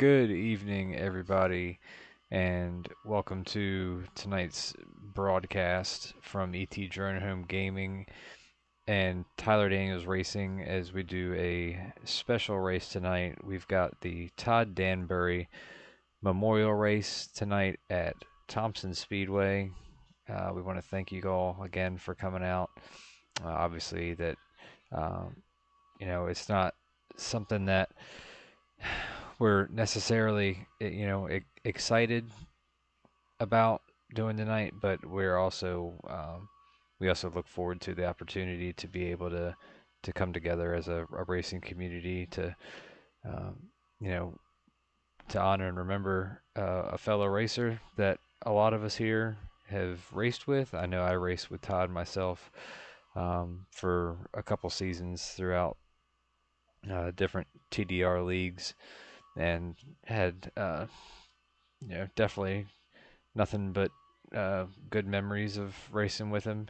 Good evening, everybody, and welcome to tonight's broadcast from ET Journey Home Gaming and Tyler Daniels Racing as we do a special race tonight. We've got the Todd Danbury Memorial Race tonight at Thompson Speedway. We want to thank you all again for coming out. Obviously, that um, it's not something that we're necessarily excited about doing tonight, but we also look forward to the opportunity to be able to come together as a racing community to um, you know to honor and remember a fellow racer that a lot of us here have raced with. I know I raced with Todd myself for a couple seasons throughout different TDR leagues and had definitely nothing but good memories of racing with him.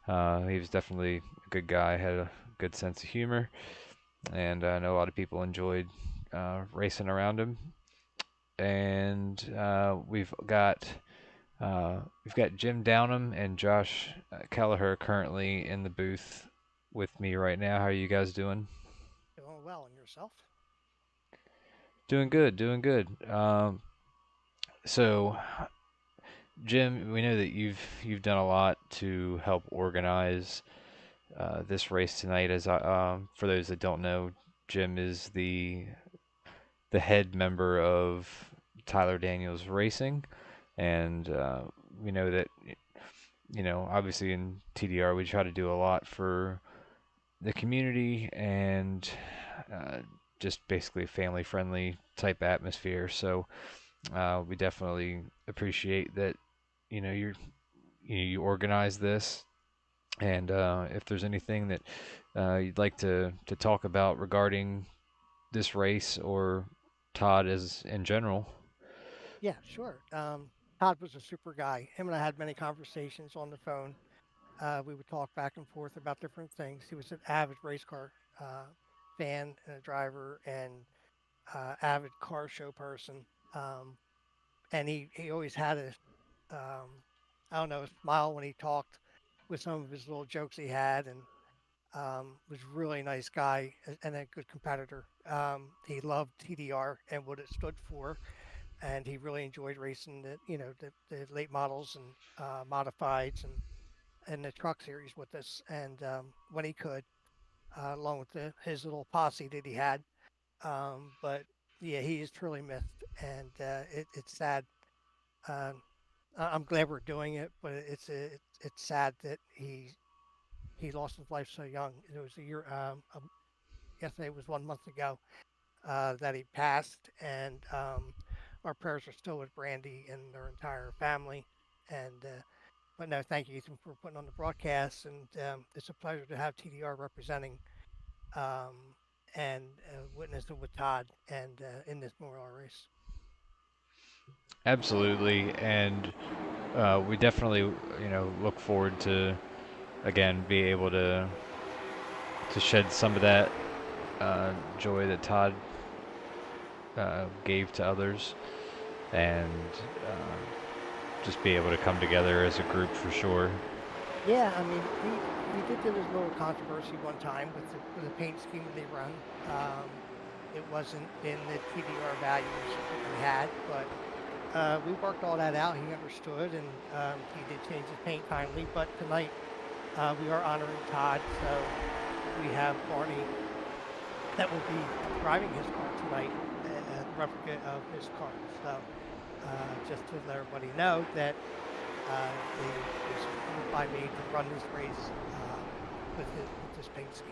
He was definitely a good guy, had a good sense of humor, and I know a lot of people enjoyed racing around him. And we've got Jim Downham and Josh Kelleher currently in the booth with me right now. How are you guys doing? Doing well, and yourself? Doing good, doing good. So Jim, we know that you've done a lot to help organize this race tonight. For those that don't know, Jim is the head member of Tyler Daniels Racing, and we know that obviously in TDR we try to do a lot for the community and uh, just basically family friendly type atmosphere. So we definitely appreciate that you organize this. And if there's anything that you'd like to talk about regarding this race or Todd as in general. Yeah, sure. Todd was a super guy. Him and I had many conversations on the phone. We would talk back and forth about different things. He was an avid race car uh, fan and a driver and avid car show person. Um, and he always had um, I don't know, a smile when he talked with some of his little jokes he had and was a really nice guy and a good competitor. He loved TDR and what it stood for, and he really enjoyed racing the late models and modifieds and the truck series with us. And when he could, along with his little posse that he had. But yeah, he is truly missed, and it's sad. Uh, I'm glad we're doing it, but it's sad that he lost his life so young. It was a year. Yesterday was 1 month ago that he passed, and our prayers are still with Brandy and their entire family. And but no, thank you, Ethan, for putting on the broadcast, and it's a pleasure to have TDR representing um, and witnessing with Todd and in this memorial race. Absolutely, and we definitely look forward to again be able to shed some of that joy that Todd gave to others, and just be able to come together as a group for sure. Yeah, I mean, we did get a little controversy one time with the paint scheme they run. It wasn't in the TDR values that we had, but we worked all that out. He understood, and he did change the paint kindly. But tonight, we are honoring Todd, so we have Barney that will be driving his car tonight, a replica of his car. So just to let everybody know that it was approved by me to run this race with this paint scheme.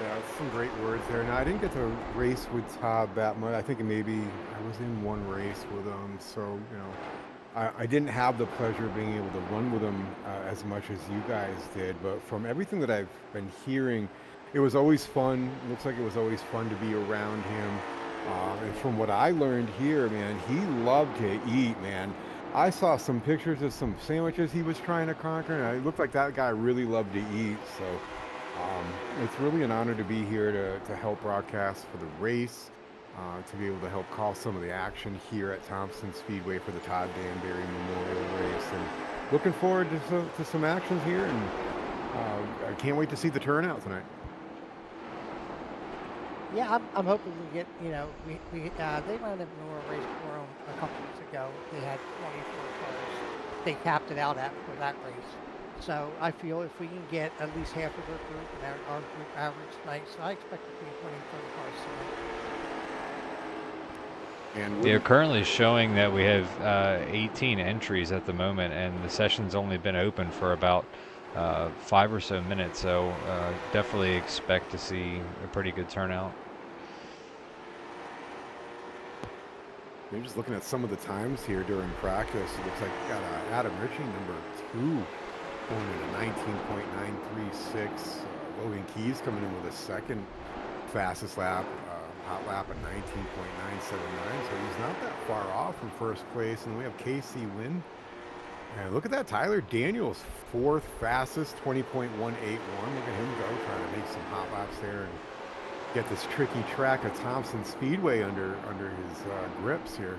Yeah, some great words there. Now, I didn't get to race with Todd that much. I think maybe I was in one race with him. So, I didn't have the pleasure of being able to run with him as much as you guys did. But from everything that I've been hearing, it was always fun. It looks like it was always fun to be around him. And from what I learned here, man, he loved to eat, man. I saw some pictures of some sandwiches he was trying to conquer, and it looked like that guy really loved to eat. So it's really an honor to be here to help broadcast for the race, to be able to help call some of the action here at Thompson Speedway for the Todd Danbury Memorial Race. And looking forward to some actions here, and I can't wait to see the turnout tonight. Yeah, I'm hoping we get, you know, they ran a Memorial Race Forum a couple weeks ago. They had 24 cars. They capped it out at for that race. So I feel if we can get at least half of their group and our group average tonight, so I expect to be 20, 30 cars tonight. And They're currently showing that we have 18 entries at the moment, and the session's only been open for about 5 or so minutes, so definitely expect to see a pretty good turnout. I'm just looking at some of the times here during practice. It looks like we got Adam Ritchie, number 2, going in a 19.936. Logan Keys coming in with a second fastest lap, hot lap at 19.979. So he's not that far off from first place. And we have Casey Wynn. And look at that, Tyler Daniels, 4th fastest, 20.181. Look at him go, trying to make some hot laps there and get this tricky track of Thompson Speedway under his grips here.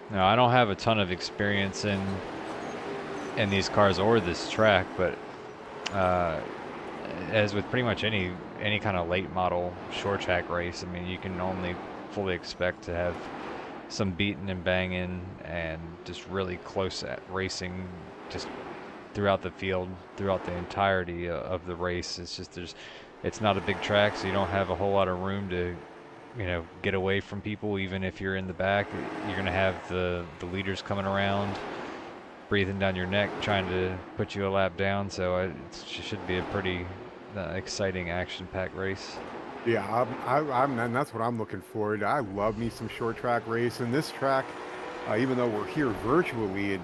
Now, I don't have a ton of experience in these cars or this track, but as with pretty much any kind of late model short track race, I mean, you can only fully expect to have some beating and banging and just really close at racing just throughout the field, throughout the entirety of the race. It's just it's not a big track, so you don't have a whole lot of room to, you know, get away from people. Even if you're in the back, you're gonna have the leaders coming around, breathing down your neck, trying to put you a lap down. So it should be a pretty exciting, action-packed race. Yeah, and that's what I'm looking forward to. I love me some short track race, and this track, even though we're here virtually in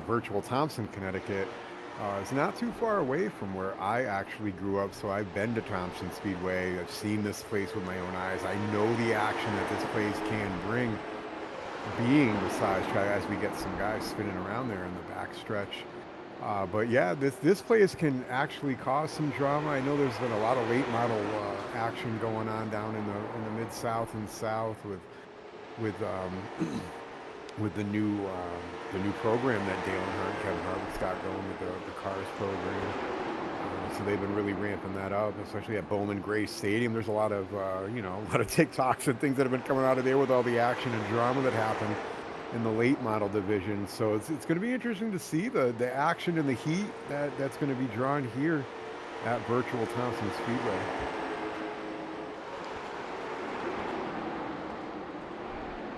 virtual Thompson, Connecticut, it's not too far away from where I actually grew up. So I've been to Thompson Speedway. I've seen this place with my own eyes. I know the action that this place can bring, being the size track, as we get some guys spinning around there in the back stretch. But yeah, this place can actually cause some drama. I know there's been a lot of late model action going on down in the Mid-South and South with the new program that Dale and Kevin Harvick's got going with the Cars program. So they've been really ramping that up, especially at Bowman Gray Stadium. There's a lot of a lot of TikToks and things that have been coming out of there with all the action and drama that happened in the late model division. So it's going to be interesting to see the action and the heat that's going to be drawn here at virtual Thompson Speedway.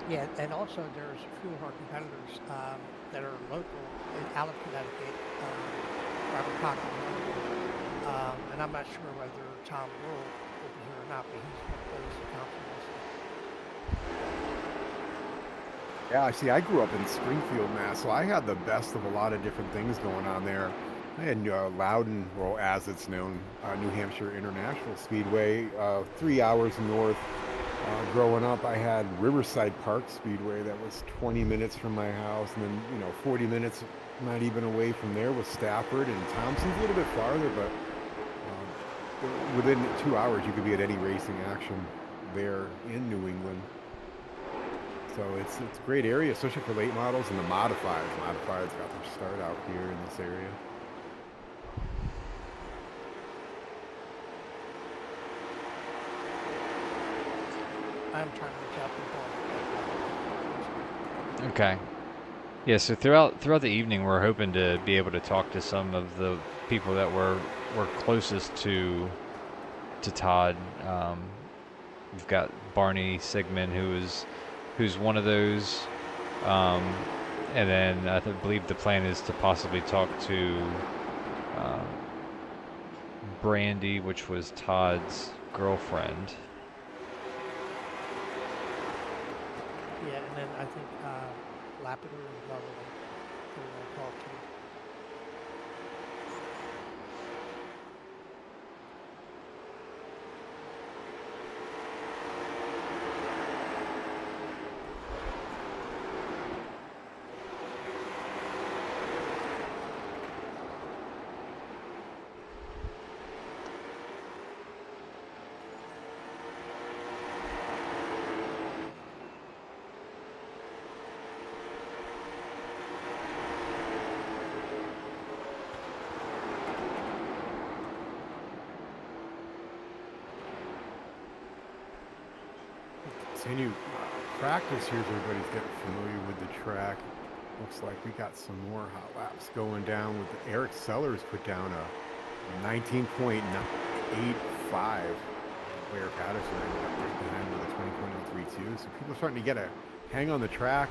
Yeah, and also there's a few of our competitors that are local out of Connecticut, Robert Cochran, and I'm not sure whether Tom Will be here or not, but he's proposed to Thompson also. Yeah, see, I grew up in Springfield, Mass, so I had the best of a lot of different things going on there. I had Loudon, well, as it's known, New Hampshire International Speedway, 3 hours north. Growing up, I had Riverside Park Speedway that was 20 minutes from my house, and then 40 minutes, not even away from there, was Stafford, and Thompson's a little bit farther, but within 2 hours you could be at any racing action there in New England. So it's a great area, especially for late models and the modifieds. Modifieds got their start out here in this area. I'm trying to reach out to the ball. Okay. Yeah, so throughout the evening, we're hoping to be able to talk to some of the people that were closest to Todd. We've got Barney Sigman, who's one of those, and then I believe the plan is to possibly talk to Brandy, which was Todd's girlfriend. Yeah, and then I think Lapidor and Beverly who we're going to talk continue practice here as everybody's getting familiar with the track. Looks like we got some more hot laps going down with Eric Sellers put down a 19.85. Blair Patterson behind with a 20.032. So people are starting to get a hang on the track.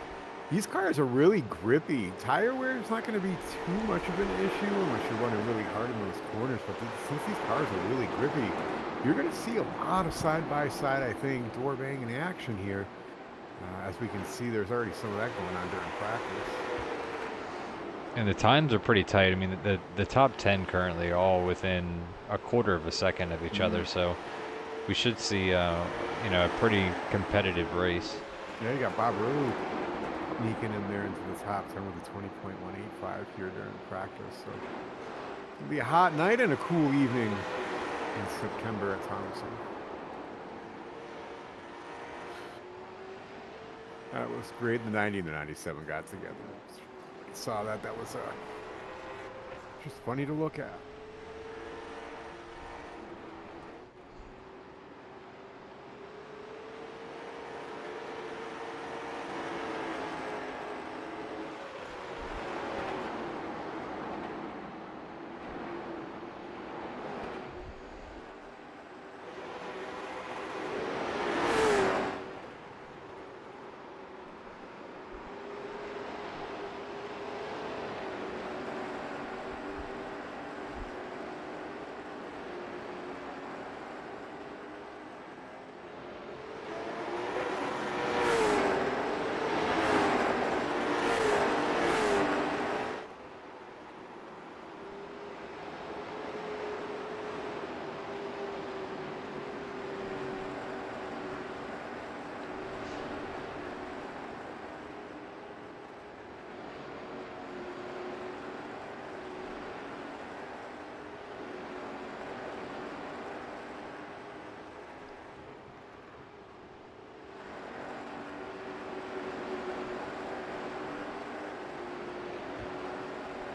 These cars are really grippy. Tire wear is not going to be too much of an issue unless you're running really hard in those corners. But since these cars are really grippy, you're going to see a lot of side-by-side, I think, door banging action here. As we can see, there's already some of that going on during practice. And the times are pretty tight. I mean, the top 10 currently are all within a quarter of a second of each other. So we should see, a pretty competitive race. Yeah, you got Bob Roode sneaking in there into the top 10 with a 20.185 here during practice. So it'll be a hot night and a cool evening in September at Thompson. That was great. The 90 and the 97 got together. Saw that. That was just funny to look at.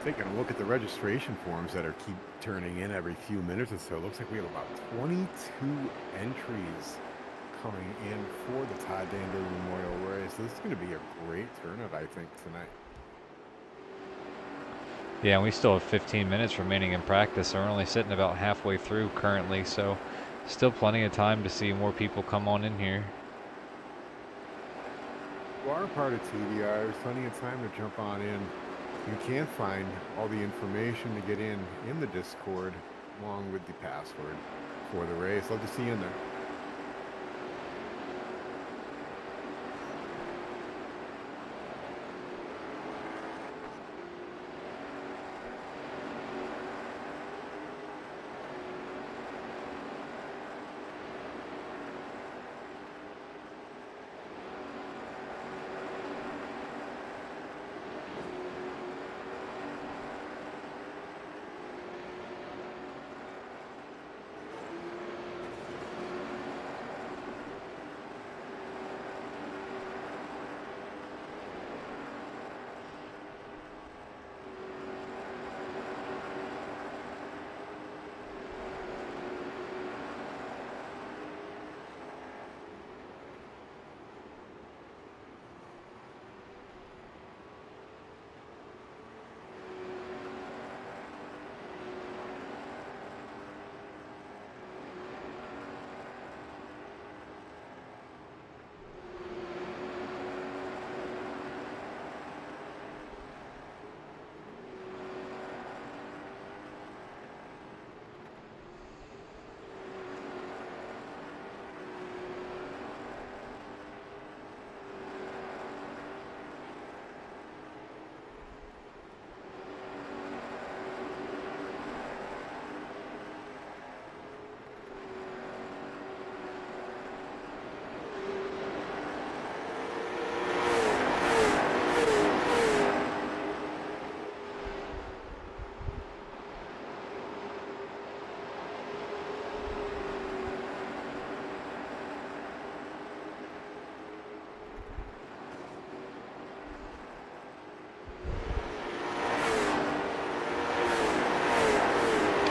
Taking a look at the registration forms that keep turning in every few minutes or so. Looks like we have about 22 entries coming in for the Todd Danbury Memorial Race. This is going to be a great turnout, I think, tonight. Yeah, and we still have 15 minutes remaining in practice. So we're only sitting about halfway through currently. So still plenty of time to see more people come on in here. You are part of TDR. There's plenty of time to jump on in. You can find all the information to get in the Discord along with the password for the race. Love to see you in there.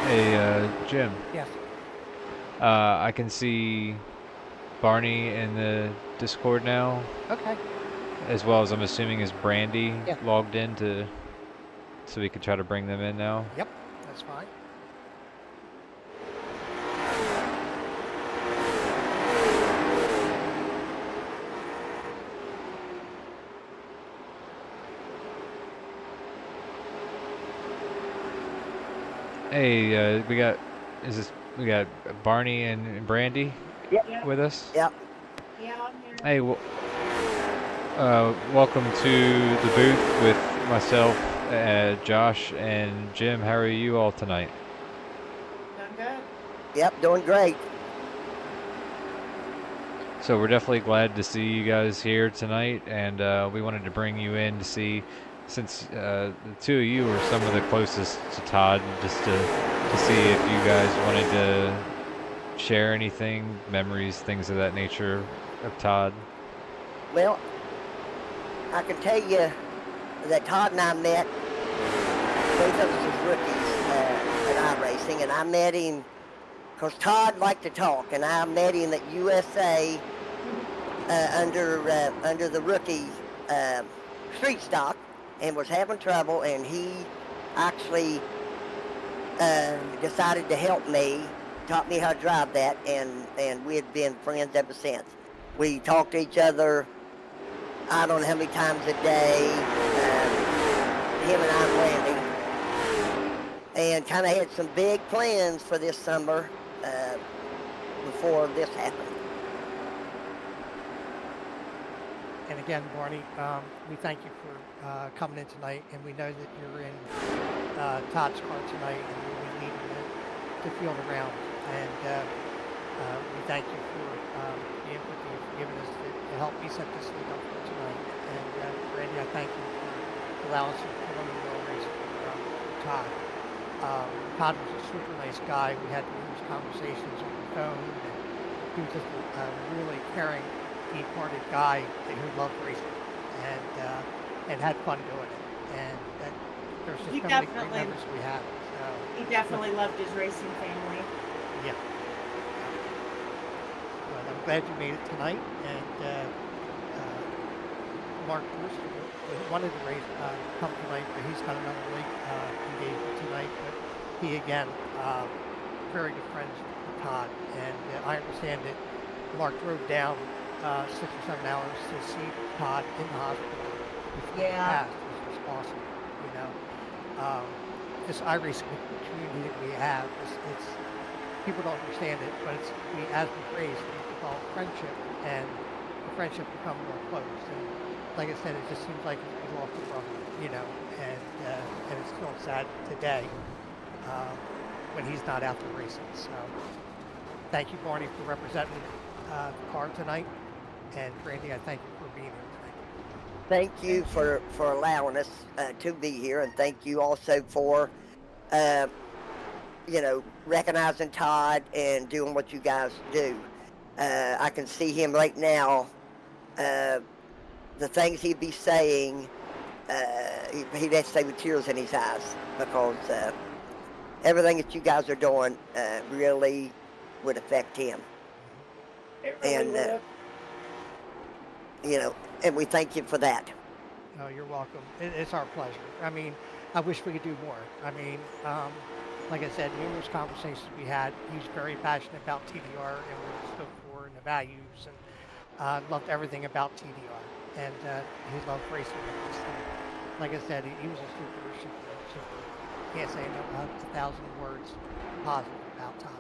Hey, Jim. Yes. I can see Barney in the Discord now, Okay. as well as I'm assuming is Brandy Yeah. logged in so we could try to bring them in now. Yep, that's fine. Hey, we got Barney and Brandy with us. Yep. Yeah, I'm here. Hey, welcome to the booth with myself, Josh, and Jim. How are you all tonight? Done good. Yep, doing great. So we're definitely glad to see you guys here tonight, and we wanted to bring you in to see, since the two of you are some of the closest to Todd, just to see if you guys wanted to share anything, memories, things of that nature of Todd. Well, I can tell you that Todd and I met, both of us as rookies at iRacing, and I met him because Todd liked to talk, and I met him at USA under the rookie street stock, and was having trouble, and he actually decided to help me, taught me how to drive that, and we had been friends ever since. We talked to each other, I don't know how many times a day, him and I and Randy, and kind of had some big plans for this summer before this happened. And again, Barney, we thank you for coming in tonight, and we know that you're in Todd's car tonight, and we'll be needing to field around. And we thank you for the input that you've given us to help me set this thing up for tonight. And Randy, I thank you for allowing us to come on the world race for Todd. Todd was a super nice guy. We had numerous conversations on the phone, and he was just a really caring, deep-hearted guy who loved racing and had fun doing it. And there's just He so many great definitely- memories we have. So, He definitely loved his racing family. yeah. But I'm glad you made it tonight. And Mark Brewster wanted to come tonight, but he's got another late engagement tonight. But he, again, very good friends with Todd. And I understand that Mark drove down 6 or 7 hours to see Todd in the hospital before he Yeah. passed, which was awesome. You know, this iRacing community that we have, it's people don't understand it, but it's as we race, we develop friendship, and the friendship become more close. And like I said, it just seems like we lost a brother, you know, and it's still sad today when he's not out there racing. So thank you, Barney, for representing the car tonight. And Randy, I thank you for being here tonight. Thank you for allowing us to be here, and thank you also for, recognizing Todd and doing what you guys do. I can see him right now, the things he'd be saying, he'd have to say with tears in his eyes, because everything that you guys are doing really would affect him. It really And, would. And we thank you for that. Oh, you're welcome. It's our pleasure. I mean, I wish we could do more. I mean, like I said, numerous conversations we had. He's very passionate about TDR and what it stood for and the values, and loved everything about TDR. And he loved racing with us. And like I said, he was a super. Can't say enough, 1,000 words positive about Todd.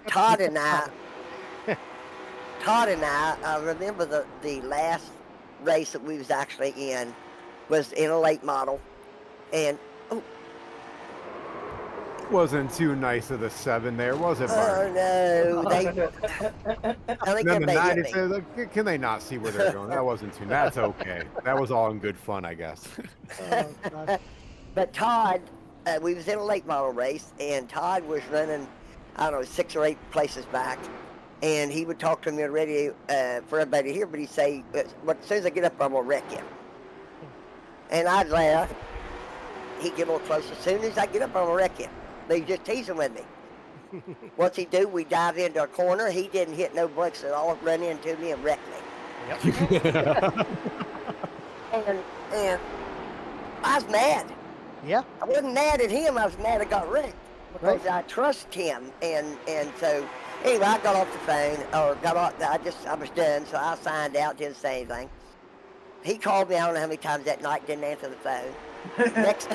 Todd and I remember the last race that we was actually in was in a late model, and Wasn't too nice of the 7 there, was it, Barney? no, I think Then the they 9, hit it me. says, can they not see where they're going? That wasn't too. That's okay. That was all in good fun, I guess. Oh, gosh. But Todd, we was in a late model race, and Todd was running, I don't know, 6 or 8 places back, and he would talk to me on the radio for everybody to hear, but he'd say, "But as soon as I get up, I'm gonna wreck you." And I'd laugh. He'd get a little closer. As soon as I get up, I'm gonna wreck you. But he's just teasing with me. What's he do? We dive into a corner. He didn't hit no brakes at all, run into me and wrecked me. And I was mad. Yeah. I wasn't mad at him. I was mad I got wrecked because Right. I trust him. And so anyway, I got off the phone or got off. I was done. So I signed out, didn't say anything. He called me. I don't know how many times that night. Didn't answer the phone. Next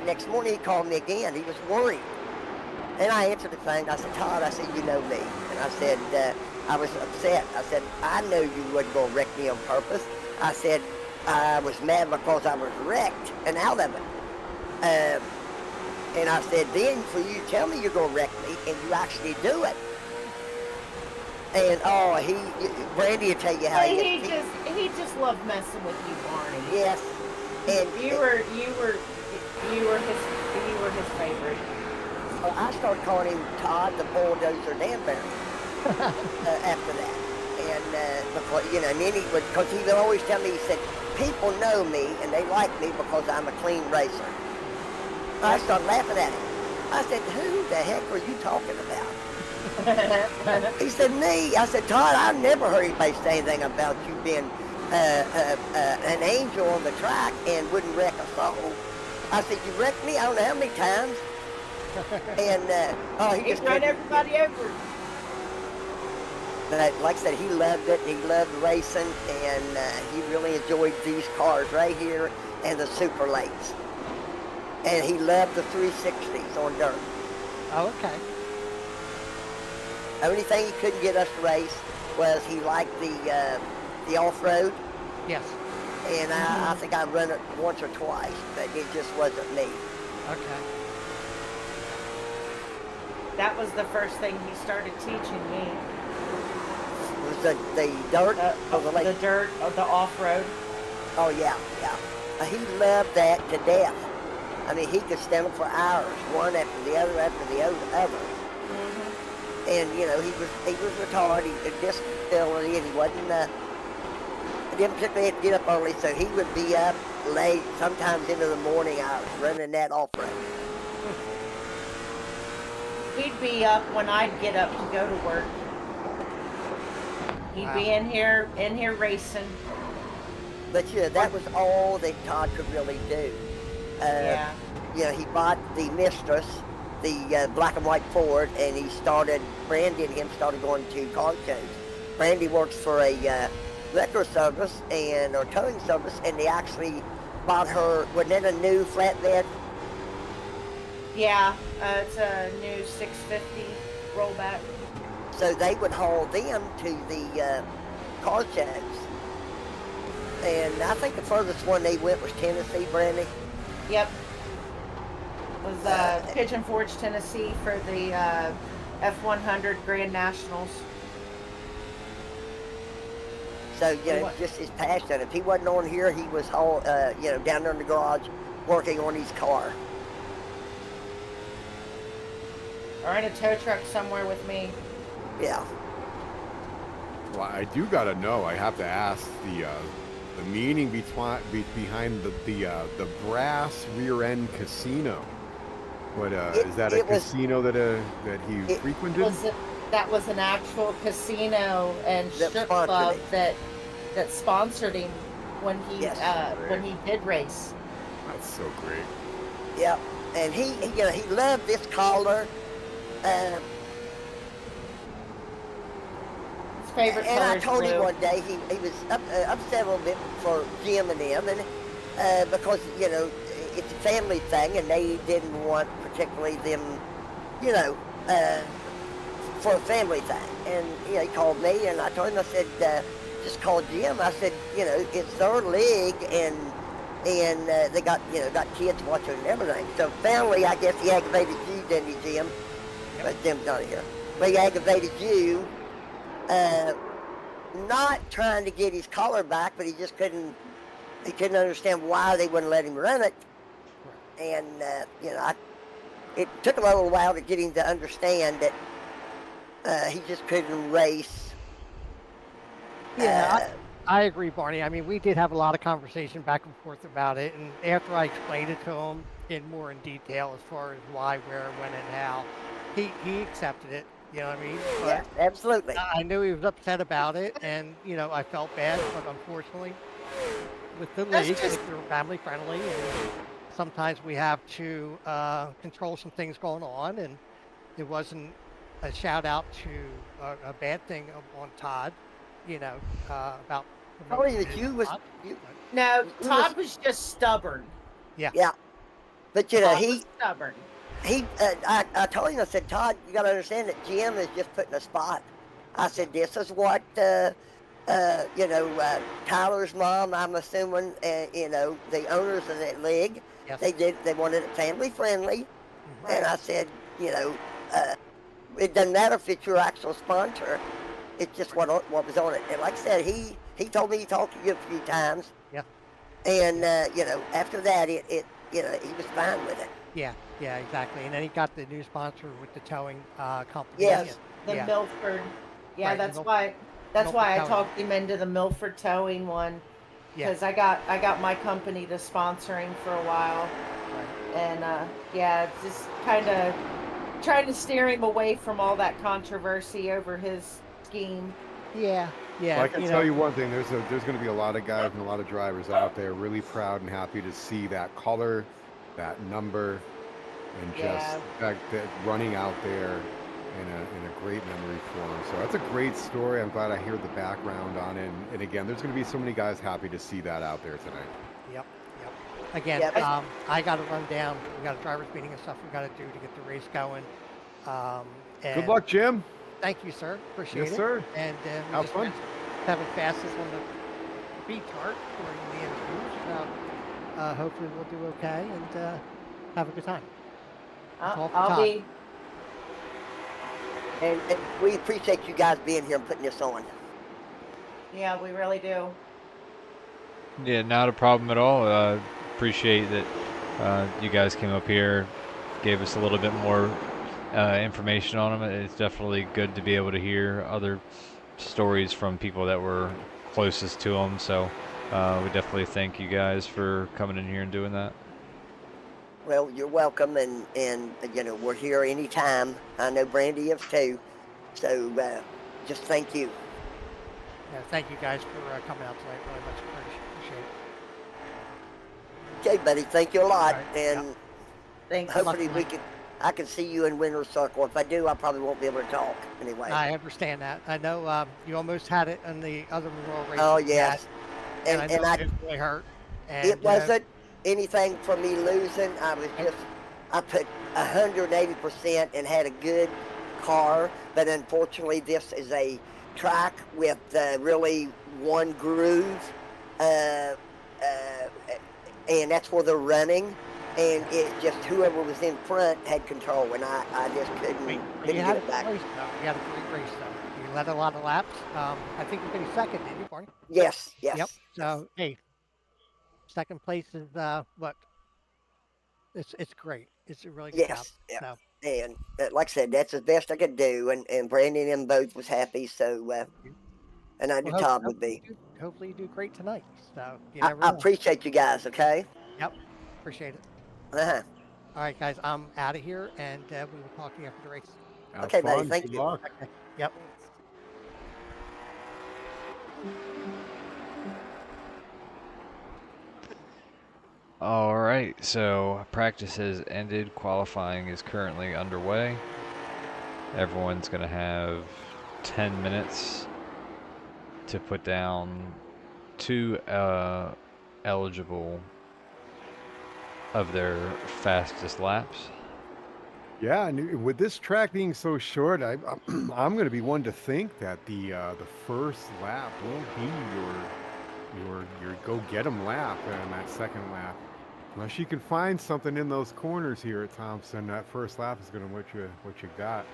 next morning he called me again. He was worried. And I answered the phone. I said, Todd, I said, you know me. And I said, I was upset. I said, I know you wasn't going to wreck me on purpose. I said, I was mad because I was wrecked and out of it. And I said, then for you to tell me you're going to wreck me and you actually do it. And Brandy will tell you how he just loved messing with you, Barney. Yes. And You were his favorite. I started calling him Todd the Bulldozer Danbury after that. And because, and then because he would always tell me, he said, people know me and they like me because I'm a clean racer. I started laughing at him. I said, who the heck are you talking about? He said, me. I said, Todd, I've never heard anybody say anything about you being an angel on the track and wouldn't wreck a soul. I said, you wrecked me? I don't know how many times. And he just run everybody over. But like I said, he loved it. He loved racing, and he really enjoyed these cars right here and the super lates. And he loved the 360s on dirt. Oh, okay. Only thing he couldn't get us to race was he liked the off-road. Yes. And I think I run it once or twice, but it just wasn't me. Okay. That was the first thing he started teaching me. Was the dirt or the lake? The dirt, the off-road. Oh, yeah. He loved that to death. I mean, he could stand up for hours, one after the other after the other. Mm-hmm. And, he was retired. He had disability, and he wasn't, didn't particularly have to get up early, so he would be up late, sometimes into the morning hours, running that off-road. He'd be up when I'd get up to go to work. He'd be in here racing. But that was all that Todd could really do. He bought the Mistress, the black and white Ford, and Brandy and him started going to car shows. Brandy works for a liquor service or towing service, and they actually bought her, wasn't it a new flatbed? Yeah, it's a new 650 rollback. So they would haul them to the car shows. And I think the furthest one they went was Tennessee, Brandy. Yep. It was Pigeon Forge, Tennessee for the F100 Grand Nationals. So, just his passion. If he wasn't on here, he was down there in the garage working on his car. Or in a tow truck somewhere with me. Yeah. Well, I do gotta know. I have to ask the meaning behind the brass rear end casino. What is that? A casino that he frequented? That was an actual casino and strip club that sponsored him when he did race. That's so great. Yeah, and he loved this collar. His favorite and color I is told blue. him one day he was upset a little bit for Jim and them, and because it's a family thing, and they didn't want particularly them, for a family thing. And he called me, and I told him, I said, just call Jim. I said, it's their league, and they got kids watching and everything. So finally, I guess he aggravated you, didn't he, Jim? But Jim's not here. But he aggravated you, not trying to get his collar back, but he just couldn't understand why they wouldn't let him run it. And, it took a little while to get him to understand that he just couldn't race. Yeah, I agree, Barney. I mean, we did have a lot of conversation back and forth about it, and after I explained it to him in more in detail as far as why, where, when, and how, he accepted it. You know what I mean? Yes, But absolutely. I knew he was upset about it, and I felt bad, but unfortunately, with the That's league, just they're family friendly, and sometimes we have to control some things going on, and it wasn't a shout out to a bad thing on Todd, about Told promoting you that his you was spot. you, But no. you was Todd was just stubborn. yeah, yeah. But Todd was stubborn. I told him, I said, Todd, you got to understand that Jim is just putting a spot. I said, this is what Tyler's mom, I'm assuming, the owners of that league, yes, they wanted it family friendly. right. And I said, it doesn't matter if it's your actual sponsor. It's just what was on it. And like I said, he told me he talked to you a few times. Yeah. And, after that, he was fine with it. Yeah, exactly. And then he got the new sponsor with the towing company. Yes. The yeah. Milford. Yeah, Right, the that's Milford- why. That's Milford why I Towing. talked him into the Milford Towing one. Yeah. Because I got my company to sponsoring for a while, Right. and just kind of trying to steer him away from all that controversy over his scheme. Yeah. Well, I can tell you one thing: there's going to be a lot of guys and a lot of drivers out there really proud and happy to see that color, that number, and just that running out there in a great memory for them. So that's a great story. I'm glad I hear the background on it. And again, there's going to be so many guys happy to see that out there tonight. Yep. Again, Yep. I got to run down. We got a driver's meeting and stuff we got to do to get the race going. And Good luck, Jim. Thank you, sir. Appreciate it. Yes, sir. And we Have just fun. having fastest on the beat chart during the interviews. Hopefully we'll do okay and have a good time. I'll be. And we appreciate you guys being here and putting this on. Yeah, we really do. Yeah, not a problem at all. Appreciate that you guys came up here, gave us a little bit more information on them. It's definitely good to be able to hear other stories from people that were closest to them. So we definitely thank you guys for coming in here and doing that. Well, you're welcome, and we're here anytime. I know Brandy is too. So just thank you. Yeah, thank you guys for coming out tonight. Really much appreciate it. Okay, buddy. Thank you a lot, All right, and Thanks. hopefully I can see you in Winner's Circle. If I do, I probably won't be able to talk anyway. I understand that. I know you almost had it in the other Memorial race. Oh yes, and I know and it really hurt. And, it wasn't anything for me losing. I put 180% and had a good car, but unfortunately this is a track with really one groove, and that's where they're running, and it's just whoever was in front had control, and I just couldn't you get had a it back. great race, though. You had a great race, though. You led a lot of laps. I think you finished second, didn't you, Barney? Yes. Yep. So hey, second place is what? It's great. It's a really good job. Yeah. So, And like I said, that's the best I could do, and Brandy and them both was happy. So, and I knew Todd would be. Hopefully you do great tonight. So you I never know. appreciate you guys. Okay. Yep. Appreciate it. Uh-huh. All right, guys. I'm out of here, and we will talk to you after the race. Have Okay, buddy, fun. thank Good you. luck. Okay. Yep. All right, so practice has ended. Qualifying is currently underway. Everyone's going to have 10 minutes to put down two eligible of their fastest laps. Yeah, and with this track being so short, I'm going to be one to think that the first lap won't be your go get 'em lap in that second lap. Unless you can find something in those corners here at Thompson, that first lap is going to what you got.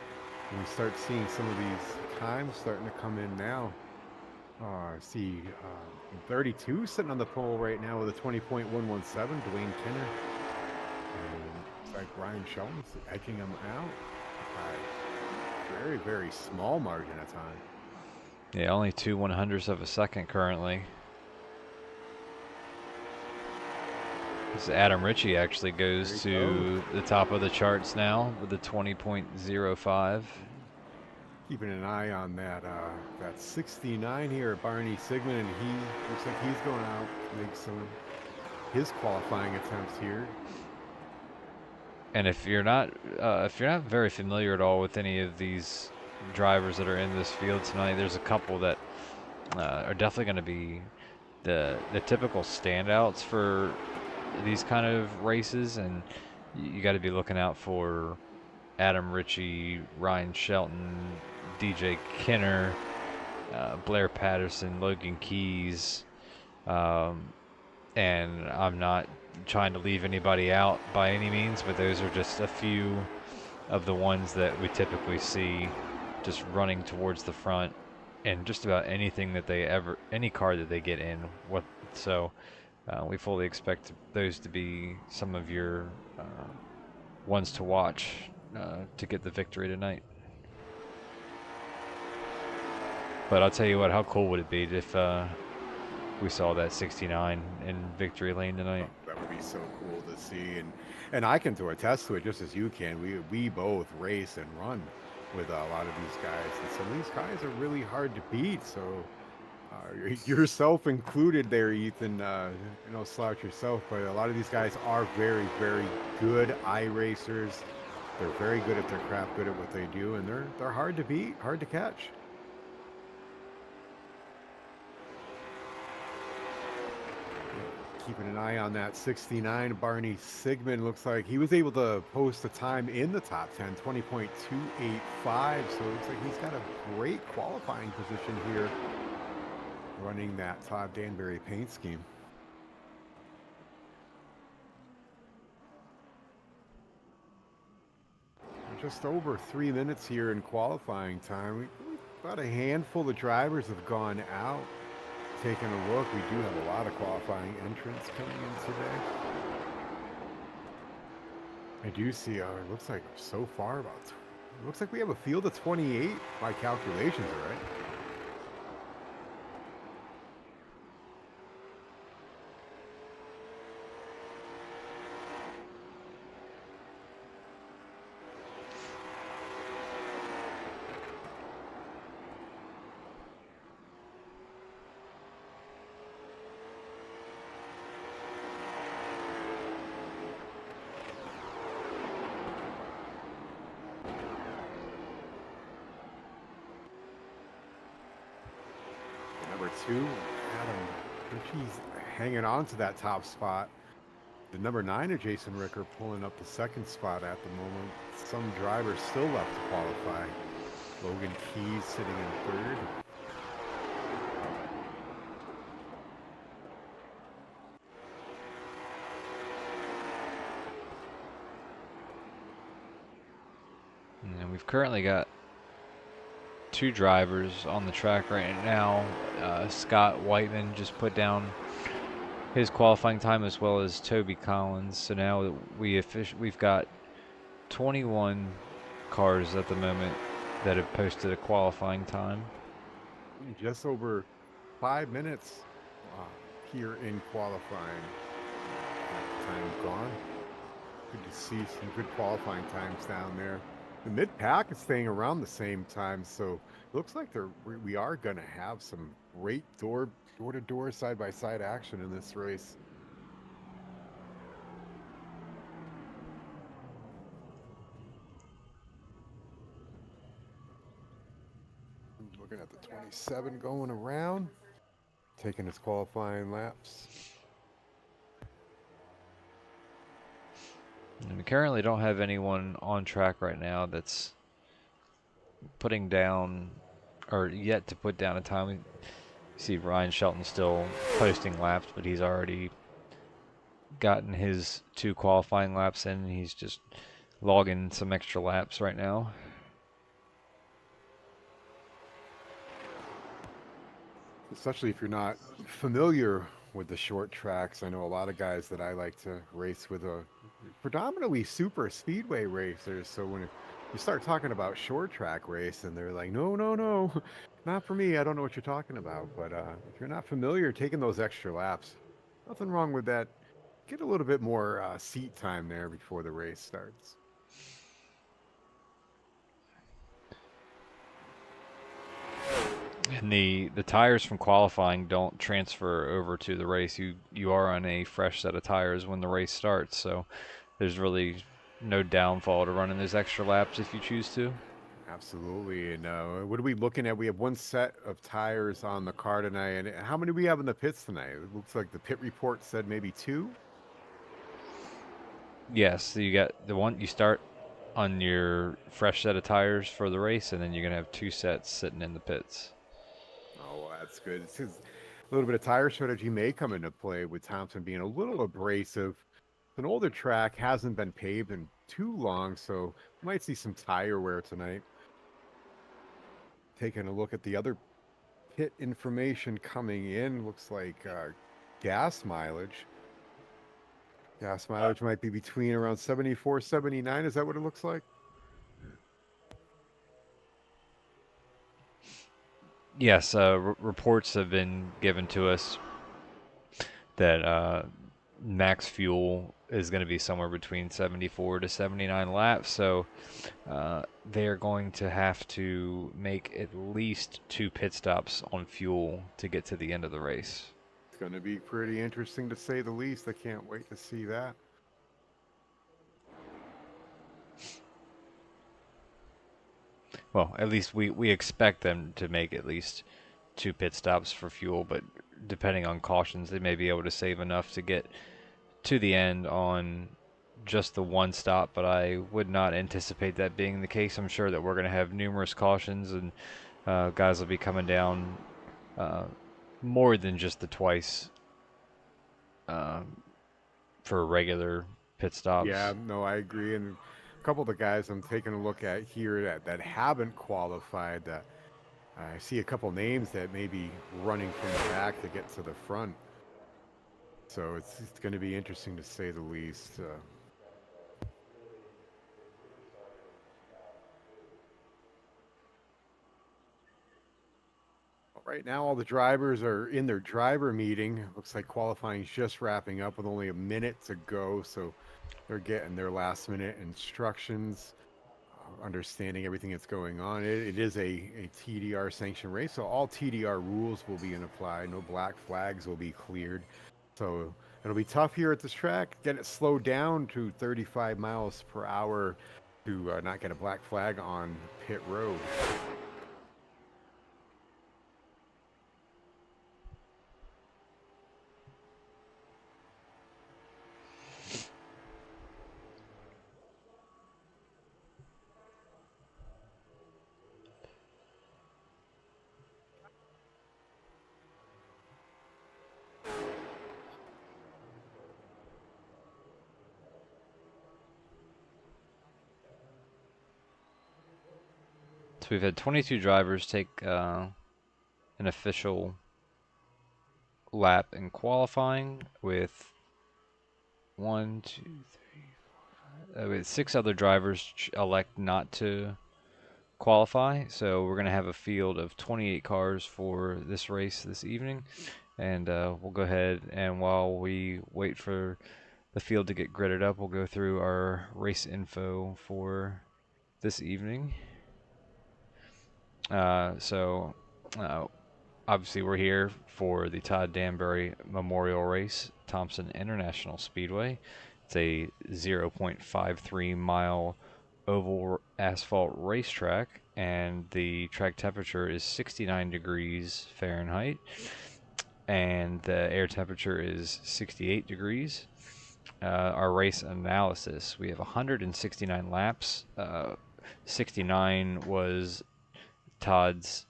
And we start seeing some of these times starting to come in now. I see 32 sitting on the pole right now with a 20.117, Dwayne Kinner. And it's like Ryan Shelton's edging him out by a very, very small margin of time. Yeah, only 2/100ths of a second currently. This Adam Ritchie actually There goes he to the top of the charts now with a 20.05. Keeping an eye on that 69 here, Barney Sigman, and he looks like he's going out to make some his qualifying attempts here. And if you're not very familiar at all with any of these drivers that are in this field tonight, there's a couple that are definitely going to be the typical standouts for these kind of races, and you got to be looking out for Adam Ritchie, Ryan Shelton, DJ Kinner, Blair Patterson, Logan Keys, and I'm not trying to leave anybody out by any means, but those are just a few of the ones that we typically see just running towards the front and just about anything that any car that they get in. So we fully expect those to be some of your ones to watch to get the victory tonight. But I'll tell you what, how cool would it be if we saw that 69 in victory lane tonight? Oh, that would be so cool to see, and I can attest to it just as you can. We both race and run with a lot of these guys, and some of these guys are really hard to beat. So yourself included there, Ethan. No slouch yourself, but a lot of these guys are very, very good iRacers. They're very good at their craft, good at what they do, and they're hard to beat, hard to catch. Keeping an eye on that 69, Barney Sigman looks like he was able to post a time in the top 10, 20.285. So it looks like he's got a great qualifying position here running that Todd Danbury paint scheme. Just over 3 minutes here in qualifying time. About a handful of drivers have gone out. Taking a look, we do have a lot of qualifying entrants coming in today. I do see, it looks like so far it looks like we have a field of 28 by calculations, all right? Number 2, Adam Ritchie's hanging on to that top spot. The number 9 of Jason Ricker pulling up the second spot at the moment. Some drivers still left to qualify. Logan Keys sitting in third. And we've currently got 2 drivers on the track right now. Scott Whiteman just put down his qualifying time, as well as Toby Collins. So now we've got 21 cars at the moment that have posted a qualifying time. Just over 5 minutes here in qualifying. Time gone. Good to see some good qualifying times down there. The mid-pack is staying around the same time, so it looks like we are going to have some great door-to-door, side-by-side action in this race. Looking at the 27 going around, taking his qualifying laps. And we currently don't have anyone on track right now that's putting down, or yet to put down a time. We see Ryan Shelton still posting laps, but he's already gotten his 2 qualifying laps in, and he's just logging some extra laps right now. Especially if you're not familiar with the short tracks. I know a lot of guys that I like to race with are predominantly super speedway racers. So when you start talking about short track race and they're like, no, not for me. I don't know what you're talking about. But if you're not familiar, taking those extra laps, nothing wrong with that get a little bit more seat time there before the race starts. And the tires from qualifying don't transfer over to the race. You are on a fresh set of tires when the race starts, so there's really no downfall to running those extra laps if you choose to. Absolutely. And what are we looking at? We have one set of tires on the car tonight. And how many do we have in the pits tonight? It looks like the pit report said maybe 2. Yes, so you got the one you start on your fresh set of tires for the race, and then you're gonna have 2 sets sitting in the pits. Oh, well, that's good. A little bit of tire strategy may come into play with Thompson being a little abrasive. An older track hasn't been paved in too long, so we might see some tire wear tonight. Taking a look at the other pit information coming in, looks like gas mileage. Gas mileage might be between around 74, 79. Is that what it looks like? Yes, reports have been given to us that max fuel is going to be somewhere between 74 to 79 laps. So they're going to have to make at least 2 pit stops on fuel to get to the end of the race. It's going to be pretty interesting to say the least. I can't wait to see that. Well, at least we expect them to make at least 2 pit stops for fuel, but depending on cautions, they may be able to save enough to get to the end on just the 1 stop, but I would not anticipate that being the case. I'm sure that we're going to have numerous cautions, and guys will be coming down more than just the twice for regular pit stops. Yeah, no, I agree. And a couple of the guys I'm taking a look at here that haven't qualified, that I see a couple names that may be running from the back to get to the front. So it's going to be interesting to say the least. Right now, all the drivers are in their driver meeting. Looks like qualifying is just wrapping up with only a minute to go. So they're getting their last minute instructions, understanding everything that's going on. It is a TDR sanctioned race, so all TDR rules will be in apply. No black flags will be cleared. So it'll be tough here at this track. Get it slowed down to 35 miles per hour to not get a black flag on pit road. So we've had 22 drivers take an official lap in qualifying with 1, 2, 3, 4, 5, with 6 other drivers elect not to qualify. So we're going to have a field of 28 cars for this race this evening. And we'll go ahead, and while we wait for the field to get gridded up, we'll go through our race info for this evening. So obviously we're here for the Todd Danbury Memorial Race, Thompson International Speedway. It's a 0.53 mile oval asphalt racetrack, and the track temperature is 69 degrees Fahrenheit, and the air temperature is 68 degrees. Our race analysis, we have 169 laps. 69 was Todd's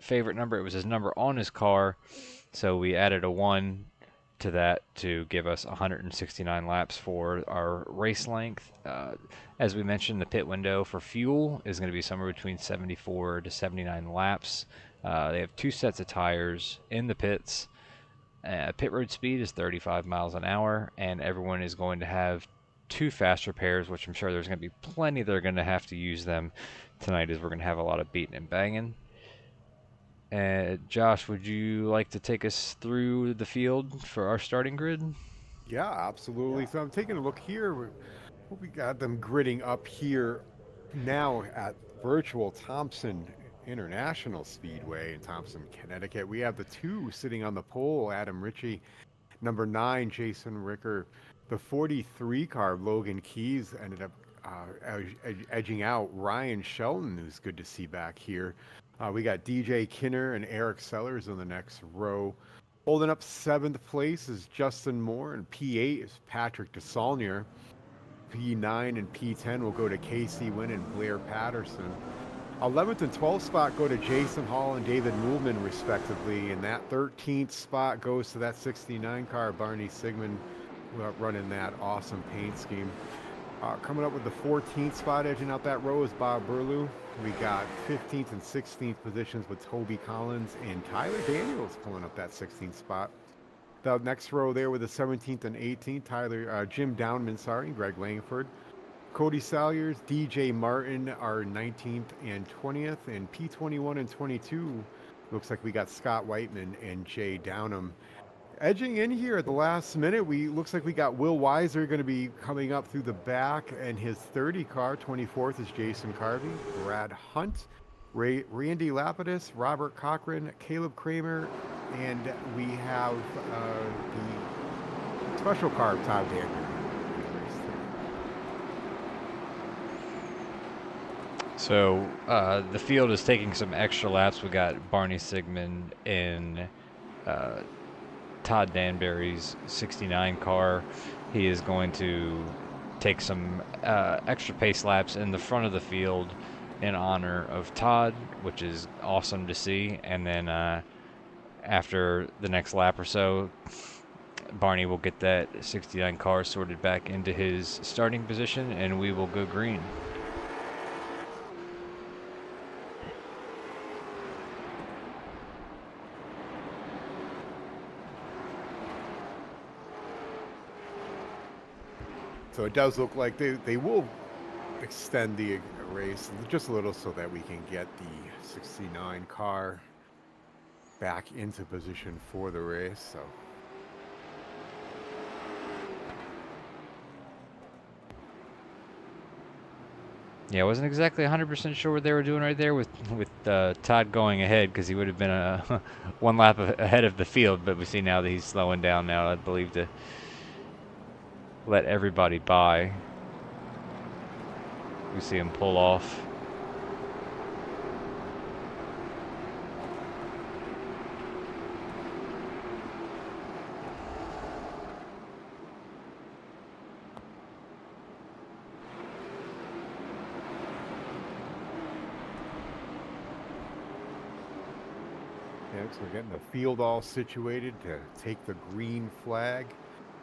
favorite number. It was his number on his car, so we added a 1 to that to give us 169 laps for our race length. As we mentioned, the pit window for fuel is going to be somewhere between 74 to 79 laps. They have 2 sets of tires in the pits. Pit road speed is 35 miles an hour, and everyone is going to have 2 faster pairs, which I'm sure there's going to be plenty that are going to have to use them tonight, as we're going to have a lot of beating and banging. Josh, would you like to take us through the field for our starting grid? Yeah, absolutely. So I'm taking a look here. We got them gridding up here now at virtual Thompson International Speedway in Thompson, Connecticut. We have the two sitting on the pole, Adam Ritchie, number 9, Jason Ricker. The 43 car, Logan Keys, ended up edging out Ryan Shelton, who's good to see back here. We got DJ Kinner and Eric Sellers in the next row. Holding up 7th place is Justin Moore, and P8 is Patrick DeSaulnier. P9 and P10 will go to Casey Wynn and Blair Patterson. 11th and 12th spot go to Jason Hall and David Moolman, respectively. And that 13th spot goes to that 69 car, Barney Sigman, running that awesome paint scheme. Coming up with the 14th spot, edging out that row, is Bob Burlew. We got 15th and 16th positions with Toby Collins and Tyler Daniels pulling up that 16th spot. The next row there with the 17th and 18th, Jim Downman, Greg Langford. Cody Salyers, DJ Martin are 19th and 20th, and P21 and 22, looks like we got Scott Whiteman and Jay Downham. Edging in here at the last minute, looks like we got Will Weiser going to be coming up through the back, and his 30 car, 24th, is Jason Carvey, Brad Hunt, Randy Lapidus, Robert Cochran, Caleb Kramer, and we have the special car, Todd Danbury. So the field is taking some extra laps. We got Barney Sigman in Todd Danbury's 69 car. He is going to take some extra pace laps in the front of the field in honor of Todd, which is awesome to see. And then after the next lap or so, Barney will get that 69 car sorted back into his starting position, and we will go green. So it does look like they will extend the race just a little so that we can get the 69 car back into position for the race. So yeah, I wasn't exactly 100% sure what they were doing right there with Todd going ahead, because he would have been one lap ahead of the field, but we see now that he's slowing down now, I believe, to let everybody by. We see him pull off. yeah, so we're getting the field all situated to take the green flag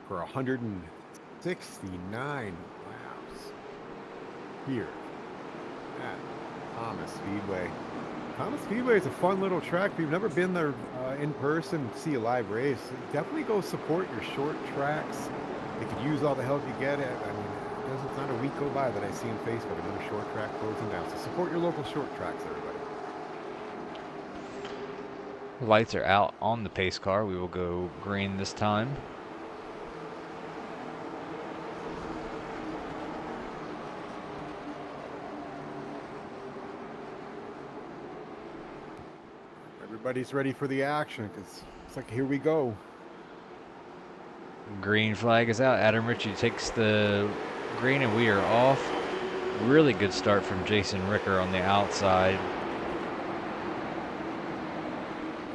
for 169 laps here at Thomas Speedway. Thomas Speedway is a fun little track. If you've never been there in person, see a live race, definitely go support your short tracks. They could use all the help you get. I mean, there's not a week go by that I see on Facebook another short track closing down. So support your local short tracks, everybody. Lights are out on the pace car. We will go green this time. Everybody's ready for the action because it's like, here we go. Green flag is out. Adam Ritchie takes the green, and we are off. Really good start from Jason Ricker on the outside.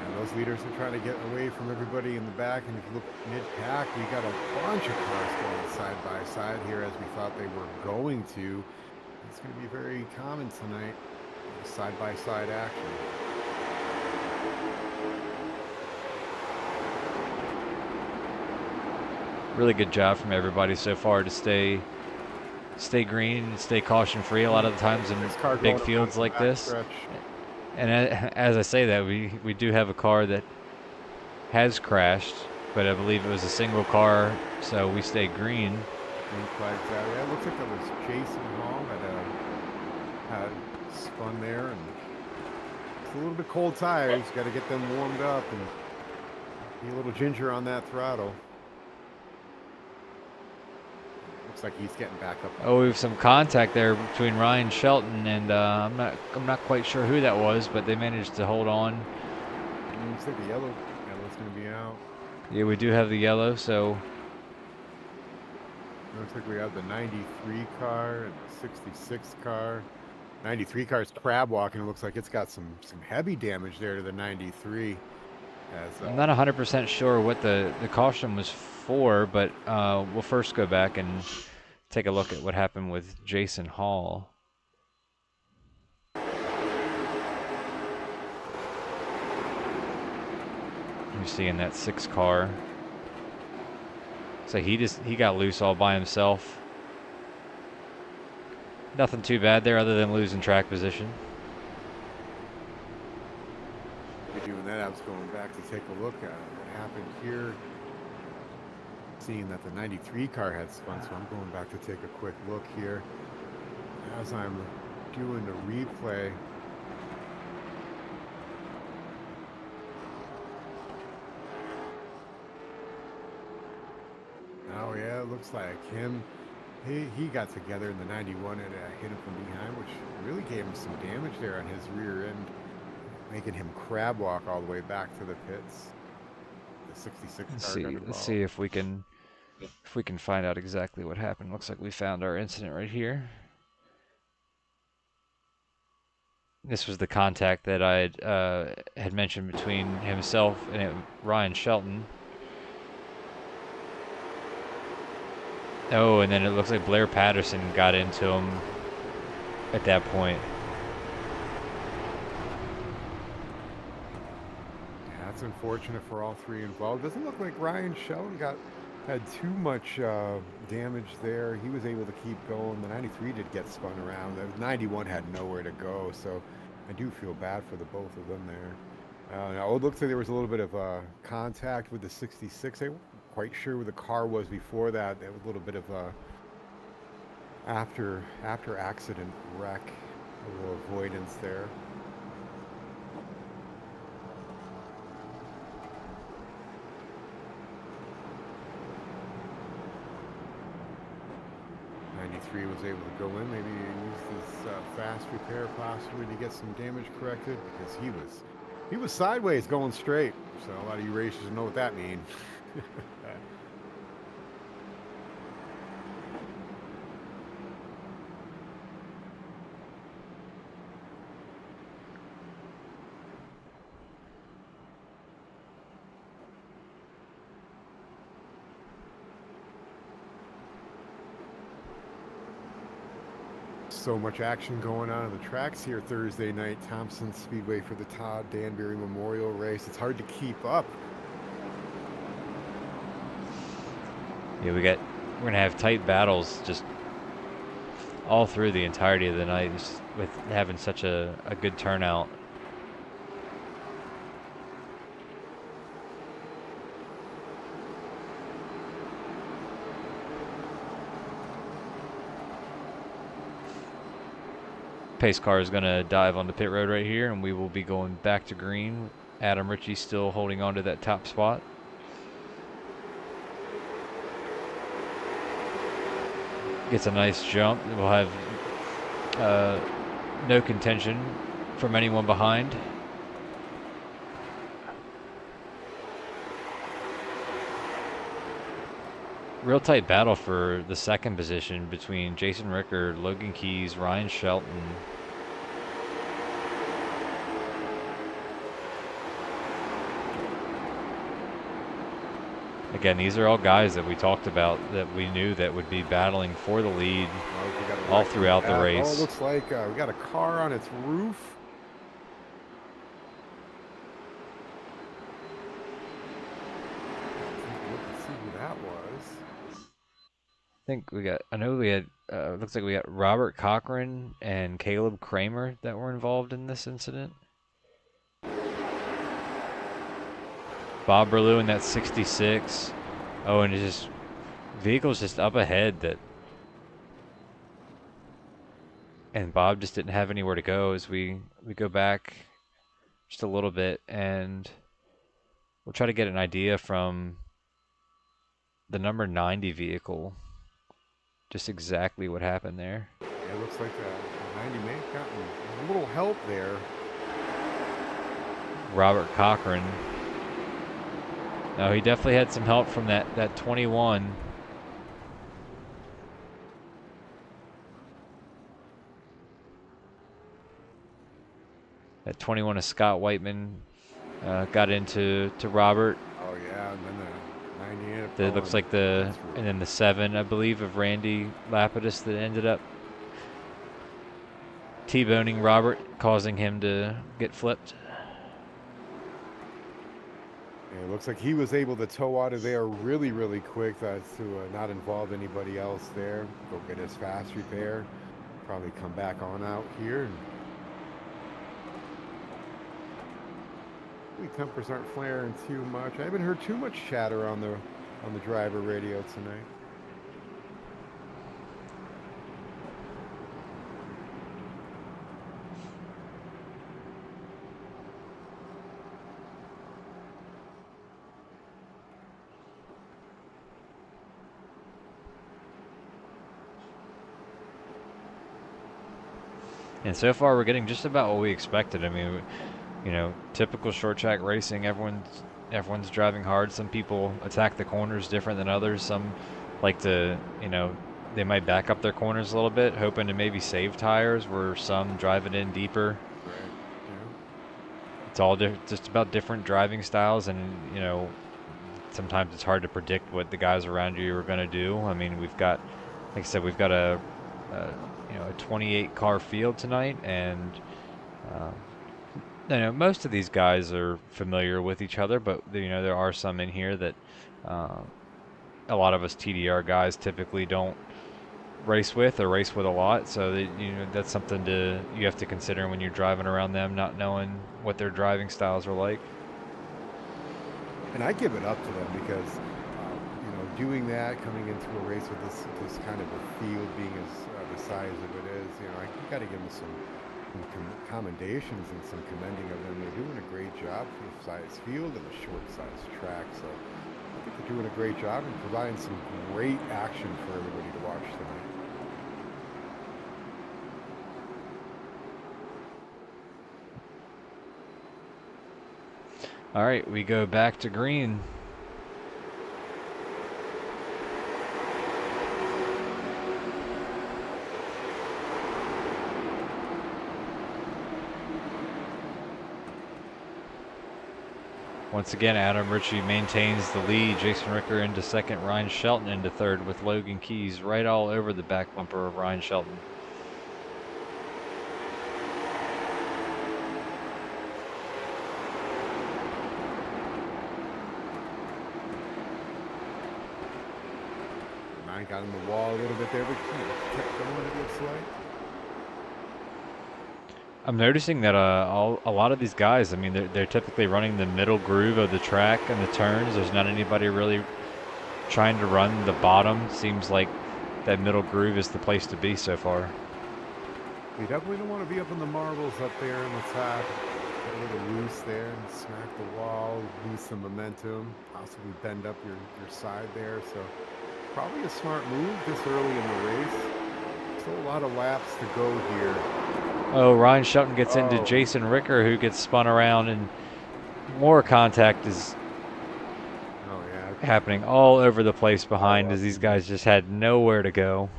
And those leaders are trying to get away from everybody in the back. And if you look mid-pack, we got a bunch of cars going side by side here as we thought they were going to. It's going to be very common tonight, side-by-side action. Really good job from everybody so far to stay green and stay caution free a lot of the times in big fields like this. Stretch. And as I say that, we do have a car that has crashed, but I believe it was a single car, so we stay green. Green flags out. Yeah, it looks like that was Jason Hall that had spun there, and it's a little bit cold tires. Got to get them warmed up and be a little ginger on that throttle. looks like he's getting back up. Oh, we have some contact there between Ryan Shelton and I'm not quite sure who that was, but they managed to hold on. Looks like the yellow's going to be out. Yeah, we do have the yellow, so looks like we have the 93 car and the 66 car. 93 car is crab walking. It looks like it's got some heavy damage there to the 93. I'm not 100% sure what the caution was for, but we'll first go back and take a look at what happened with Jason Hall. You see in that 6 car. So he got loose all by himself. Nothing too bad there other than losing track position. Doing that, I was going back to take a look at what happened here. Seeing that the 93 car had spun, so I'm going back to take a quick look here. As I'm doing the replay, oh yeah, it looks like he got together in the 91 and hit him from behind, which really gave him some damage there on his rear end, making him crab walk all the way back to the pits. The 66 car. Let's see if we can find out exactly what happened. Looks like we found our incident right here. This was the contact that I had mentioned between himself and Ryan Shelton. Oh, and then it looks like Blair Patterson got into him at that point. Yeah, that's unfortunate for all three involved. Doesn't look like Ryan Shelton had too much damage there. He was able to keep going. The 93 did get spun around. The 91 had nowhere to go, so I do feel bad for the both of them there. Now, it looks like there was a little bit of contact with the 66. They weren't quite sure where the car was before that. There was a little bit of after accident wreck, a little avoidance there. Was able to go in, maybe use this fast repair possibly to get some damage corrected, because he was sideways going straight, so a lot of you racers know what that means. So much action going on the tracks here Thursday night. Thompson Speedway for the Todd Danbury Memorial Race. It's hard to keep up. Yeah, we're gonna have tight battles just all through the entirety of the night, just with having such a good turnout. Pace car is going to dive on the pit road right here, and we will be going back to green. Adam Ritchie still holding on to that top spot. Gets a nice jump. We'll have no contention from anyone behind. Real tight battle for the second position between Jason Rickard, Logan Keys, Ryan Shelton. Again, these are all guys that we talked about that we knew that would be battling for the lead all throughout the race. Oh, it looks like we got a car on its roof. Let's see who that was. I think we got, I know we had, looks like we got Robert Cochran and Caleb Kramer that were involved in this incident. Bob Berlew in that 66. Oh, and it's just, vehicles just up ahead that, and Bob just didn't have anywhere to go as we go back just a little bit, and we'll try to get an idea from the number 90 vehicle just exactly what happened there. Yeah, it looks like 90 may have gotten a little help there. Robert Cochran. No, he definitely had some help from that 21. That 21 of Scott Whiteman got into Robert. Oh yeah, and then the 98. It looks like and then the 7, I believe, of Randy Paridus that ended up T-boning Robert, causing him to get flipped. Yeah, it looks like he was able to tow out of there really, really quick to not involve anybody else there. Go get his fast repair. Probably come back on out here. Tempers aren't flaring too much. I haven't heard too much chatter on the driver radio tonight. And so far, we're getting just about what we expected. I mean, you know, typical short track racing. Everyone's driving hard. Some people attack the corners different than others. Some like to, you know, they might back up their corners a little bit, hoping to maybe save tires. Where some drive it in deeper. Right. Yeah. It's all just about different driving styles, and you know, sometimes it's hard to predict what the guys around you are going to do. I mean, we've got, like I said, we've got a 28 car field tonight, and you know, most of these guys are familiar with each other, but you know, there are some in here that a lot of us TDR guys typically don't race with or race with a lot, so that, you know, that's something you have to consider when you're driving around them, not knowing what their driving styles are like. And I give it up to them because you know, doing that, coming into a race with this kind of a field being as the size of it is, you know, I got to give them some commendations and some commending of them. They're doing a great job for the size field and the short size track. So I think they're doing a great job and providing some great action for everybody to watch tonight. All right, we go back to green. Once again, Adam Ritchie maintains the lead. Jason Ricker into second, Ryan Shelton into third, with Logan Keys right all over the back bumper of Ryan Shelton. Ryan got in the wall a little bit there, but kept going, it looks like. I'm noticing that a lot of these guys, I mean, they're typically running the middle groove of the track and the turns. There's not anybody really trying to run the bottom. Seems like that middle groove is the place to be so far. You definitely don't want to be up in the marbles up there in the top. Get a little loose there and smack the wall, lose some momentum, possibly bend up your side there. So probably a smart move this early in the race. Still a lot of laps to go here. Oh, Ryan Shelton gets into Jason Ricker, who gets spun around, and more contact is happening all over the place behind, as these guys just had nowhere to go.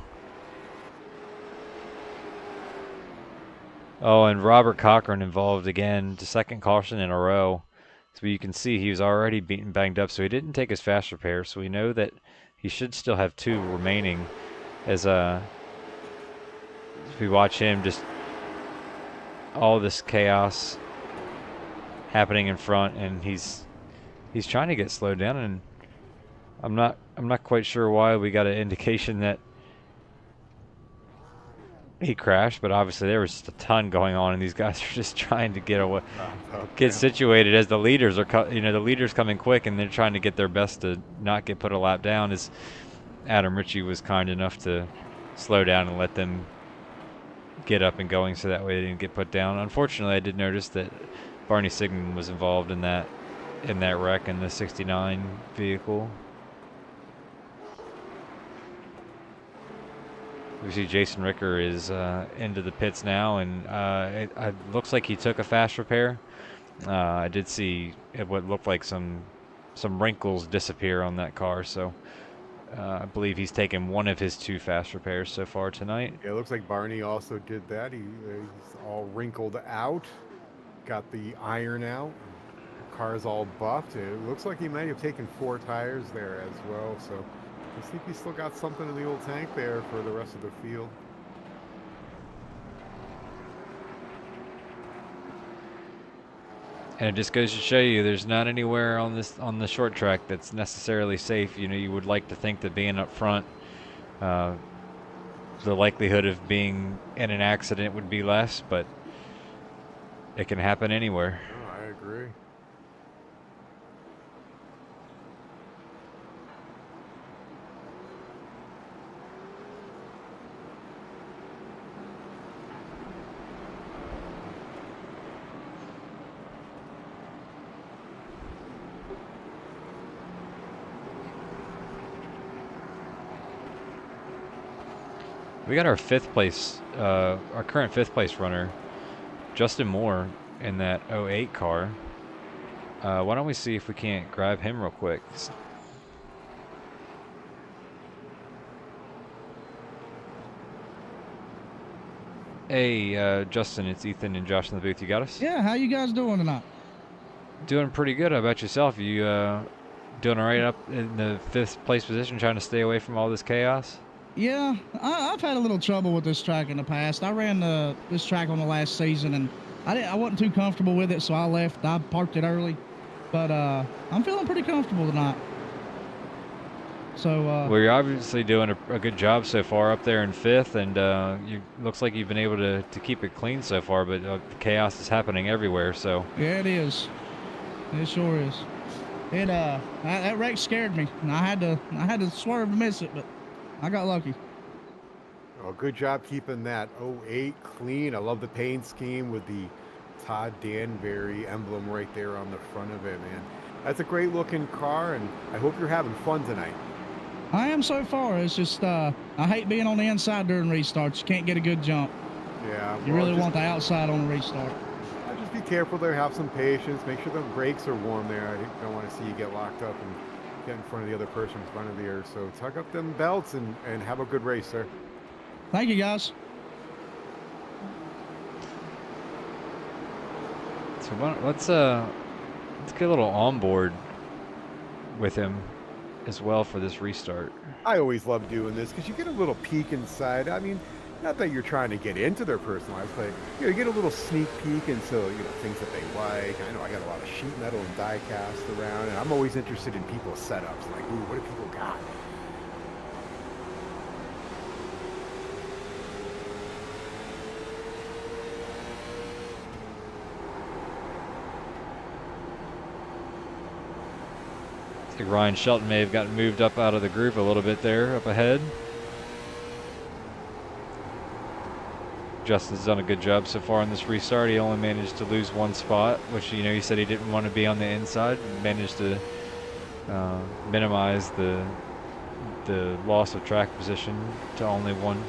Oh, and Robert Cochran involved again, the second caution in a row. So you can see he was already beaten, banged up, so he didn't take his fast repair. So we know that he should still have 2 remaining. As we watch him, just all this chaos happening in front, and he's trying to get slowed down, and I'm not quite sure why. We got an indication that he crashed, but obviously there was just a ton going on, and these guys are just trying to get away, get situated as the leaders are, the leaders coming quick, and they're trying to get their best to not get put a lap down. As Adam Ritchie was kind enough to slow down and let them get up and going, so that way they didn't get put down. Unfortunately, I did notice that Barney Sigman was involved in that wreck in the 69 vehicle. We see Jason Ricker is into the pits now, and it looks like he took a fast repair. I did see what looked like some wrinkles disappear on that car, so I believe he's taken one of his 2 fast repairs so far tonight. Yeah, it looks like Barney also did that. He's all wrinkled out, got the iron out. Car's all buffed. It looks like he might have taken 4 tires there as well. So I think he's still got something in the old tank there for the rest of the field. And it just goes to show you there's not anywhere on the short track that's necessarily safe. You know, you would like to think that being up front, the likelihood of being in an accident would be less, but it can happen anywhere. Oh, I agree. We got our our current 5th place runner, Justin Moore, in that 08 car. Why don't we see if we can't grab him real quick? Hey, Justin, it's Ethan and Josh in the booth. You got us? Yeah, how you guys doing tonight? Doing pretty good. How about yourself? You doing all right up in the 5th place position, trying to stay away from all this chaos? Yeah, I've had a little trouble with this track in the past. I ran this track on the last season, and I wasn't too comfortable with it, so I left. I parked it early, but I'm feeling pretty comfortable tonight. So well, you're obviously doing a good job so far up there in 5th, and you looks like you've been able to keep it clean so far. But chaos is happening everywhere. So yeah, it is. It sure is. It that wreck scared me, and I had to swerve and miss it, but I got lucky. Oh, good job keeping that 08 clean. I love the paint scheme with the Todd Danbury emblem right there on the front of it, man. That's a great looking car, and I hope you're having fun tonight. I am so far. It's just I hate being on the inside during restarts. You can't get a good jump. Yeah. You really want the outside on the restart. Just be careful there. Have some patience. Make sure the brakes are warm there. I don't want to see you get locked up and get in front of the other person in front of you. So tug up them belts and have a good race, sir. Thank you, guys. So let's get a little on board with him as well for this restart. I always love doing this because you get a little peek inside. I mean, not that you're trying to get into their personal lives, but you get a little sneak peek into things that they like. I know I got a lot of sheet metal and die cast around, and I'm always interested in people's setups. Like, ooh, what do people got? I think Ryan Shelton may have gotten moved up out of the group a little bit there, up ahead. Justin's done a good job so far in this restart. He only managed to lose 1 spot, which, he said he didn't want to be on the inside. Managed to minimize the loss of track position to only 1.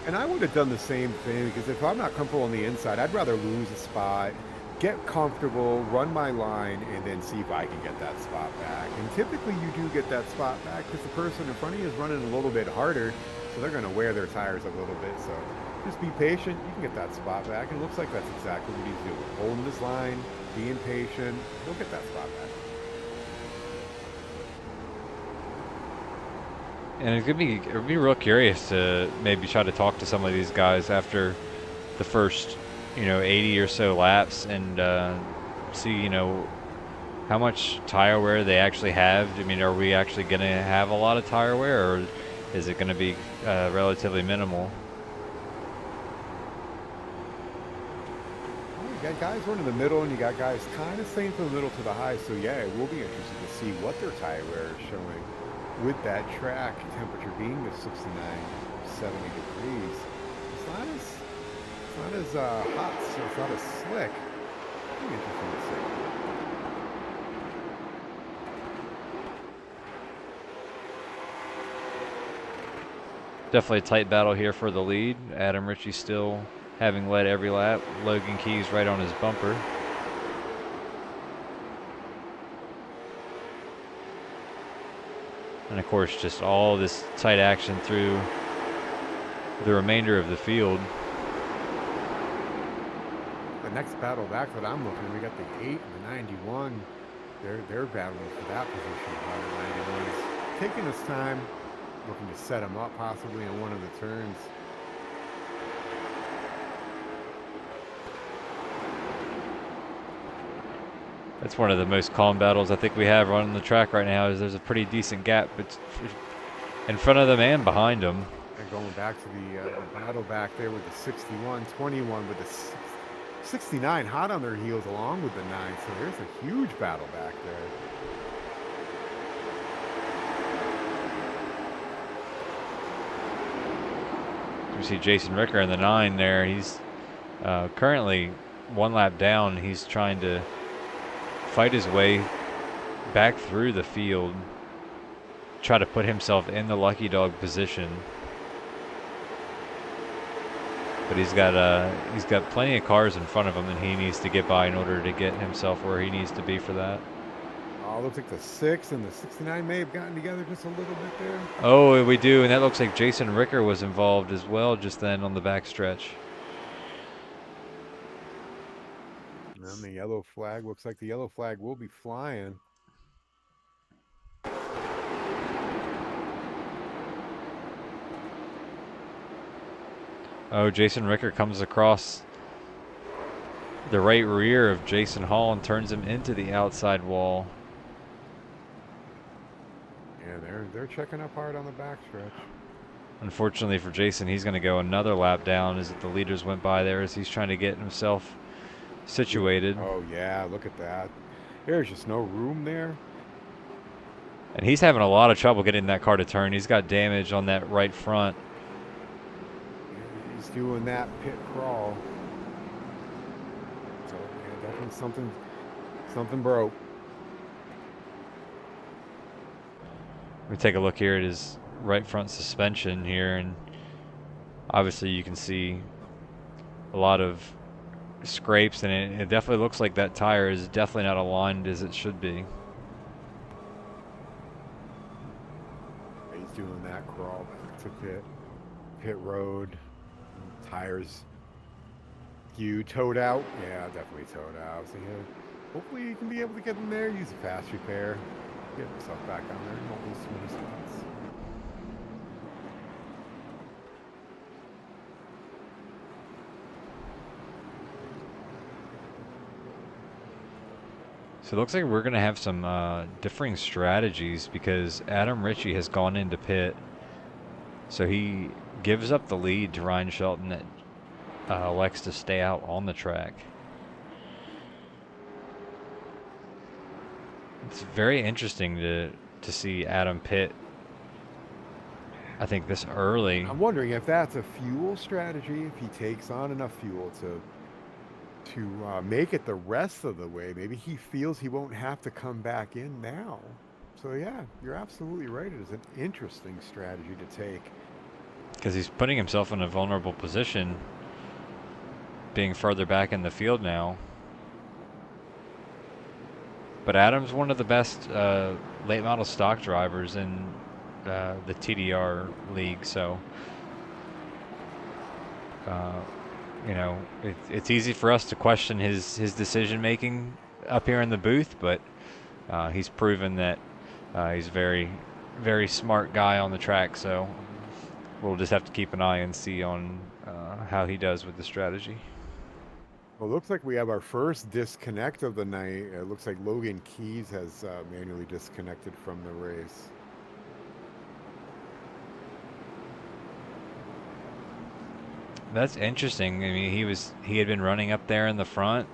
And I would have done the same thing, because if I'm not comfortable on the inside, I'd rather lose a spot, get comfortable, run my line, and then see if I can get that spot back. And typically you do get that spot back because the person in front of you is running a little bit harder, so they're going to wear their tires a little bit. So just be patient. You can get that spot back. And it looks like that's exactly what he's doing. Holding his line, being patient. He'll get that spot back. And it'd be real curious to maybe try to talk to some of these guys after the first, 80 or so laps and see, how much tire wear they actually have. I mean, are we actually going to have a lot of tire wear, or is it going to be relatively minimal? You got guys running the middle, and you got guys kind of staying from the middle to the high. So yeah, it will be interesting to see what their tire wear is showing with that track temperature being at 69, 70 degrees. It's not as hot, so it's not as slick. It'll be interesting to see. Definitely a tight battle here for the lead. Adam Ritchie still having led every lap. Logan Keys right on his bumper. And of course, just all this tight action through the remainder of the field. The next battle back that I'm looking, we got the 8 and the 91. They're battling for that position. The 91's taking his time, looking to set him up possibly in one of the turns. That's one of the most calm battles I think we have running the track right now. Is there's a pretty decent gap in front of them and behind them. And going back to the battle back there with the 61, 21 with the 69 hot on their heels along with the 9. So there's a huge battle back there. You see Jason Ricker in the 9 there. He's currently one lap down. He's trying to fight his way back through the field, try to put himself in the lucky dog position. But he's got plenty of cars in front of him that he needs to get by in order to get himself where he needs to be for that. Oh, looks like the 6 and the 69 may have gotten together just a little bit there. Oh, we do, and that looks like Jason Ricker was involved as well just then on the back stretch. And the yellow flag, looks like the yellow flag will be flying. Oh, Jason Ricker comes across the right rear of Jason Hall and turns him into the outside wall. Yeah, they're checking up hard on the backstretch. Unfortunately for Jason, he's going to go another lap down as the leaders went by there as he's trying to get himself situated. Oh yeah, look at that. There's just no room there. And he's having a lot of trouble getting that car to turn. He's got damage on that right front. He's doing that pit crawl. So yeah, definitely something broke. We take a look here at his right front suspension here, and obviously you can see a lot of scrapes, and it definitely looks like that tire is definitely not aligned as it should be. He's doing that crawl back to pit road. Tires towed out. Yeah, definitely towed out. So yeah, hopefully you can be able to get in there, use a fast repair, get himself back on there, and don't lose too many spots. So it looks like we're going to have some differing strategies because Adam Ritchie has gone into pit. So he gives up the lead to Ryan Shelton that elects to stay out on the track. It's very interesting to see Adam pit, I think, this early. I'm wondering if that's a fuel strategy, if he takes on enough fuel to make it the rest of the way. Maybe he feels he won't have to come back in now. So yeah, you're absolutely right. It is an interesting strategy to take. Because he's putting himself in a vulnerable position, being further back in the field now. But Adam's one of the best late model stock drivers in the TDR League, so you know, it's easy for us to question his decision making up here in the booth, but he's proven that he's a very, very smart guy on the track. So we'll just have to keep an eye and see on how he does with the strategy. Well, it looks like we have our first disconnect of the night. It looks like Logan Keys has manually disconnected from the race. That's interesting. I mean, he had been running up there in the front.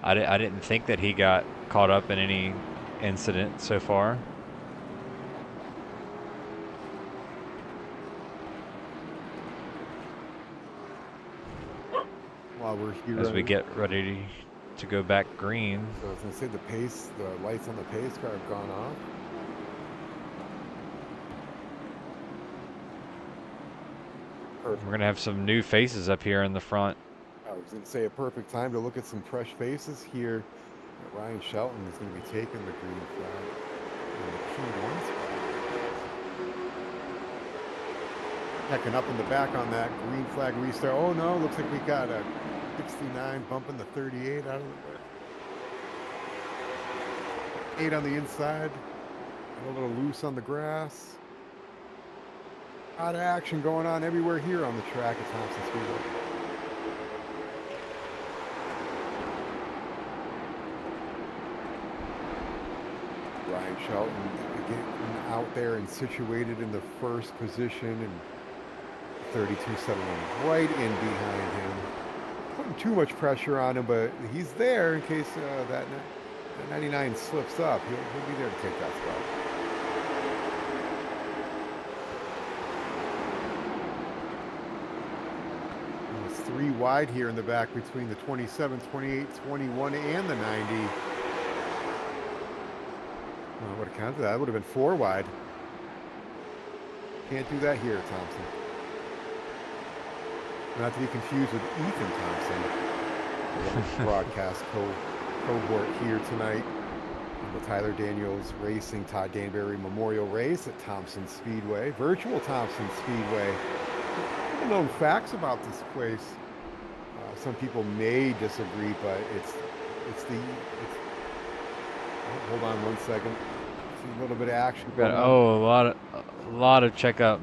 I didn't think that he got caught up in any incident so far. While we're here, as we get ready to go back green. So I was gonna say the lights on the pace car have gone off. Perfect. We're gonna have some new faces up here in the front. I was going to say a perfect time to look at some fresh faces here. Ryan Shelton is going to be taking the green flag in the Q1 spot. Checking up in the back on that green flag restart. Oh no, looks like we got a 69 bumping the 38 out of the 8 on the inside. A little loose on the grass. A lot of action going on everywhere here on the track at Thompson Speedway. Ryan Shelton getting out there and situated in the first position, and 32 settling right in behind him. Putting too much pressure on him, but he's there in case that 99 slips up. He'll be there to take that spot. It's 3 wide here in the back between the 27, 28, 21, and the 90. I would have counted that. That would have been 4 wide. Can't do that here, Thompson. Not to be confused with Ethan Thompson, the broadcast cohort here tonight in the Tyler Daniels Racing Todd Danbury Memorial Race at Thompson Speedway, virtual Thompson Speedway. Little known facts about this place. Some people may disagree, but it's hold on one second. See a little bit of action. A lot of checkup.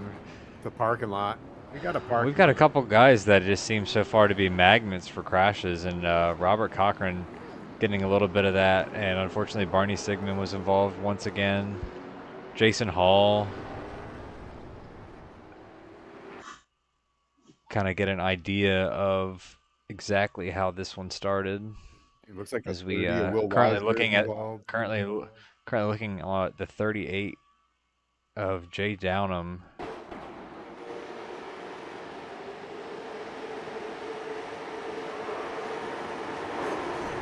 The parking lot. We got a parking. We've got a couple guys that just seem so far to be magnets for crashes, and Robert Cochran getting a little bit of that, and unfortunately Barney Sigman was involved once again. Jason Hall. Kind of get an idea of exactly how this one started. It looks like as we currently looking at the 38 of Jay Downham.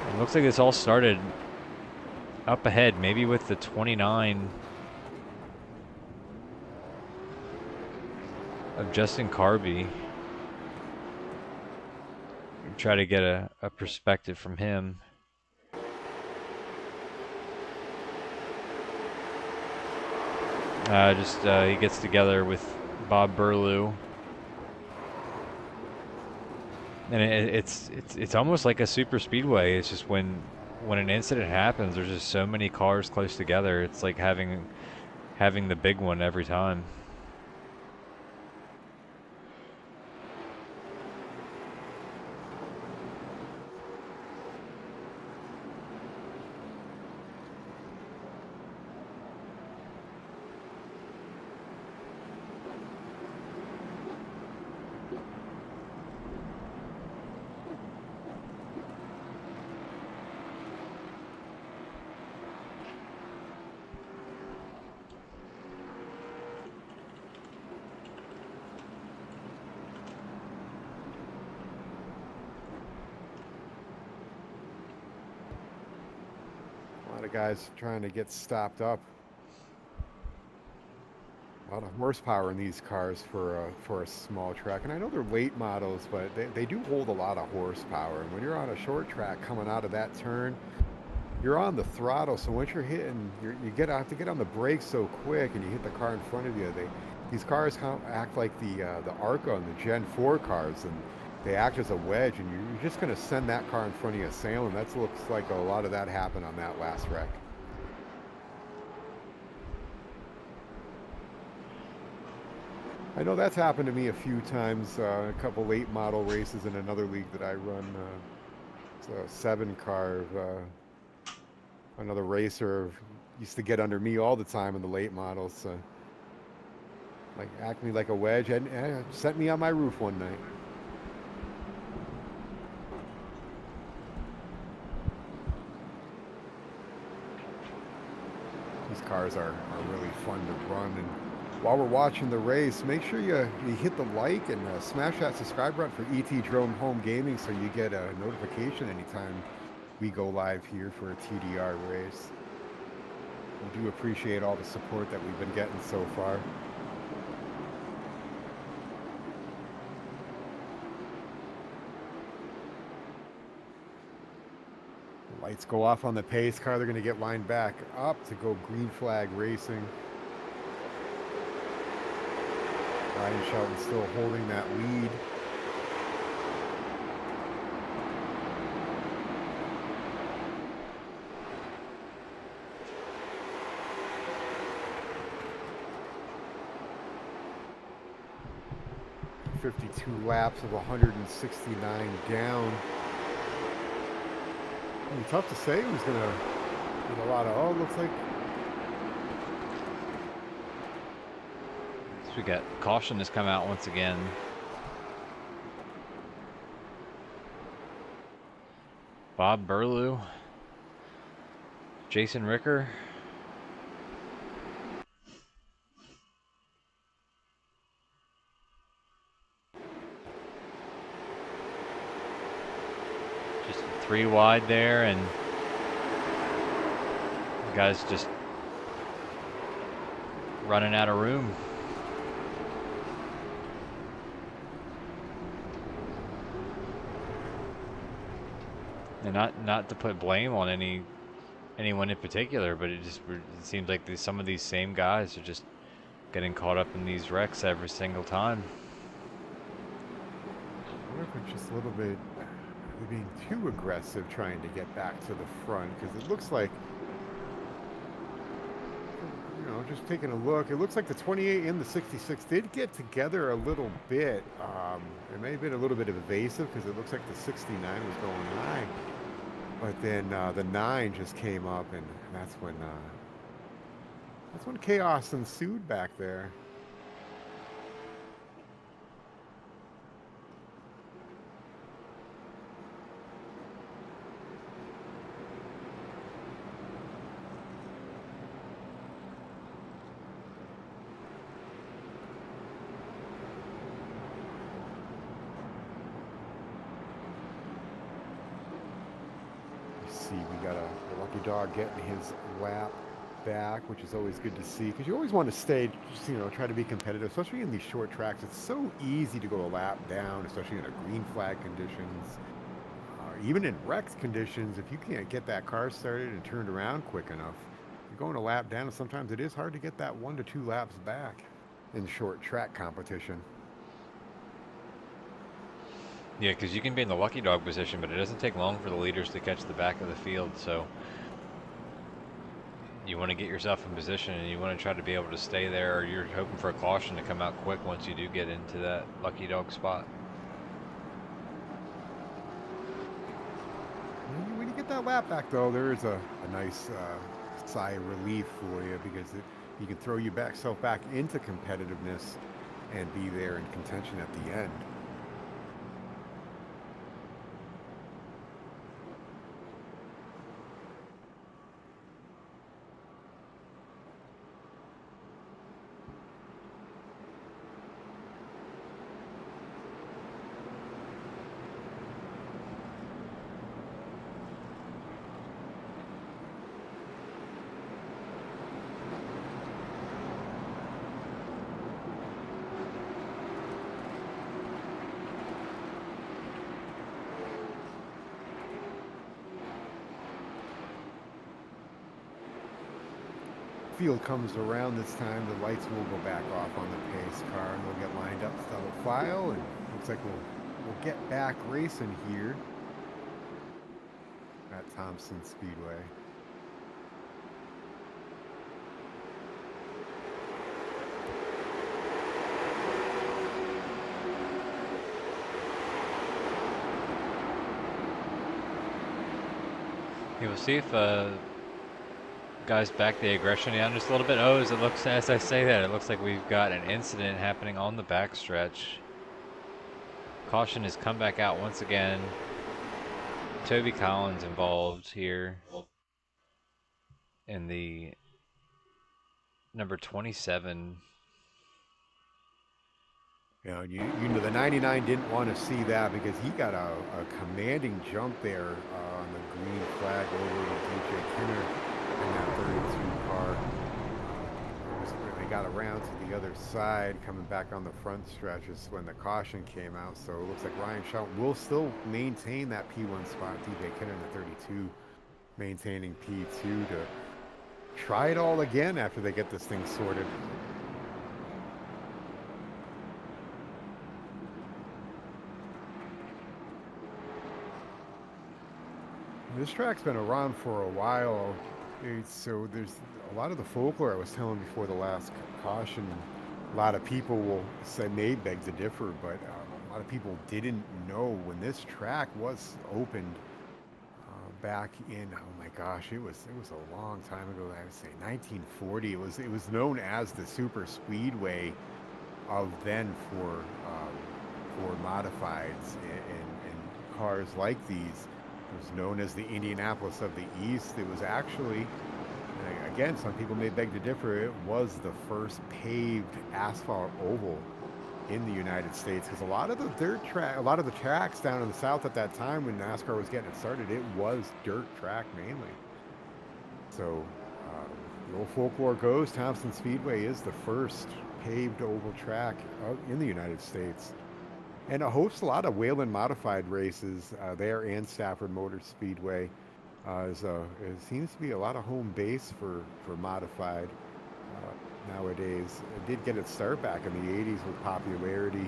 It looks like this all started up ahead, maybe with the 29 of Justin Carby. Try to get a perspective from him. He gets together with Bob Burlew, and it's almost like a super speedway. It's just when an incident happens, there's just so many cars close together. It's like having the big one every time. Guys trying to get stopped up. A lot of horsepower in these cars for a small track, and I know they're late models, but they do hold a lot of horsepower. And when you're on a short track coming out of that turn, you're on the throttle, so once you're hitting, you have to get on the brakes so quick, and you hit the car in front of you. These cars act like the ARCA and the Gen 4 cars, and they act as a wedge, and you're just going to send that car in front of you sailing. That looks like a lot of that happened on that last wreck. I know that's happened to me a few times, a couple late model races in another league that I run. It's a 7 car. Another racer used to get under me all the time in the late models. Like act me like a wedge, and sent me on my roof one night. These cars are really fun to run, and while we're watching the race, make sure you hit the like and smash that subscribe button for ET Drone Home Gaming so you get a notification anytime we go live here for a TDR race. We do appreciate all the support that we've been getting so far. Lights go off on the pace car. They're going to get lined back up to go green flag racing. Ryan Shelton still holding that lead. .52 laps of 169 down. It's tough to say who's going to get a lot of. Oh, looks like. So we got caution has come out once again. Bob Burlew, Jason Ricker. Just 3 wide there, and the guys just running out of room. And not to put blame on anyone in particular, but it seems like some of these same guys are just getting caught up in these wrecks every single time. I wonder if it's just a little bit being too aggressive trying to get back to the front, because it looks like, you know, just taking a look, it looks like the 28 and the 66 did get together a little bit. It may have been a little bit evasive because it looks like the 69 was going high. But then the 9 just came up, and that's when chaos ensued back there. We got a lucky dog getting his lap back, which is always good to see, because you always want to stay, just, you know, try to be competitive, especially in these short tracks. It's so easy to go a lap down, especially in a green flag conditions, even in wrecked conditions. If you can't get that car started and turned around quick enough, you're going a lap down, and sometimes it is hard to get that 1 to 2 laps back in short track competition. Yeah, because you can be in the lucky dog position, but it doesn't take long for the leaders to catch the back of the field. So you want to get yourself in position, and you want to try to be able to stay there, or you're hoping for a caution to come out quick once you do get into that lucky dog spot. When you get that lap back, though, there is a nice sigh of relief for you, because you can throw yourself back into competitiveness and be there in contention at the end. Field comes around this time, the lights will go back off on the pace car, and they'll get lined up double file, and looks like we'll get back racing here at Thompson Speedway. Okay, we'll see if guys back the aggression down just a little bit. Oh, as I say that, it looks like we've got an incident happening on the backstretch. Caution has come back out once again. Toby Collins involved here in the number 27. You know, the 99 didn't want to see that, because he got a commanding jump there on the green flag over to DJ Kinner in that 32 car. They got around to the other side, coming back on the front stretches when the caution came out. So it looks like Ryan Shelton will still maintain that P1 spot. DJ Kinner in the 32 maintaining P2 to try it all again after they get this thing sorted. This track's been around for a while, so there's a lot of the folklore I was telling before the last caution. A lot of people will say, may beg to differ, but a lot of people didn't know when this track was opened back in, oh my gosh, it was a long time ago. I would say 1940. It was known as the Super Speedway of then for modifieds and cars like these. It was known as the Indianapolis of the East. It was actually, again, some people may beg to differ, it was the first paved asphalt oval in the United States, because a lot of the tracks down in the South at that time when NASCAR was getting it started, it was dirt track mainly. So the old folklore goes, Thompson Speedway is the first paved oval track in the United States. And it hosts a lot of Whelen modified races there, and Stafford Motor Speedway. It seems to be a lot of home base for modified nowadays. It did get its start back in the 80s with popularity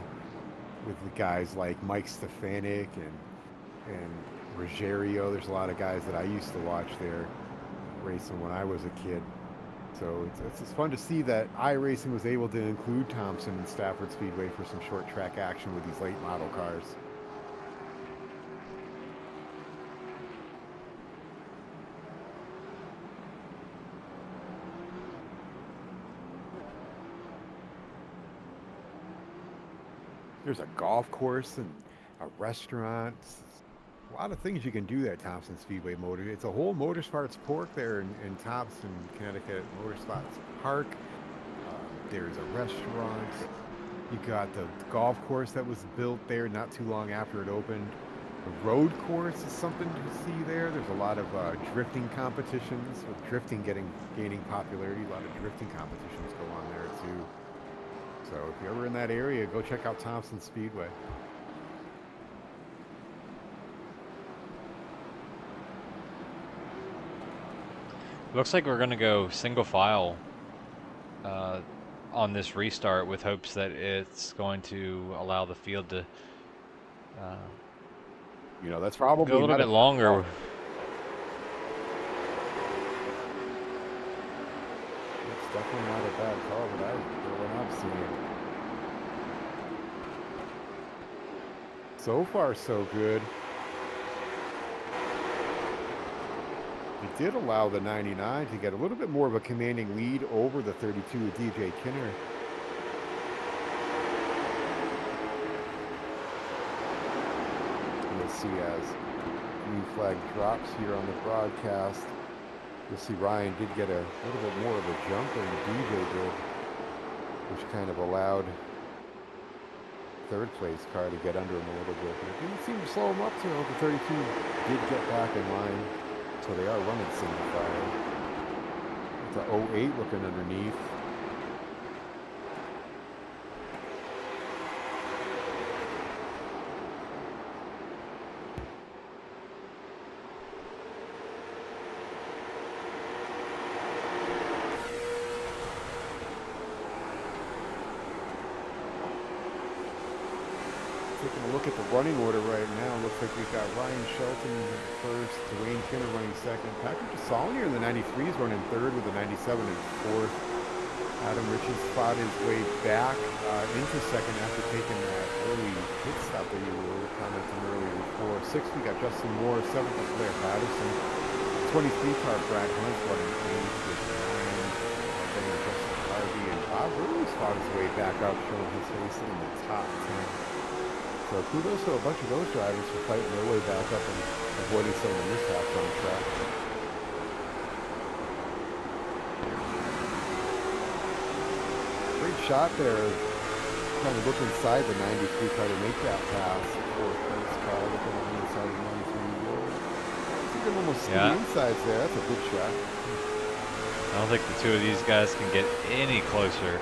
with the guys like Mike Stefanik and Ruggiero. There's a lot of guys that I used to watch there racing when I was a kid. So it's fun to see that iRacing was able to include Thompson and Stafford Speedway for some short track action with these late model cars. There's a golf course and a restaurant. A lot of things you can do at Thompson Speedway Motor. It's a whole Motorsports Park there in Thompson, Connecticut. Motorsports Park. There's a restaurant. You got the golf course that was built there not too long after it opened. The road course is something to see there. There's a lot of drifting competitions, with drifting gaining popularity. A lot of drifting competitions go on there too. So if you're ever in that area, go check out Thompson Speedway. Looks like we're going to go single file on this restart, with hopes that it's going to allow the field to that's probably go a little bit longer. It's definitely not a bad call, but what I've seen. So far, so good. It did allow the 99 to get a little bit more of a commanding lead over the 32 with DJ Kinner. You'll see as green flag drops here on the broadcast. You'll see Ryan did get a little bit more of a jump than DJ did, which kind of allowed third place car to get under him a little bit. But it didn't seem to slow him up too. The 32 did get back in line. So they are running single file. It's a 08 looking underneath. Taking a look at the running order right now, looks like we've got Ryan Shelton first, Dwayne Kinner running second, Patrick DeSaulnier in the 93s running third with the 97 and fourth. Adam Richards fought his way back into second after taking that early pit stop that you were commenting earlier before. Sixth, we got Justin Moore. Seventh was Blair Patterson. 23 car Brad Hunt running eighth with Ryan. Then Justin Harvey and Bob Rose fought his way back up, showing his face in the top 10. So kudos to a bunch of those drivers for fighting their way back up and avoiding some of the mishaps on the track. Great shot there, trying to look inside the 93 car to make that pass. Fourth place car looking on the inside of the 93 wheel. You can almost see the insides there. That's a good shot. I don't think the two of these guys can get any closer.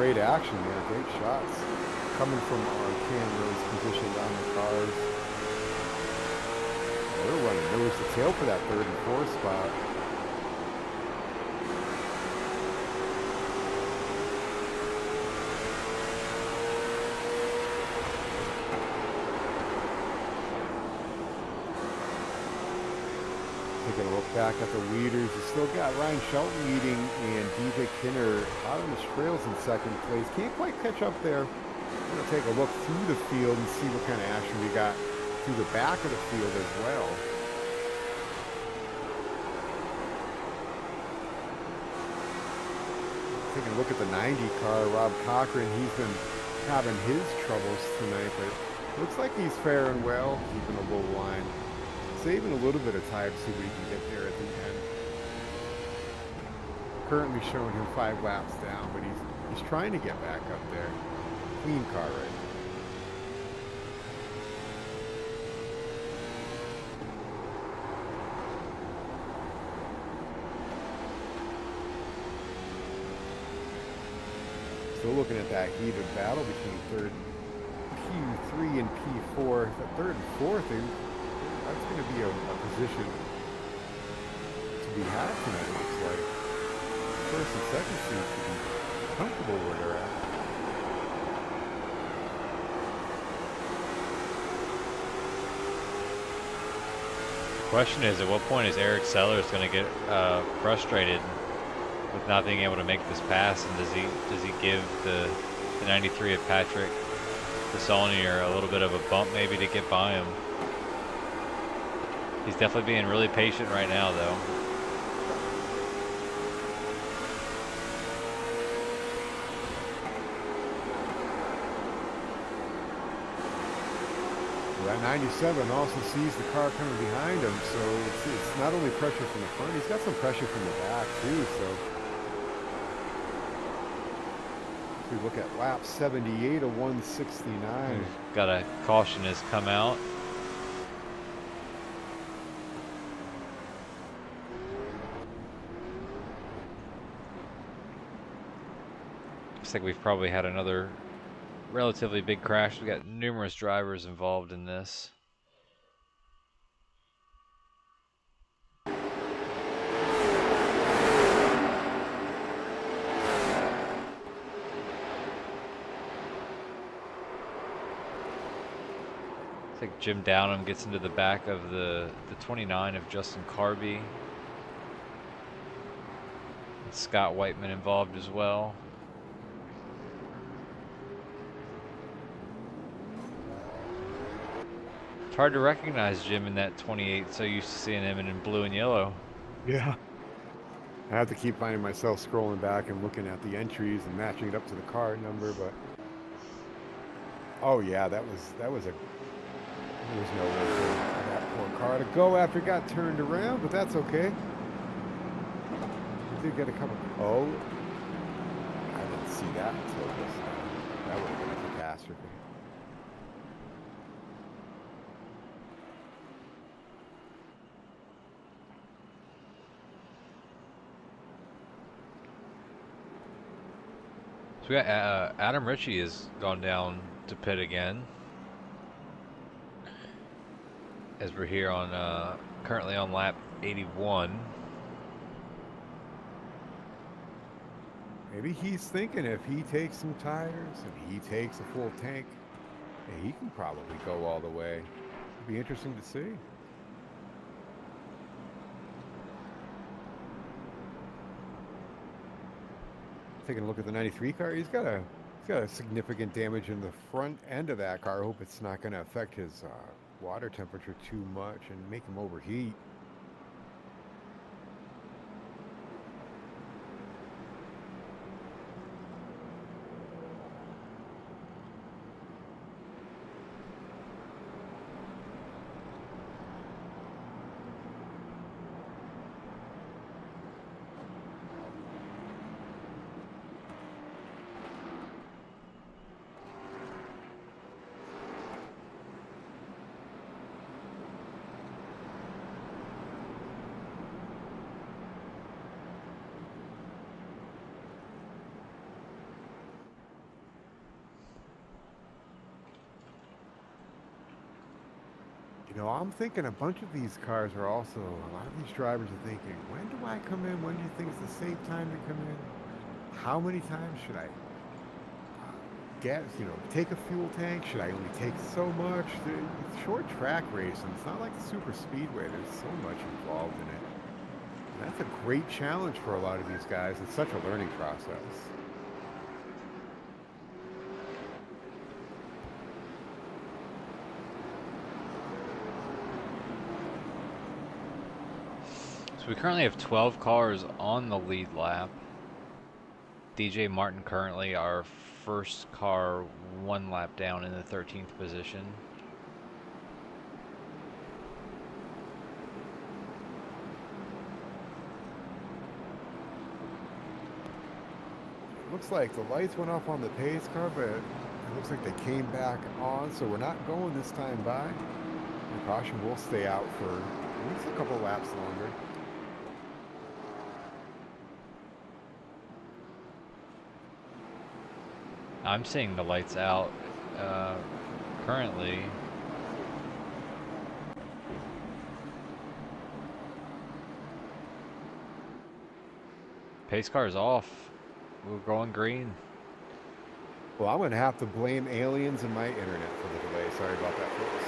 great action there, great shots coming from our cameras positioned on the cars. They're running nose to tail for that 3rd and 4th spot. Taking a look back at the leaders, you still got Ryan Shelton leading and DJ Kinner out on the trails in 2nd place. Can't quite catch up there. We're going to take a look through the field and see what kind of action we got through the back of the field as well. Taking a look at the 90 car, Rob Cochran, he's been having his troubles tonight, but looks like he's faring well, keeping a low line. Saving a little bit of time to see what he can get there at the end. Currently showing him 5 laps down, but he's trying to get back up there. Clean car right now. Still looking at that heated battle between P3 and P4. That 3rd and 4th, that's going to be a position to be had tonight, it looks like. 1st and 2nd seems to be comfortable where they're at. The question is, at what point is Eric Sellers going to get frustrated with not being able to make this pass, and does he give the 93 of Patrick Desaulnier a little bit of a bump maybe to get by him? He's definitely being really patient right now, though. That 97 also sees the car coming behind him, so it's not only pressure from the front, he's got some pressure from the back too. So if we look at lap 78 of 169. Got a caution has come out. Looks like we've probably had another relatively big crash. We got numerous drivers involved in this. Looks like Jim Downham gets into the back of the 29 of Justin Carby. And Scott Whiteman involved as well. It's hard to recognize Jim in that 28, so used to seeing him in blue and yellow. Yeah. I have to keep finding myself scrolling back and looking at the entries and matching it up to the car number, but oh yeah, there was no way for that poor car to go after it got turned around, but that's okay. We did get a couple. Oh, I didn't see that until this. That would have been a catastrophe. So we got Adam Ritchie has gone down to pit again, as we're here on currently on lap 81. Maybe he's thinking if he takes some tires, if he takes a full tank, he can probably go all the way. It'd be interesting to see. Taking a look at the 93 car, he's got a significant damage in the front end of that car. I hope it's not going to affect his water temperature too much and make him overheat. You know, I'm thinking a bunch of these cars are also, a lot of these drivers are thinking, when do I come in? When do you think is the safe time to come in? How many times should I take a fuel tank? Should I only take so much? It's short track racing. It's not like the super speedway. There's so much involved in it. And that's a great challenge for a lot of these guys. It's such a learning process. So we currently have 12 cars on the lead lap. DJ Martin currently our first car 1 lap down in the 13th position. Looks like the lights went off on the pace car, but it looks like they came back on, so we're not going this time by. The caution will stay out for at least a couple laps longer. I'm seeing the lights out currently. Pace car is off. We're going green. Well, I'm going to have to blame aliens and my internet for the delay. Sorry about that, folks.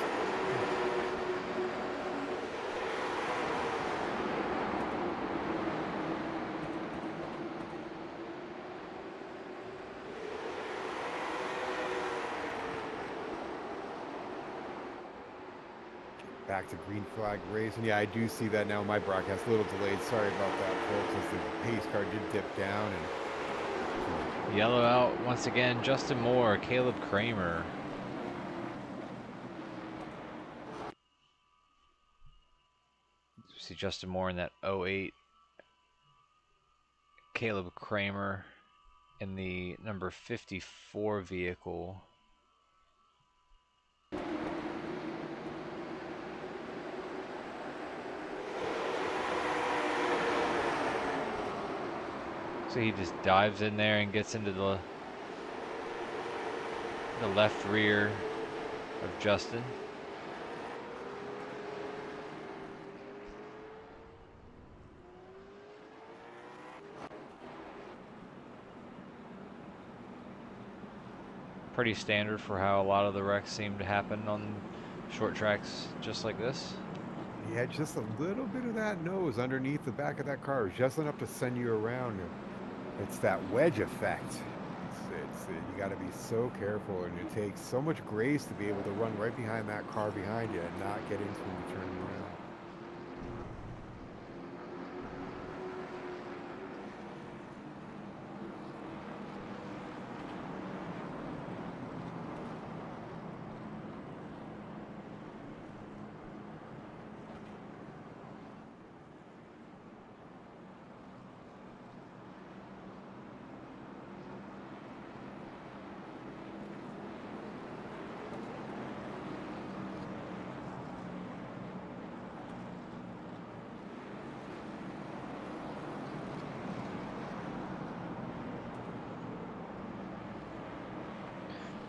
Back to green flag racing. Yeah, I do see that now. My broadcast a little delayed. Sorry about that, folks, as the pace car did dip down. And Yellow out once again. Justin Moore, Caleb Kramer. See Justin Moore in that 08. Caleb Kramer in the number 54 vehicle. So he just dives in there and gets into the left rear of Justin. Pretty standard for how a lot of the wrecks seem to happen on short tracks just like this. yeah, just a little bit of that nose underneath the back of that car is just enough to send you around. It's that wedge effect. You got to be so careful, and it takes so much grace to be able to run right behind that car behind you and not get into when you turn around.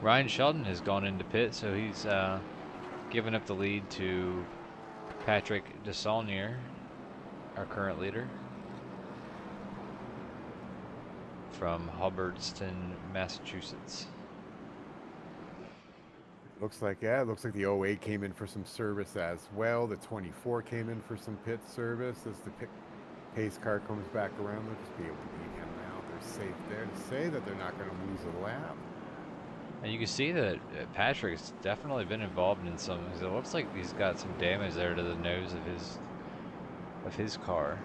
Ryan Sheldon has gone into pit, so he's given up the lead to Patrick DeSaulnier, our current leader from Hubbardston, Massachusetts. Looks like, yeah, it looks like the 08 came in for some service as well. The 24 came in for some pit service. As the pace car comes back around, they'll just be able to beat him out. They're safe there to say that they're not going to lose a lap. And you can see that Patrick's definitely been involved in some. It looks like he's got some damage there to the nose of his car.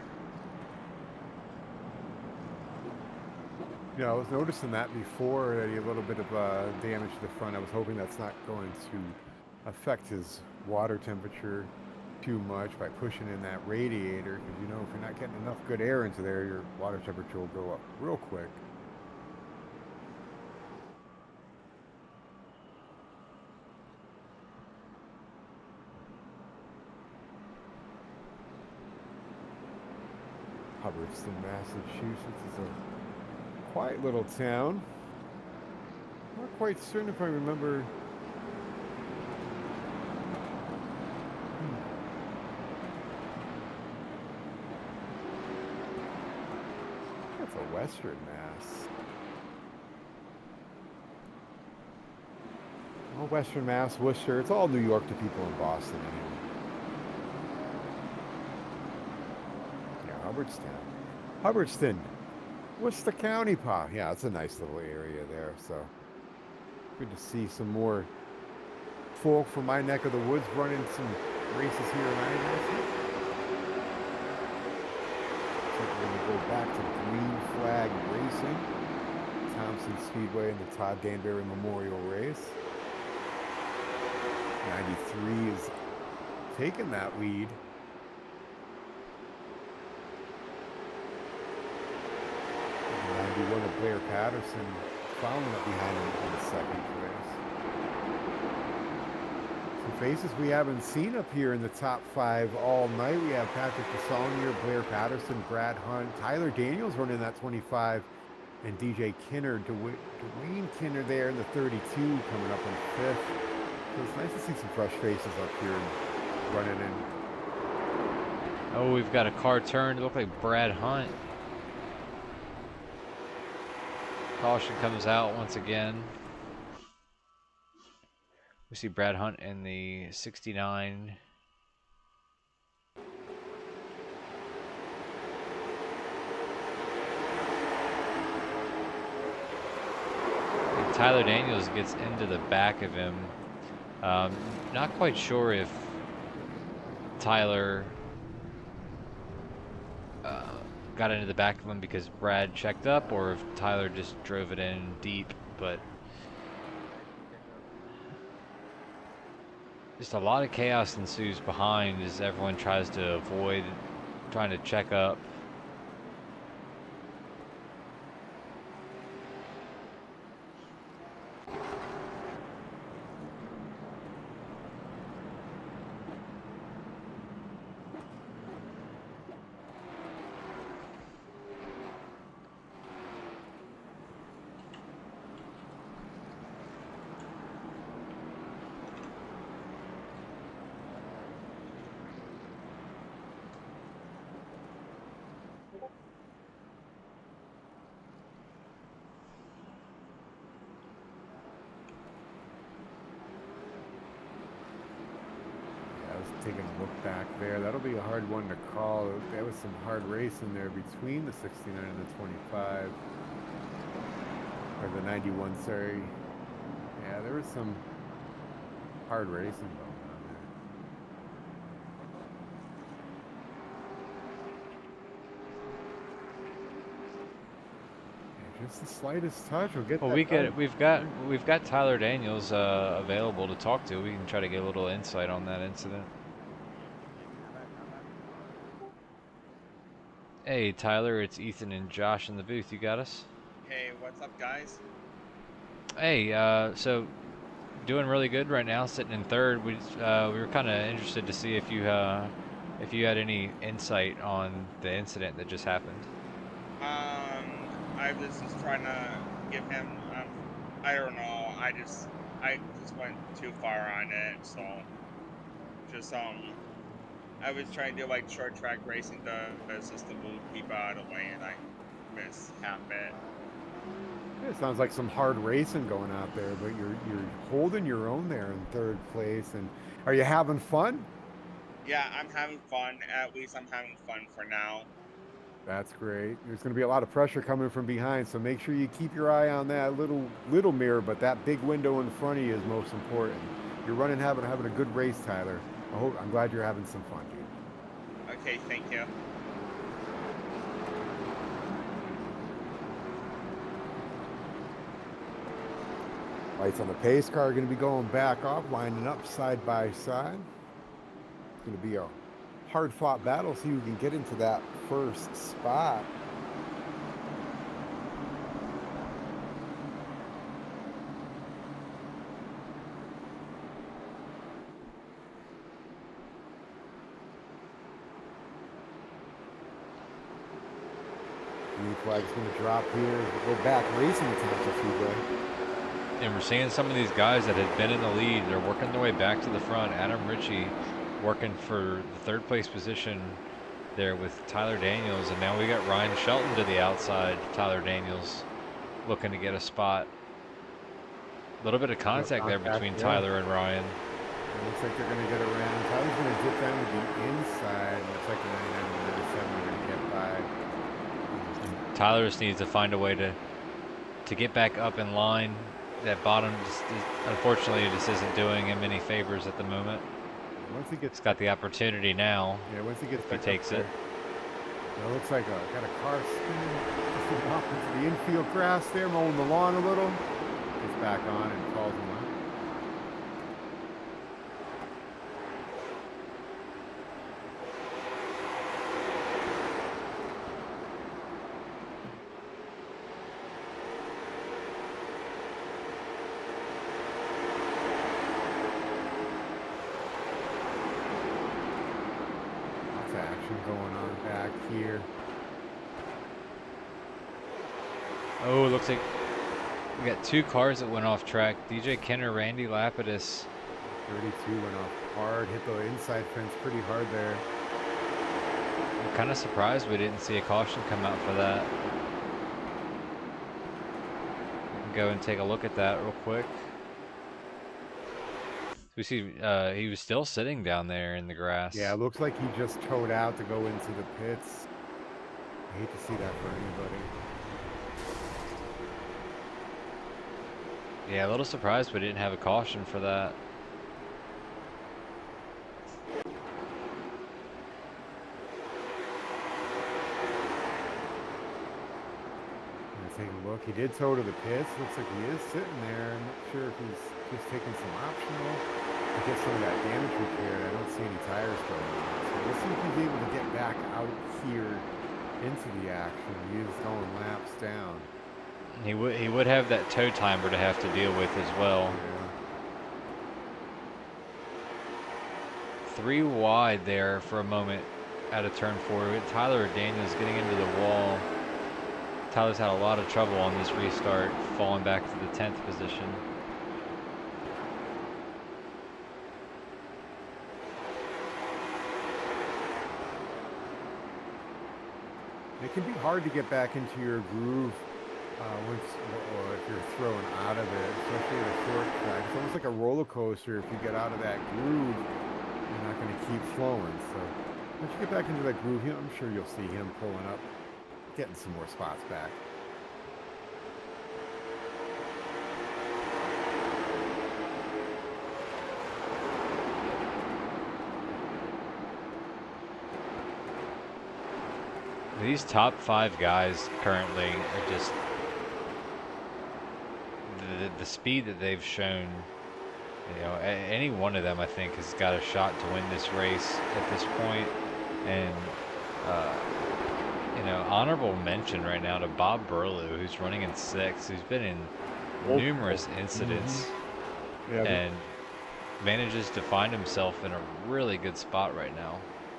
Yeah, I was noticing that before, a little bit of damage to the front. I was hoping that's not going to affect his water temperature too much by pushing in that radiator, because you know, if you're not getting enough good air into there, your water temperature will go up real quick. Hubbardston, Massachusetts is a quiet little town. Not quite certain if I remember That's a Western Mass. Oh, Western Mass, Worcester. It's all New York to people in Boston anyway. Yeah, Hubbardston. Worcester County, Pa. Yeah, it's a nice little area there. So good to see some more folk from my neck of the woods running some races here in iRacing. So we're going to go back to Green Flag Racing, Thompson Speedway, and the Todd Danbury Memorial Race. 93 is taking that lead. 91 of Blair Patterson following up behind him in the second place. Some faces we haven't seen up here in the top 5 all night. We have Patrick Desaulnier, Blair Patterson, Brad Hunt, Tyler Daniels running that 25, and DJ Kinner, Dwayne Kinner there in the 32 coming up in 5th. So it's nice to see some fresh faces up here running in. Oh, we've got a car turn. It looked like Brad Hunt. Caution comes out once again. We see Brad Hunt in the 69. And Tyler Daniels gets into the back of him. Not quite sure if Tyler got into the back of him because Brad checked up, or if Tyler just drove it in deep, but just a lot of chaos ensues behind as everyone tries to avoid trying to check up. Taking a look back there, that'll be a hard one to call. There was some hard racing there between the 69 and the 25, or the 91, sorry. Yeah, there was some hard racing going on there. Yeah, just the slightest touch will get. Well, we've got Tyler Daniels available to talk to. We can try to get a little insight on that incident. Hey Tyler, it's Ethan and Josh in the booth. You got us? Hey, what's up, guys? Hey, so doing really good right now, sitting in third. We were kind of interested to see if you had any insight on the incident that just happened. I was just trying to give him. I don't know. I just went too far on it, so just I was trying to do like short track racing to assist the move people out of the way, and I missed half it. It sounds like some hard racing going out there, but you're holding your own there in third place. And are you having fun? Yeah, I'm having fun. At least I'm having fun for now. That's great. There's going to be a lot of pressure coming from behind, so make sure you keep your eye on that little mirror, but that big window in front of you is most important. You're running, having a good race, Tyler. I'm glad you're having some fun, dude. Okay, thank you. Lights on the pace car are going to be going back off, lining up side by side. It's going to be a hard-fought battle, see who can get into that first spot. Green flag's going to drop here. We'll go back racing at Thompson Speedway. And we're seeing some of these guys that had been in the lead. They're working their way back to the front. Adam Ritchie working for the third place position there with Tyler Daniels, and now we got Ryan Shelton to the outside. Tyler Daniels looking to get a spot. A little bit of contact there between Tyler and Ryan. It looks like they're going to get around. Tyler's going to dip down to the inside. Looks like the 99 and 97 are going to get by. Tyler just needs to find a way to get back up in line. That bottom, unfortunately, just isn't doing him any favors at the moment. Once he gets, he's got the opportunity now. Yeah, once he gets if back he takes it. It looks like got a car spinning off into the infield grass there, mowing the lawn a little. Gets back on and calls him out. Going on back here. Oh, it looks like we got two cars that went off track. DJ Kenner, Randy Lapidus. 32 went off hard, hit the inside fence pretty hard there. I'm kind of surprised we didn't see a caution come out for that. We can go and take a look at that real quick. We see he was still sitting down there in the grass. Yeah, it looks like he just towed out to go into the pits. I hate to see that for anybody. Yeah, a little surprised we didn't have a caution for that. Take a look. He did tow to the pits. Looks like he is sitting there. I'm not sure if he's just taking some optional to get some of that damage repaired. I don't see any tires going on. So we'll see if he's able to get back out here into the action. He is going laps down. He would have that tow timer to have to deal with as well. Yeah. 3 wide there for a moment out of turn 4. Tyler Daniels getting into the wall. Tyler's had a lot of trouble on this restart, falling back to the 10th position. It can be hard to get back into your groove or if you're thrown out of it, especially at a short track. It's almost like a roller coaster. If you get out of that groove, you're not going to keep flowing. So once you get back into that groove, I'm sure you'll see him pulling up, getting some more spots back. These top 5 guys currently are just the speed that they've shown. You know, any one of them I think has got a shot to win this race at this point. And you know, honorable mention right now to Bob Burlew, who's running in 6th, who's been in numerous incidents and manages to find himself in a really good spot right now.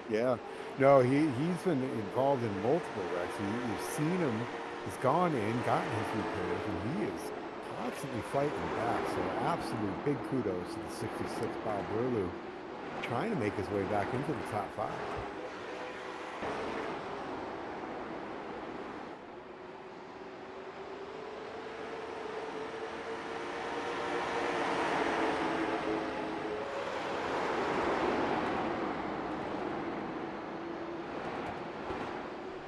Yeah, no, he's been involved in multiple wrecks. You've seen him. He's gone in, gotten his repairs, and he is constantly fighting back. So absolute big kudos to the 66 Bob Burlew, trying to make his way back into the top 5.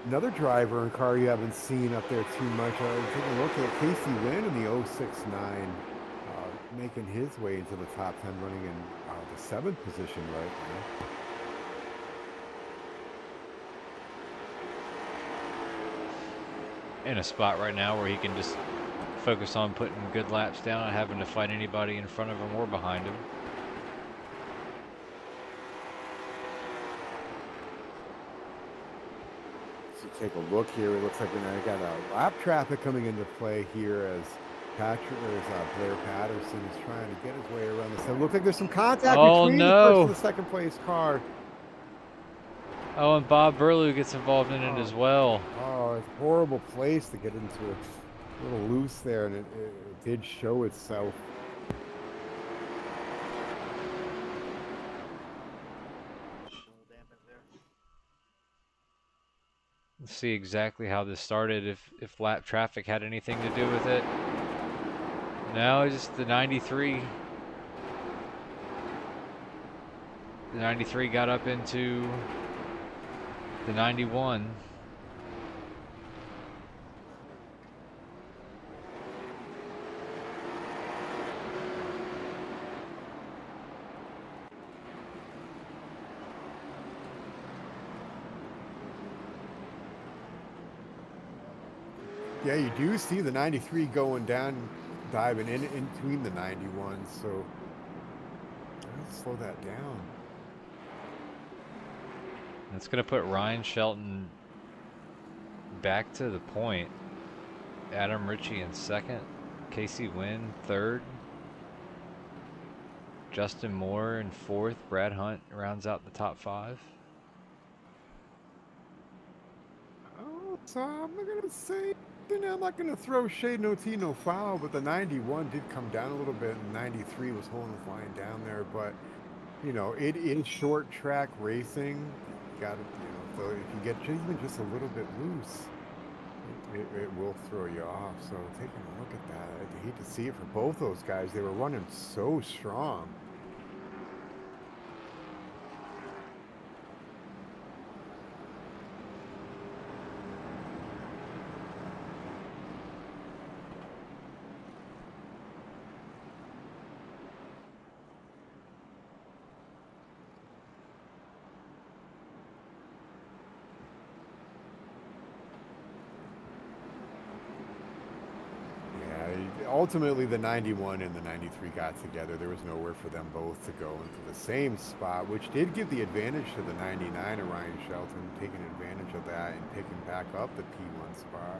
Another driver and car you haven't seen up there too much. Taking a look at Casey Lynn in the 069, making his way into the top 10, running in the 7th position right now. In a spot right now where he can just focus on putting good laps down and having to fight anybody in front of him or behind him. Take a look here. It looks like we now got a lap traffic coming into play here as Blair Patterson is trying to get his way around the 7. Looks like there's some contact between the first and the second place car. Oh, and Bob Burlew gets involved in it as well. Oh, it's a horrible place to get into a little loose there, and it did show itself. Let's see exactly how this started, if lap traffic had anything to do with it. No, it's just the 93. The 93 got up into the 91. Yeah, you do see the 93 going down, diving in between the 91, so let's slow that down. That's going to put Ryan Shelton back to the point. Adam Ritchie in second. Casey Wynn third. Justin Moore in fourth. Brad Hunt rounds out the top 5. Oh, so I'm not going to say, I'm not going to throw shade, no tea, no foul, but the 91 did come down a little bit, and 93 was holding the line down there, but, you know, it is short track racing. You got to, so if you get even just a little bit loose, it will throw you off. So taking a look at that, I'd hate to see it for both those guys. They were running so strong. Ultimately, the 91 and the 93 got together. There was nowhere for them both to go into the same spot, which did give the advantage to the 99 of Ryan Shelton, taking advantage of that and picking back up the P1 spot.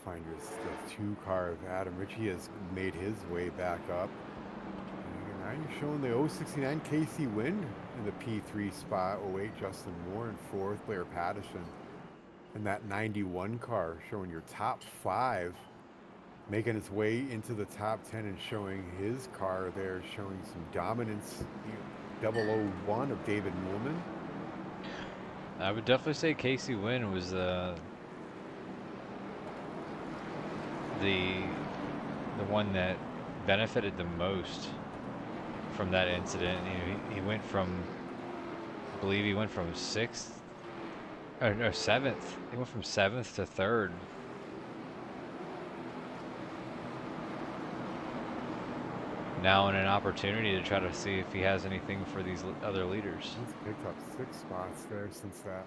Find the 2 car of Adam Ritchie has made his way back up. Now you're showing the 069 Casey Wynn in the P3 spot, 08 Justin Moore in 4th, Blair Patterson. And that 91 car showing your top 5, making its way into the top 10 and showing his car there, showing some dominance. 001 of David Newman. I would definitely say Casey Wynn was the one that benefited the most from that incident. He went from, I believe he went from 6th or 7th. He went from 7th to 3rd. Now in an opportunity to try to see if he has anything for these other leaders. He's picked up 6 spots there since that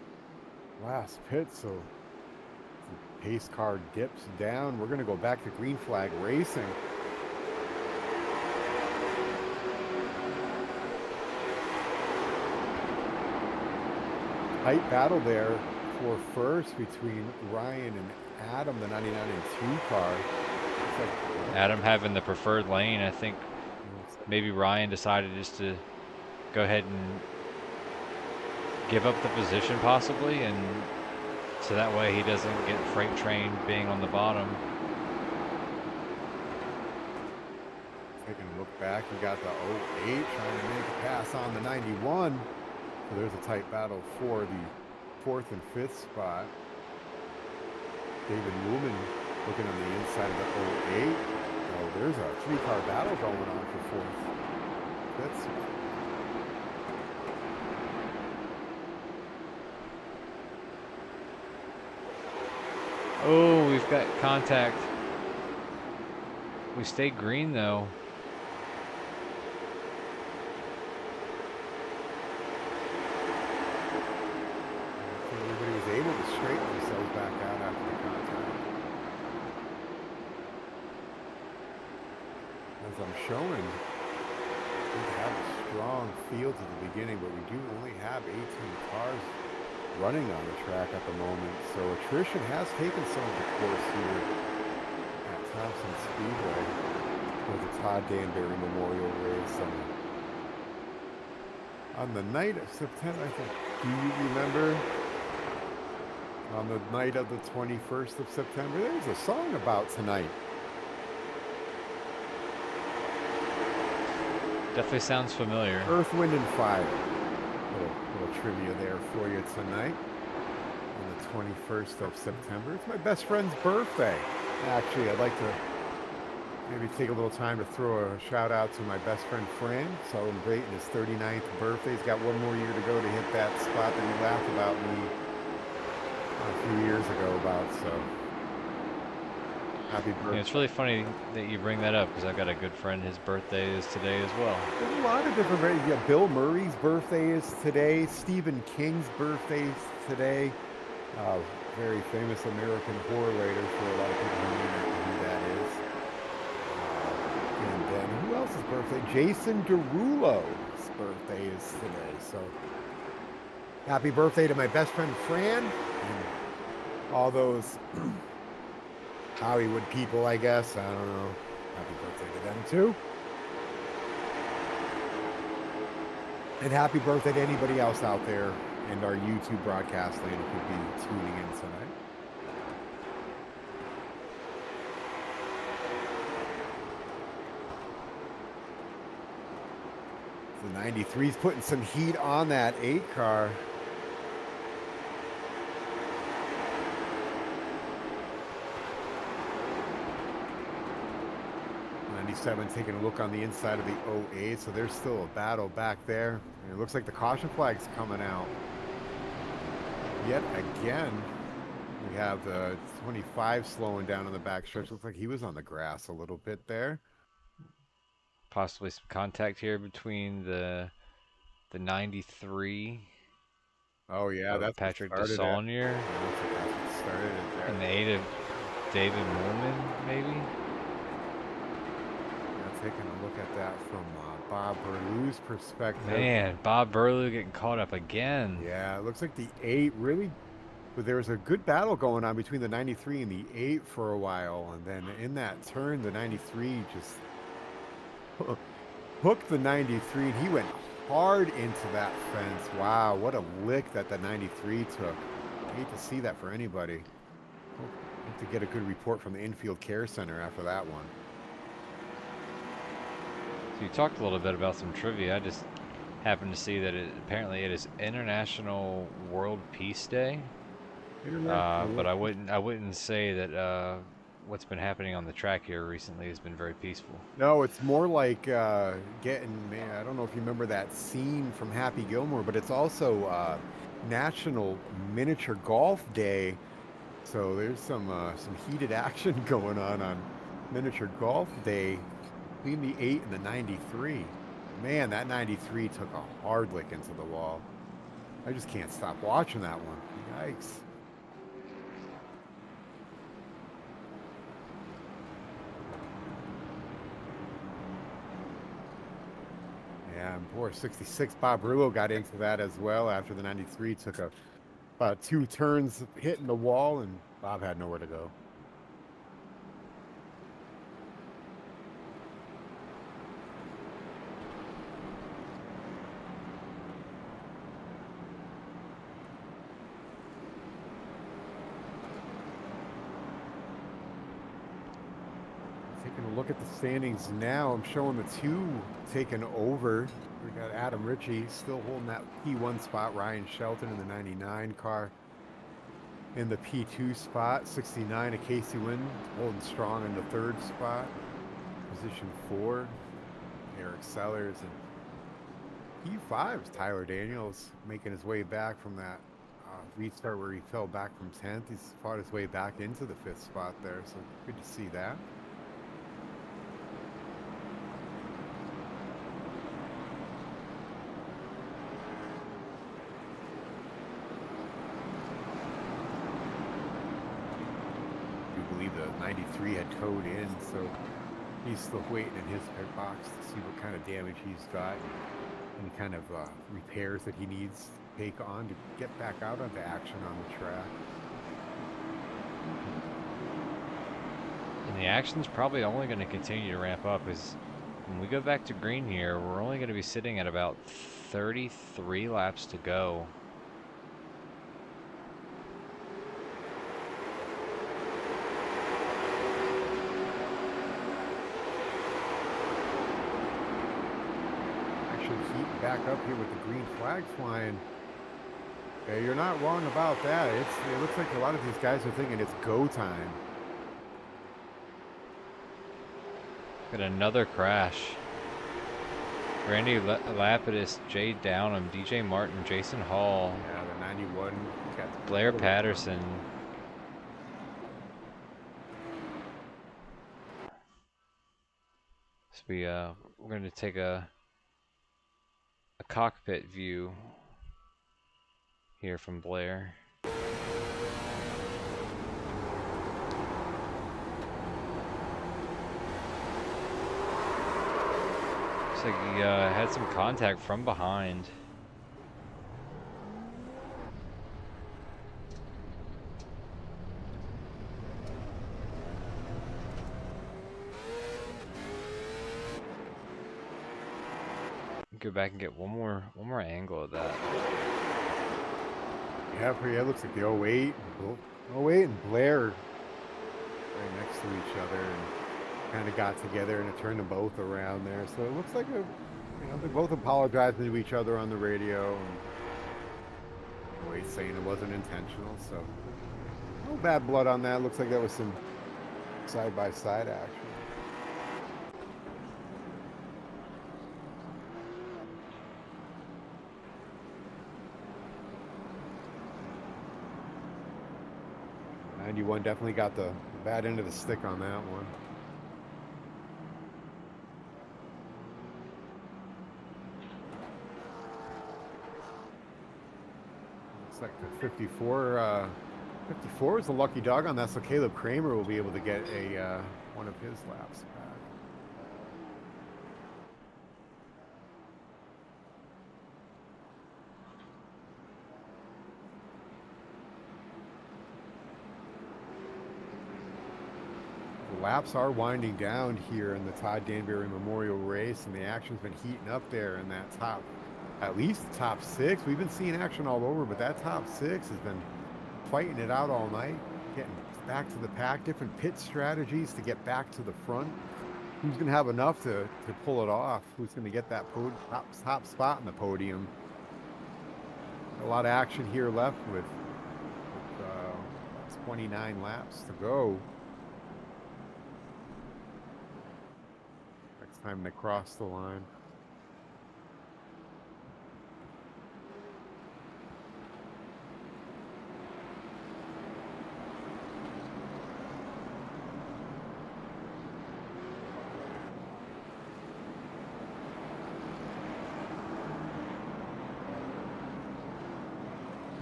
last pit, so the pace car dips down. We're going to go back to green flag racing. Tight battle there for first between Ryan and Adam, the 99 and 2 car. Adam having the preferred lane. I think maybe Ryan decided just to go ahead and give up the position possibly, and so that way he doesn't get freight train being on the bottom. Taking a look back, we got the 08 trying to make a pass on the 91. So there's a tight battle for the 4th and 5th spot. David Newman looking on the inside of the 08. Oh, there's a 3-car battle going on for 4th. That's Oh, we've got contact. We stayed green though. everybody was able to straighten themselves back out after the contact. As I'm showing, we have a strong field at the beginning, but we do only have 18 cars running on the track at the moment. So attrition has taken some of the course here at Thompson Speedway for the Todd Danbury Memorial Race. On the night of September, I think, do you remember? On the night of the 21st of September, there's a song about tonight. Definitely sounds familiar. Earth, Wind, and Fire. Little trivia there for you tonight. On the 21st of September. It's my best friend's birthday. Actually, I'd like to maybe take a little time to throw a shout out to my best friend Fran, celebrating his 39th birthday. He's got one more year to go to hit that spot that he laughed about me a few years ago about, so happy birthday. Yeah, it's really funny that you bring that up because I've got a good friend, his birthday is today as well. There's a lot of different birthdays. Yeah, Bill Murray's birthday is today. Stephen King's birthday is today. Very famous American horror writer for a lot of people who may not know who that is. And then who else's birthday? Jason Derulo's birthday is today. So happy birthday to my best friend Fran and all those Hollywood people, I guess. I don't know. Happy birthday to them too. And happy birthday to anybody else out there in our YouTube broadcast land who could be tuning in tonight. The 93's putting some heat on that 8 car. Taking a look on the inside of the 08, so there's still a battle back there. And it looks like the caution flag's coming out. Yet again, we have the 25 slowing down on the back stretch. Looks like he was on the grass a little bit there. Possibly some contact here between the 93. Oh yeah, that's Patrick Yeah, Desaulnier. that's started it there. And the 8 of David Moolman, maybe. Taking a look at that from Bob Burlew's perspective. Man, Bob Burlew getting caught up again. Yeah, it looks like the 8 really, but there was a good battle going on between the 93 and the 8 for a while, and then in that turn, the 93 just hooked the 93, and he went hard into that fence. Wow, what a lick that the 93 took. I hate to see that for anybody. Hope to get a good report from the infield care center after that one. So you talked a little bit about some trivia. I just happened to see that apparently it is International World Peace Day. But I wouldn't say that what's been happening on the track here recently has been very peaceful. No, it's more like getting, man, I don't know if you remember that scene from Happy Gilmore, but it's also National Miniature Golf Day. So there's some heated action going on Miniature Golf Day. Between the 8 and the 93. Man, that 93 took a hard lick into the wall. I just can't stop watching that one. Yikes. Yeah, and poor 66 Bob Rulo got into that as well after the 93 took about 2 turns hitting the wall, and Bob had nowhere to go. Look at the standings now. I'm showing the 2 taken over. We got Adam Ritchie still holding that P1 spot. Ryan Shelton in the 99 car in the P2 spot. 69 of Casey Wynn holding strong in the 3rd spot. Position 4, Eric Sellers, and P5 is Tyler Daniels making his way back from that restart where he fell back from 10th. He's fought his way back into the 5th spot there, so good to see that. The 93 had towed in, so he's still waiting in his pit box to see what kind of damage he's got, any kind of repairs that he needs to take on to get back out onto action on the track. And the action's probably only going to continue to ramp up as when we go back to green here, we're only going to be sitting at about 33 laps to go. back up here with the green flag flying. Yeah, you're not wrong about that. It looks like a lot of these guys are thinking it's go time. Got another crash. Brandy Lapidus, Jay Downham, DJ Martin, Jason Hall. Yeah, the 91. Got Blair Patterson. So we're going to take a cockpit view here from Blair. Looks like he had some contact from behind. Go back and get one more angle of that. Yeah, it looks like the 08 and Blair right next to each other and kind of got together and it turned them both around there. So it looks like they both apologized to each other on the radio. And 08 saying it wasn't intentional. So no bad blood on that. Looks like that was some side-by-side action. '91 definitely got the bad end of the stick on that one. Looks like the 54 is a lucky dog on that, so Caleb Kramer will be able to get a one of his laps back. Laps are winding down here in the Todd Danbury Memorial Race, and the action's been heating up there in that at least top 6. We've been seeing action all over, but that top 6 has been fighting it out all night, getting back to the pack, different pit strategies to get back to the front. Who's going to have enough to pull it off? Who's going to get that top spot in the podium? A lot of action here left with 29 laps to go. Time to cross the line.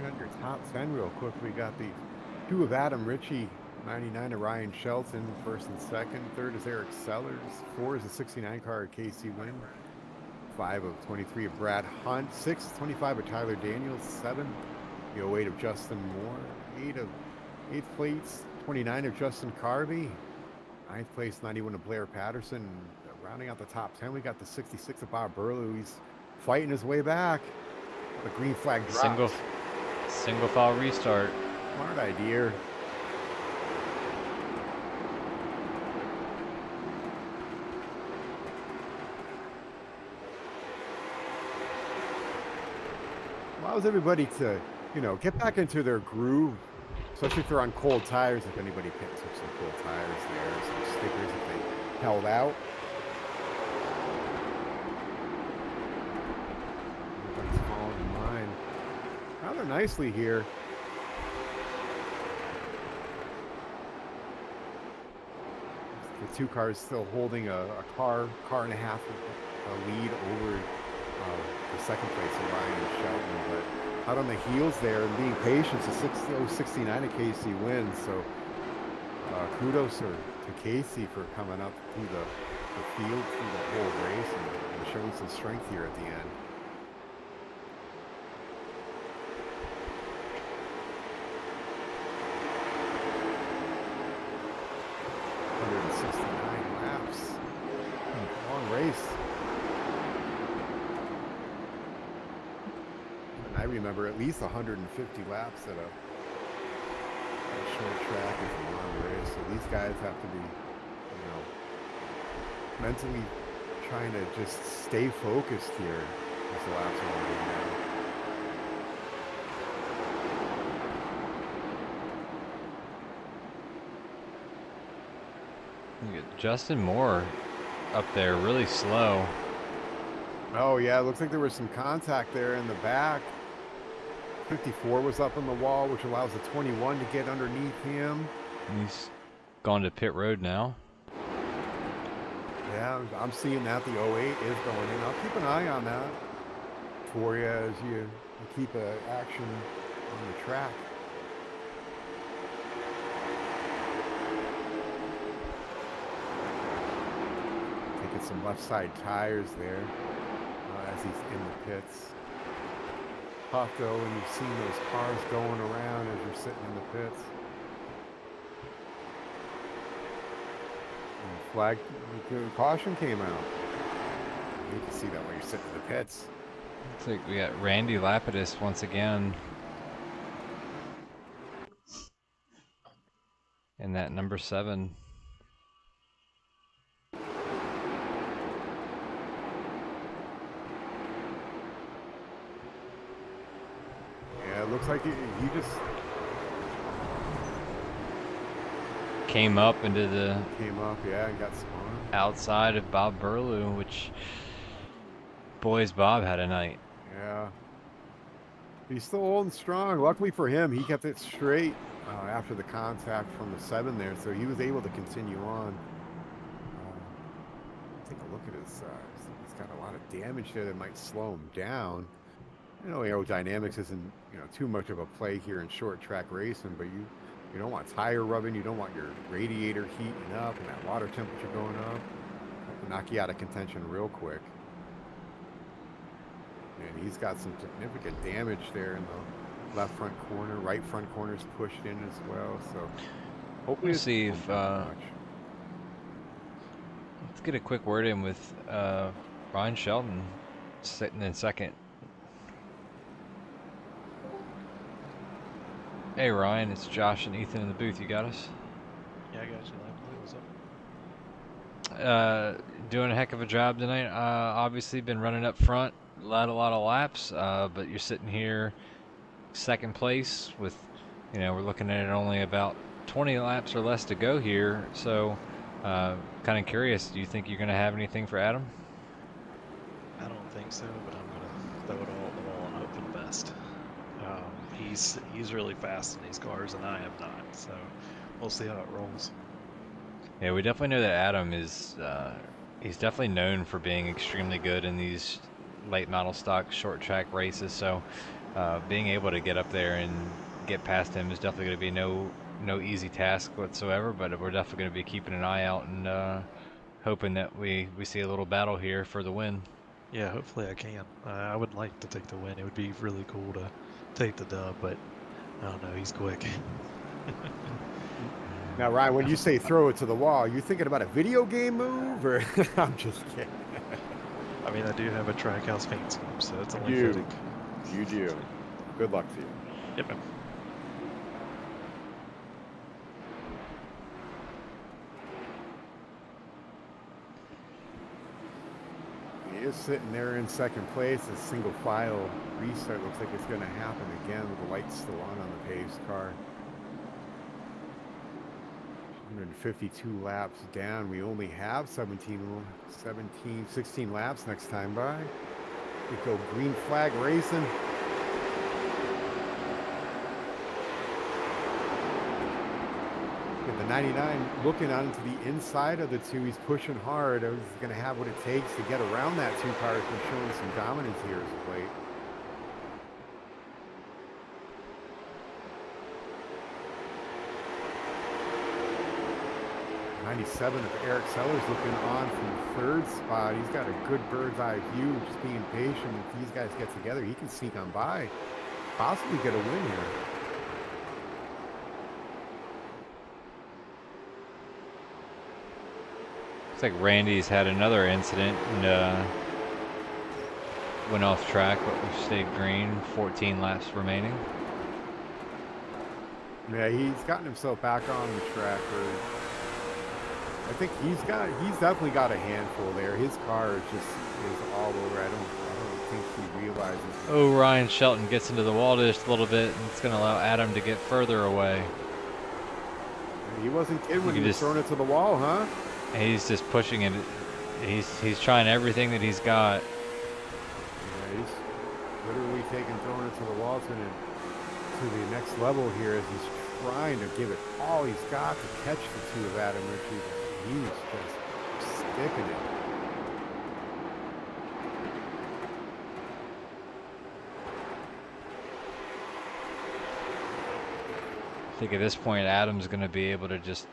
Got your top 10 real quick. We got the 2 of Adam Ritchie, 99 of Ryan Shelton, first and second. Third is Eric Sellers. 4 is the 69 car of Casey Wynn. 5 of 23 of Brad Hunt. 6, 25 of Tyler Daniels. 7, the 08 of Justin Moore. 8 plates, 29 of Justin Carvey. 9th place, 91 of Blair Patterson. Rounding out the top 10, we got the 66 of Bob Burlew. He's fighting his way back. The green flag drops. Single file restart. Smart idea. Allows everybody to, get back into their groove, especially if they're on cold tires. If anybody picks up some cold tires there, some stickers if they held out. Everybody's falling in line rather nicely here. The 2 cars still holding a car and a half lead over the second place of Ryan and Shelton, but out on the heels there and being patient. So 69 of Casey wins. So kudos to Casey for coming up through the field through the whole race and showing some strength here at the end. Laps. Long race. And I remember at least 150 laps at a short track is a long race. So these guys have to be, mentally trying to just stay focused here. Just the laps are all good now. You get Justin Moore up there really slow. Oh yeah, it looks like there was some contact there in the back. 54 was up on the wall, which allows the 21 to get underneath him. He's gone to pit road now. Yeah, I'm seeing that the 08 is going in. I'll keep an eye on that for you as you keep action on the track. Taking some left side tires there as he's in the pits. Tough though when you've seen those cars going around as you're sitting in the pits. And flag caution came out. You can see that when you're sitting in the pits. Looks like we got Randy Paridus once again. And that number 7. Yeah, it looks like he just came up into the yeah, and got spun outside of Bob Burlew, which boys Bob had a night. Yeah, he's still old and strong. Luckily for him, he kept it straight after the contact from the 7 there, so he was able to continue on. Take a look at his he's got a lot of damage there that might slow him down. You know, aerodynamics isn't, you know, too much of a play here in short track racing, but you don't want tire rubbing, you don't want your radiator heating up and that water temperature going up. That can knock you out of contention real quick. And he's got some significant damage there in the left front corner. Right front corner's pushed in as well, so hopefully We'll see if let's get a quick word in with Ryan Shelton sitting in second. Hey Ryan, it's Josh and Ethan in the booth. You got us? Yeah, I got you. What's up? Doing a heck of a job tonight. Obviously been running up front, led a lot of laps, but you're sitting here second place with, you know, we're looking at it only about 20 laps or less to go here. So kind of curious, do you think you're going to have anything for Adam? I don't think so, but I'm gonna throw it all at the wall and hope for the best. He's really fast in these cars, and I am not. So we'll see how it rolls. Yeah, we definitely know that Adam is he's definitely known for being extremely good in these late model stock short track races. So being able to get up there and get past him is definitely going to be no easy task whatsoever. But we're definitely going to be keeping an eye out and hoping that we see a little battle here for the win. Yeah, hopefully I can. I would like to take the win. It would be really cool to take the dub, but I don't know. He's quick. Now, Ryan, when you say throw it to the wall, you thinking about a video game move, or I'm just kidding. I mean, I do have a Trackhouse paint scheme, so it's only You fitting. You do. Good luck to you. Yep. Man. He is sitting there in second place. A single file restart looks like it's going to happen again with the lights still on the pace car. 152 laps down. We only have 16 laps next time by. We go green flag racing. The 99 looking onto the inside of the 2. He's pushing hard. He's going to have what it takes to get around that 2 car. He's been showing some dominance here as of late. '97 of Eric Sellers looking on from third spot. He's got a good bird's eye view, just being patient. If these guys get together, he can sneak on by, possibly get a win here. Looks like Randy's had another incident and went off track, but we stayed green. 14 laps remaining. Yeah, he's gotten himself back on the track. I think he's definitely got a handful there. His car is all over. I don't think he realizes. Oh, Ryan Shelton gets into the wall just a little bit, and it's going to allow Adam to get further away. He wasn't kidding when he was just throwing it to the wall, huh? He's just pushing it. He's trying everything that he's got. Yeah, he's literally throwing it to the wall to the next level here as he's trying to give it all he's got to catch the two of Adam Ritchie. He's just sticking it. I think at this point, Adam's going to be able to just,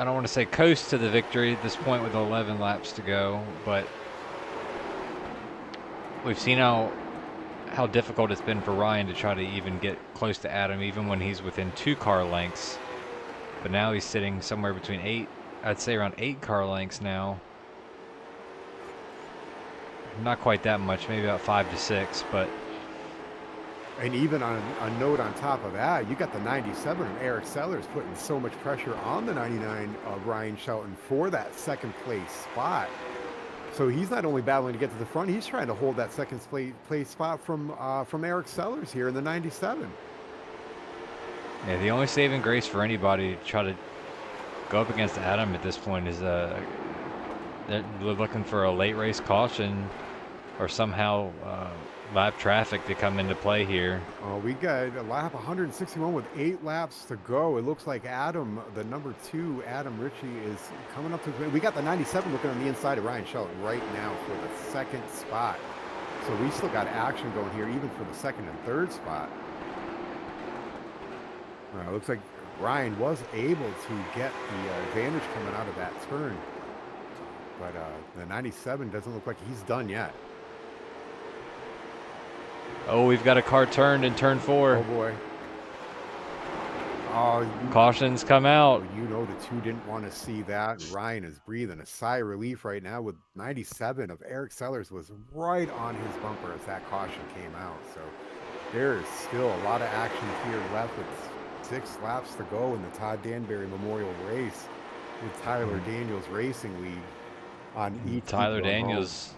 I don't want to say coast to the victory at this point with 11 laps to go, but we've seen how difficult it's been for Ryan to try to even get close to Adam, even when he's within 2 car lengths. But now he's sitting somewhere between 8, I'd say around 8 car lengths now. Not quite that much, maybe about 5 to 6, but. And even on a note on top of that, you got the 97 of Eric Sellers putting so much pressure on the 99 of Ryan Shelton for that second place spot. So he's not only battling to get to the front, he's trying to hold that second place spot from Eric Sellers here in the 97. Yeah, the only saving grace for anybody to try to go up against Adam at this point is they're looking for a late race caution or somehow lap traffic to come into play here. Oh, we got a lap 161 with 8 laps to go. It looks like Adam, the number 2, Adam Ritchie, is coming up to. We got the 97 looking on the inside of Ryan Shelton right now for the second spot. So we still got action going here, even for the second and third spot. It looks like Ryan was able to get the advantage coming out of that turn. But the 97 doesn't look like he's done yet. Oh, we've got a car turned in turn 4. Oh, boy. Oh, cautions come out. You know the two didn't want to see that. Ryan is breathing a sigh of relief right now with 97 of Eric Sellers was right on his bumper as that caution came out. So there is still a lot of action here left with 6 laps to go in the Todd Danbury Memorial Race with Tyler Daniels Racing League on ET. Tyler Daniels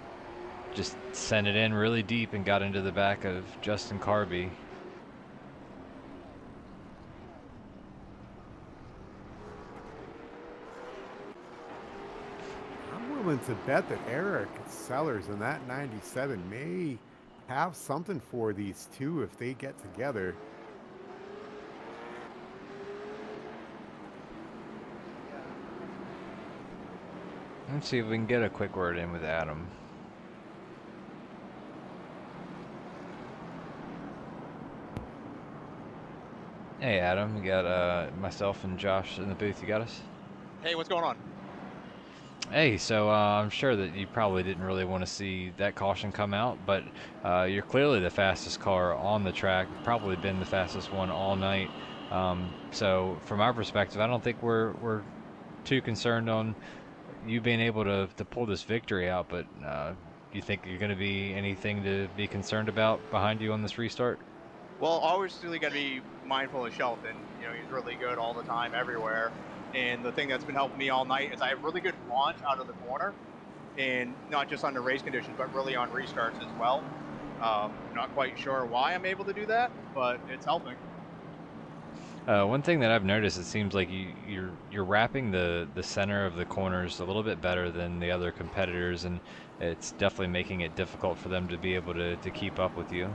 just sent it in really deep and got into the back of Justin Carby. I'm willing to bet that Eric Sellers in that 97 may have something for these two if they get together. Let's see if we can get a quick word in with Adam. Hey Adam, you got myself and Josh in the booth. You got us? Hey, what's going on? Hey, so I'm sure that you probably didn't really want to see that caution come out, but you're clearly the fastest car on the track, probably been the fastest one all night. So from our perspective, I don't think we're too concerned on you being able to pull this victory out, but do you think you're going to be anything to be concerned about behind you on this restart? Well, obviously got to be mindful of Shelton. You know, he's really good all the time, everywhere. And the thing that's been helping me all night is I have really good launch out of the corner, and not just under race conditions, but really on restarts as well. Not quite sure why I'm able to do that, but it's helping. One thing that I've noticed, it seems like you're wrapping the center of the corners a little bit better than the other competitors, and it's definitely making it difficult for them to be able to keep up with you.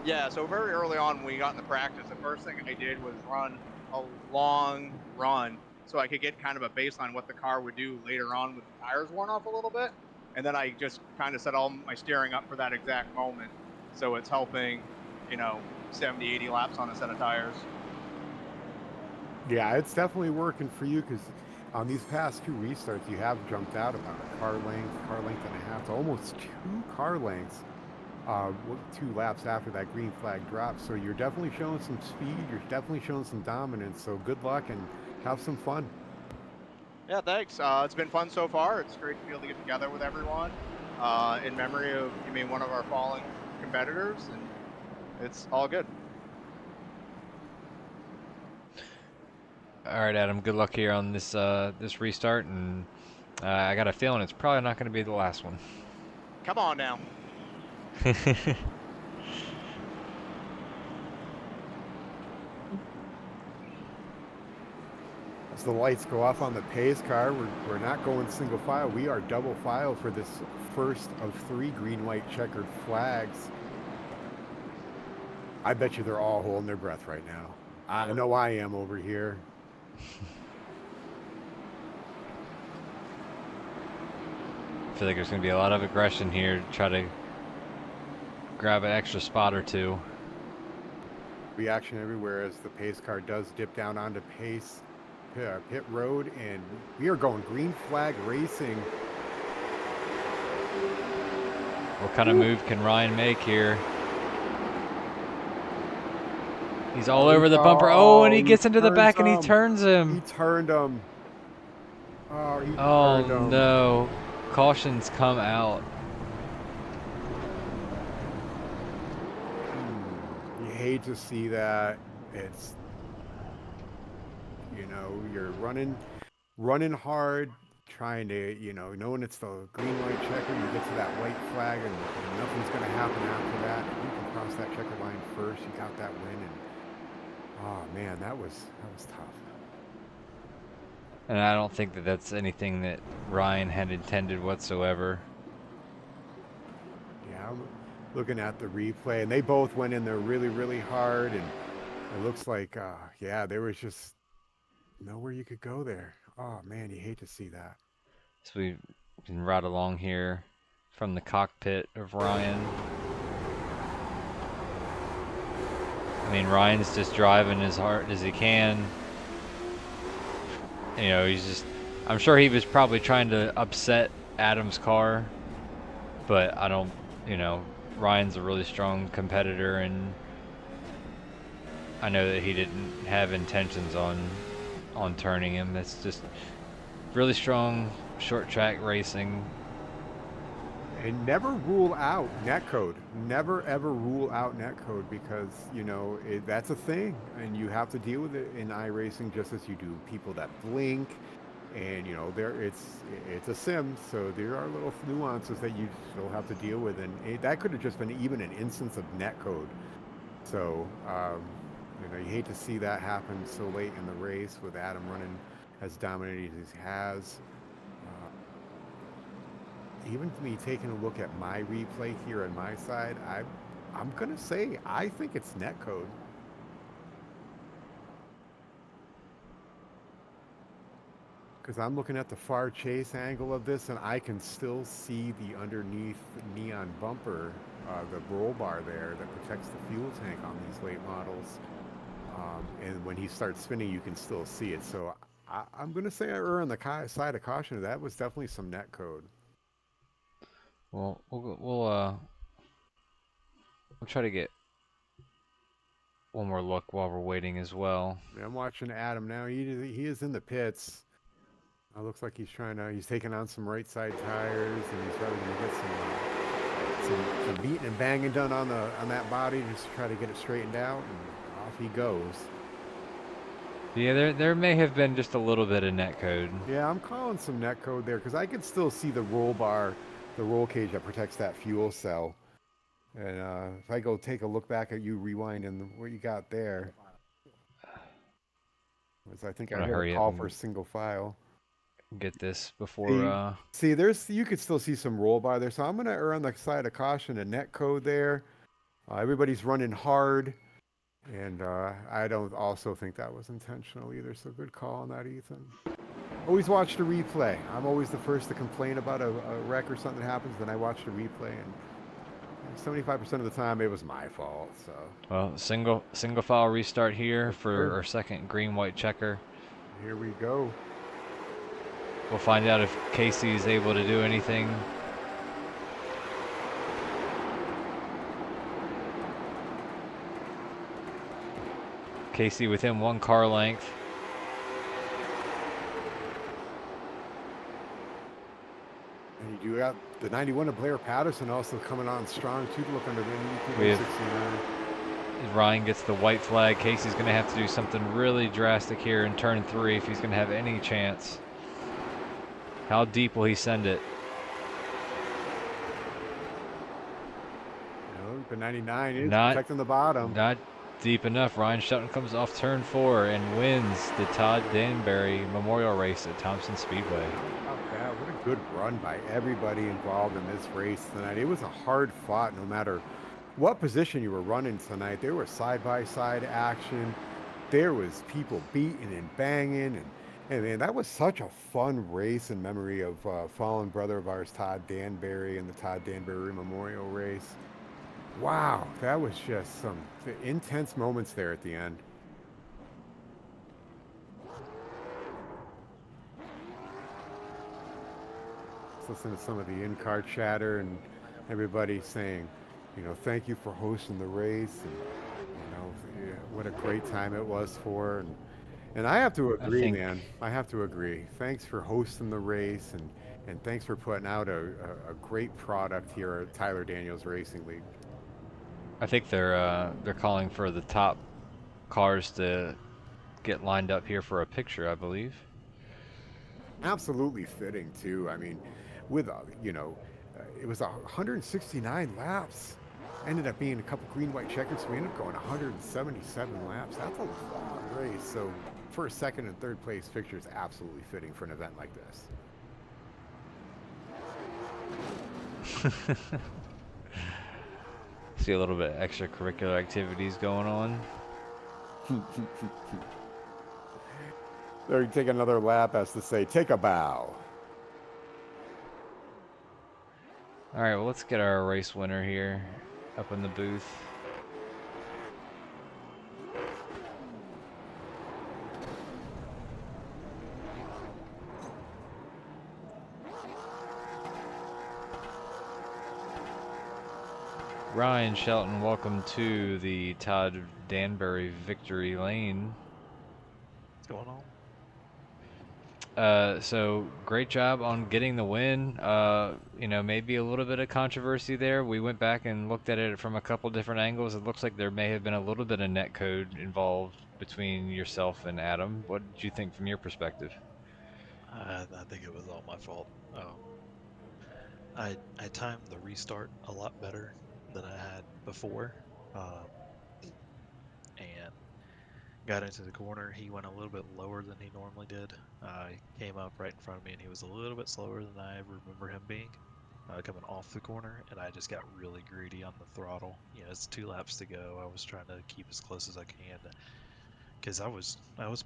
Yeah, so very early on when we got into practice, the first thing I did was run a long run so I could get kind of a baseline what the car would do later on with the tires worn off a little bit. And then I just kind of set all my steering up for that exact moment. So it's helping, 70, 80 laps on a set of tires. Yeah, it's definitely working for you because on these past 2 restarts, you have jumped out about a car length and a half to almost 2 car lengths 2 laps after that green flag drop. So you're definitely showing some speed. You're definitely showing some dominance. So good luck and have some fun. Yeah, thanks. It's been fun so far. It's great to be able to get together with everyone in memory of one of our fallen competitors, and it's all good. All right, Adam. Good luck here on this this restart, and I got a feeling it's probably not going to be the last one. Come on now. As the lights go off on the pace car, we're not going single file. We are double file for this first of 3 green, white, checkered flags. I bet you they're all holding their breath right now. I know I am over here. I feel like there's going to be a lot of aggression here to try to grab an extra spot or two. Reaction everywhere as the pace car does dip down onto pit road, and we are going green flag racing. What kind of move can Ryan make here? He's all over the bumper. Oh, and he gets into the back and he turns him. He turned him. Oh, he Oh, turned him. no. Cautions come out. You hate to see that. It's, you know, you're running hard, trying to, you know, knowing it's the green, white checker, you get to that white flag and nothing's going to happen after that. If you can cross that checker line first, you got that win. And oh man, that was tough. And I don't think that that's anything that Ryan had intended whatsoever. Yeah, I'm looking at the replay, and they both went in there really, really hard, and it looks like, yeah, there was just nowhere you could go there. Oh man, you hate to see that. So we can ride along here from the cockpit of Ryan. I mean, Ryan's just driving as hard as he can. You know, he's just, I'm sure he was probably trying to upset Adam's car, but I don't, you know, Ryan's a really strong competitor, and I know that he didn't have intentions on turning him. That's just really strong short track racing. And never rule out netcode. Never ever rule out netcode, because, you know, that's a thing, and you have to deal with it in iRacing just as you do people that blink, and you know, it's a sim, so there are little nuances that you still have to deal with, and that could have just been even an instance of netcode. So you know, you hate to see that happen so late in the race with Adam running as dominated as he has. Even me taking a look at my replay here on my side, I'm gonna say I think it's netcode. Because I'm looking at the far chase angle of this, and I can still see the underneath neon bumper, the roll bar there that protects the fuel tank on these late models. And when he starts spinning, you can still see it. So I'm gonna say I err on the side of caution. That was definitely some netcode. Well, we'll try to get one more look while we're waiting as well. Yeah, I'm watching Adam now. He is in the pits. Looks like he's taking on some right side tires, and he's probably gonna get some beating and banging done on that body just to try to get it straightened out, and off he goes. Yeah, there may have been just a little bit of netcode. Yeah, I'm calling some netcode there, because I can still see the roll bar, the roll cage that protects that fuel cell. And if I go take a look back at you rewinding what you got there, I think I heard a call for single file. Get this before see you could still see some roll bar there, so I'm gonna err on the side of caution and netcode there. Everybody's running hard, and I don't also think that was intentional either, so good call on that, Ethan. Always watch the replay. I'm always the first to complain about a wreck or something happens, then I watch the replay, and 75% of the time it was my fault. So well, single file restart here for our second green white checker. Here we go. We'll find out if Casey is able to do anything. Casey within 1 car length. And you do got the 91 of Blair Patterson also coming on strong too, to look under the 69. Ryan gets the white flag. Casey's going to have to do something really drastic here in turn 3 if he's going to have any chance. How deep will he send it? No, the 99 is Not protecting the bottom. Not deep enough. Ryan Shelton comes off turn 4 and wins the Todd Danbury Memorial Race at Thompson Speedway. How about that? What a good run by everybody involved in this race tonight. It was a hard fought no matter what position you were running tonight. There was side-by-side action. There was people beating and banging. And man, that was such a fun race in memory of fallen brother of ours, Todd Danbury, and the Todd Danbury Memorial Race. Wow, that was just some intense moments there at the end. Let's listen to some of the in-car chatter and everybody saying, you know, thank you for hosting the race, and you know, yeah, what a great time it was for. And I have to agree, man. I have to agree. Thanks for hosting the race, and thanks for putting out a great product here at Tyler Daniels Racing League. I think they're calling for the top cars to get lined up here for a picture, I believe. Absolutely fitting too. I mean, with you know, it was 169 laps. Ended up being a couple green-white checkers, so we ended up going 177 laps. That's a long race. So first, second, and third place fixture is absolutely fitting for an event like this. See a little bit of extracurricular activities going on. They're taking another lap, as to say, take a bow. All right, well, let's get our race winner here up in the booth. Ryan Shelton, welcome to the Todd Danbury Victory Lane. What's going on? So great job on getting the win. You know, maybe a little bit of controversy there. We went back and looked at it from a couple different angles. It looks like there may have been a little bit of net code involved between yourself and Adam. What did you think from your perspective? I think it was all my fault. I timed the restart a lot better than I had before, and got into the corner. He went a little bit lower than he normally did. He came up right in front of me, and he was a little bit slower than I remember him being coming off the corner, and I just got really greedy on the throttle. You know, it's 2 laps to go. I was trying to keep as close as I can because I was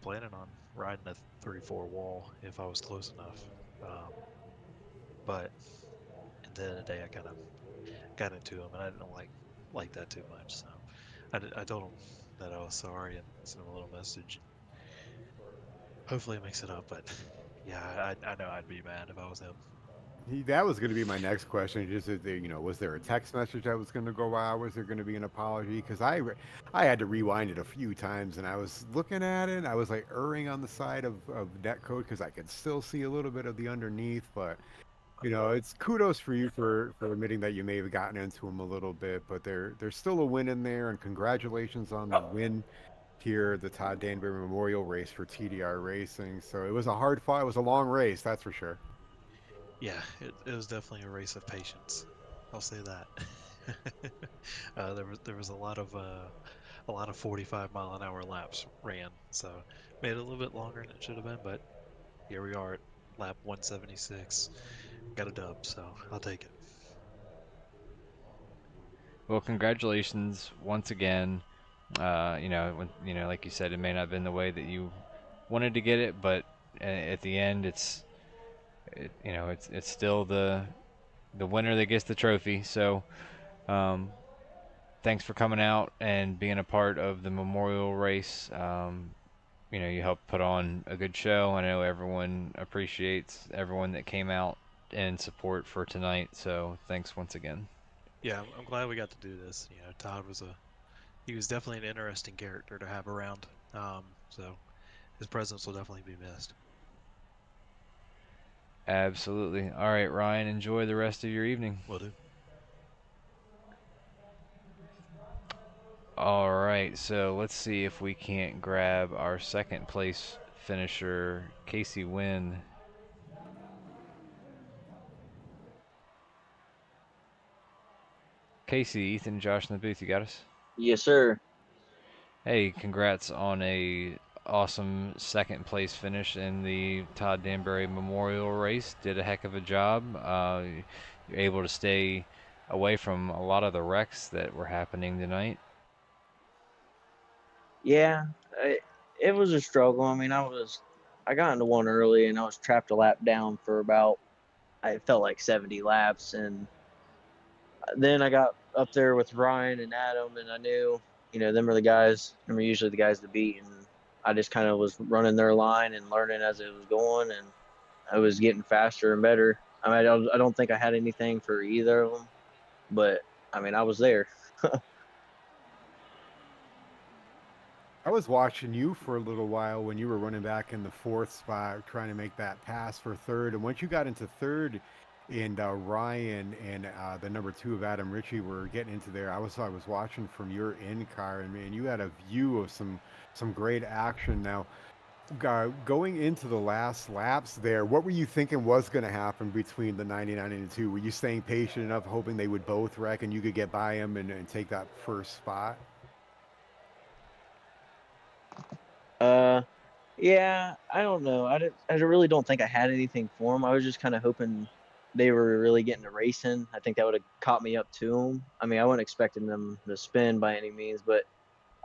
planning on riding a 3-4 wall if I was close enough. But at the end of the day, I kind of got into him, and I didn't like that too much. So I told him that I was sorry and sent him a little message. Hopefully it makes it up, but yeah, I know I'd be mad if I was him. That was going to be my next question. Just, you know, was there a text message that was going to go out? Was there going to be an apology? Because I had to rewind it a few times, and I was looking at it, and I was like erring on the side of net code because I could still see a little bit of the underneath. But you know, it's kudos for you for admitting that you may have gotten into him a little bit, but there's still a win in there, and congratulations on the win here, the Todd Danbury Memorial Race for TDR Racing. So it was a hard fight. It was a long race, that's for sure. Yeah, it was definitely a race of patience. I'll say that. There was a lot of 45-mile-an-hour laps ran, so made it a little bit longer than it should have been. But here we are at lap 176. Got a dub, so I'll take it. Well, congratulations once again. You know, like you said, it may not have been the way that you wanted to get it, but at the end, it's still the winner that gets the trophy. So, thanks for coming out and being a part of the memorial race. You know, you helped put on a good show. I know everyone appreciates everyone that came out in support for tonight. So, thanks once again. Yeah, I'm glad we got to do this. You know, Todd was definitely an interesting character to have around. So his presence will definitely be missed. Absolutely. All right, Ryan, enjoy the rest of your evening. Will do. All right, so let's see if we can't grab our second place finisher, Casey Wynn. Casey, Ethan, Josh in the booth, you got us? Yes, sir. Hey, congrats on a awesome second place finish in the Todd Danbury Memorial Race. Did a heck of a job. You're able to stay away from a lot of the wrecks that were happening tonight. Yeah, it was a struggle. I mean, I got into one early and I was trapped a lap down for about, I felt like 70 laps. And then I got up there with Ryan and Adam, and I knew, them are usually the guys to beat. And I just kind of was running their line and learning as it was going, and I was getting faster and better. I mean, I don't think I had anything for either of them, but I mean, I was there. I was watching you for a little while when you were running back in the fourth spot, trying to make that pass for third. And once you got into third, and Ryan and the number 2 of Adam Ritchie were getting into there, I was watching from your in car, and man, you had a view of some great action. Now, going into the last laps there, what were you thinking was going to happen between the 99 and the 2? Were you staying patient enough, hoping they would both wreck and you could get by them and take that first spot? Yeah, I don't know. I really don't think I had anything for them. I was just kind of hoping they were really getting to racing. I think that would have caught me up to them. I mean, I wasn't expecting them to spin by any means, but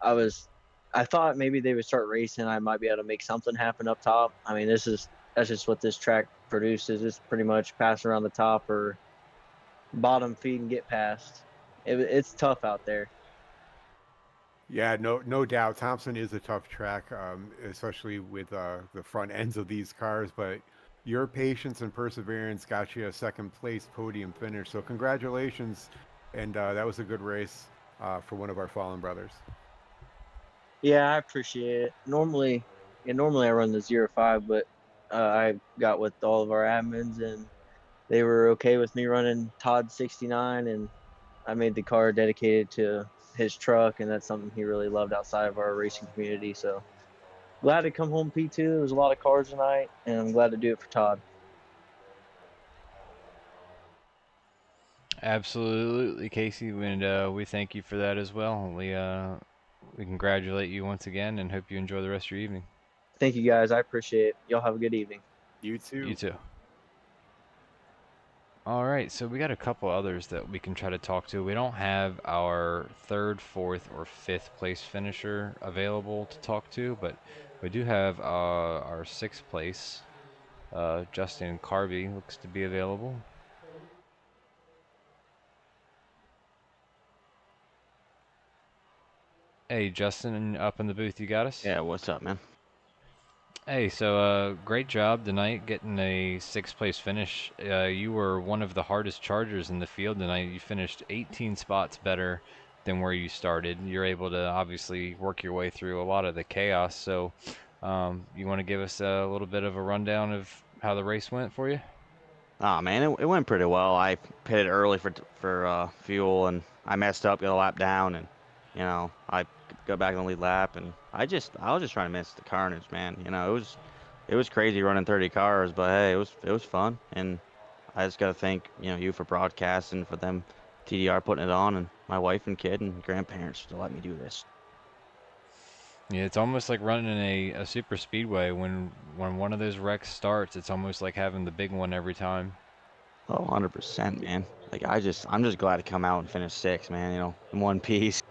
I thought maybe they would start racing. I might be able to make something happen up top. I mean, that's just what this track produces. It's pretty much pass around the top or bottom feed and get past. It's tough out there. Yeah, no doubt. Thompson is a tough track, especially with the front ends of these cars. But your patience and perseverance got you a second place podium finish. So congratulations, and that was a good race for one of our fallen brothers. Yeah, I appreciate it. Normally I run the 0.5, but I got with all of our admins, and they were okay with me running Todd 69, and I made the car dedicated to his truck, and that's something he really loved outside of our racing community. So glad to come home P2. There was a lot of cars tonight, and I'm glad to do it for Todd. Absolutely, Casey, and we thank you for that as well. We congratulate you once again and hope you enjoy the rest of your evening. Thank you, guys. I appreciate it. Y'all have a good evening. You too. You too. All right, so we got a couple others that we can try to talk to. We don't have our third, fourth, or fifth place finisher available to talk to, but we do have our sixth place. Justin Carby looks to be available. Hey, Justin, up in the booth, you got us? Yeah, what's up, man? Hey, so great job tonight getting a sixth place finish. You were one of the hardest chargers in the field tonight. You finished 18 spots better than where you started. You're able to obviously work your way through a lot of the chaos. So you want to give us a little bit of a rundown of how the race went for you? Oh, man, it went pretty well. I pitted early for fuel, and I messed up, got a lap down, and, I go back in the lead lap, and I was just trying to miss the carnage, man. It was crazy running 30 cars, but hey, it was fun, and I just got to thank, you for broadcasting, for them, TDR putting it on, and my wife and kid and grandparents to let me do this. Yeah, it's almost like running a super speedway. When one of those wrecks starts, it's almost like having the big one every time. Oh, 100%, man. Like, I'm just glad to come out and finish sixth, man, in one piece.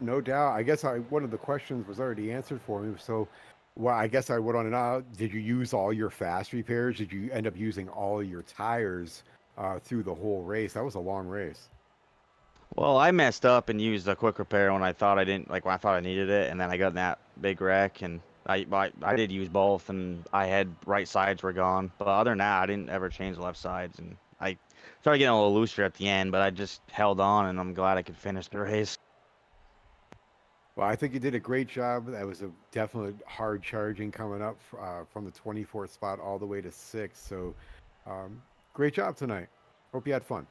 No doubt. I guess one of the questions was already answered for me. So, well, I guess I would want to know, did you use all your fast repairs? Did you end up using all your tires through the whole race? That was a long race. Well, I messed up and used a quick repair when I thought I didn't, like when I thought I needed it, and then I got in that big wreck, and I did use both, and I had right sides were gone, but other than that, I didn't ever change the left sides, and I started getting a little looser at the end, but I just held on, and I'm glad I could finish the race. Well, I think you did a great job. That was a definite hard charging coming up from the 24th spot all the way to 6th. So, great job tonight. Hope you had fun.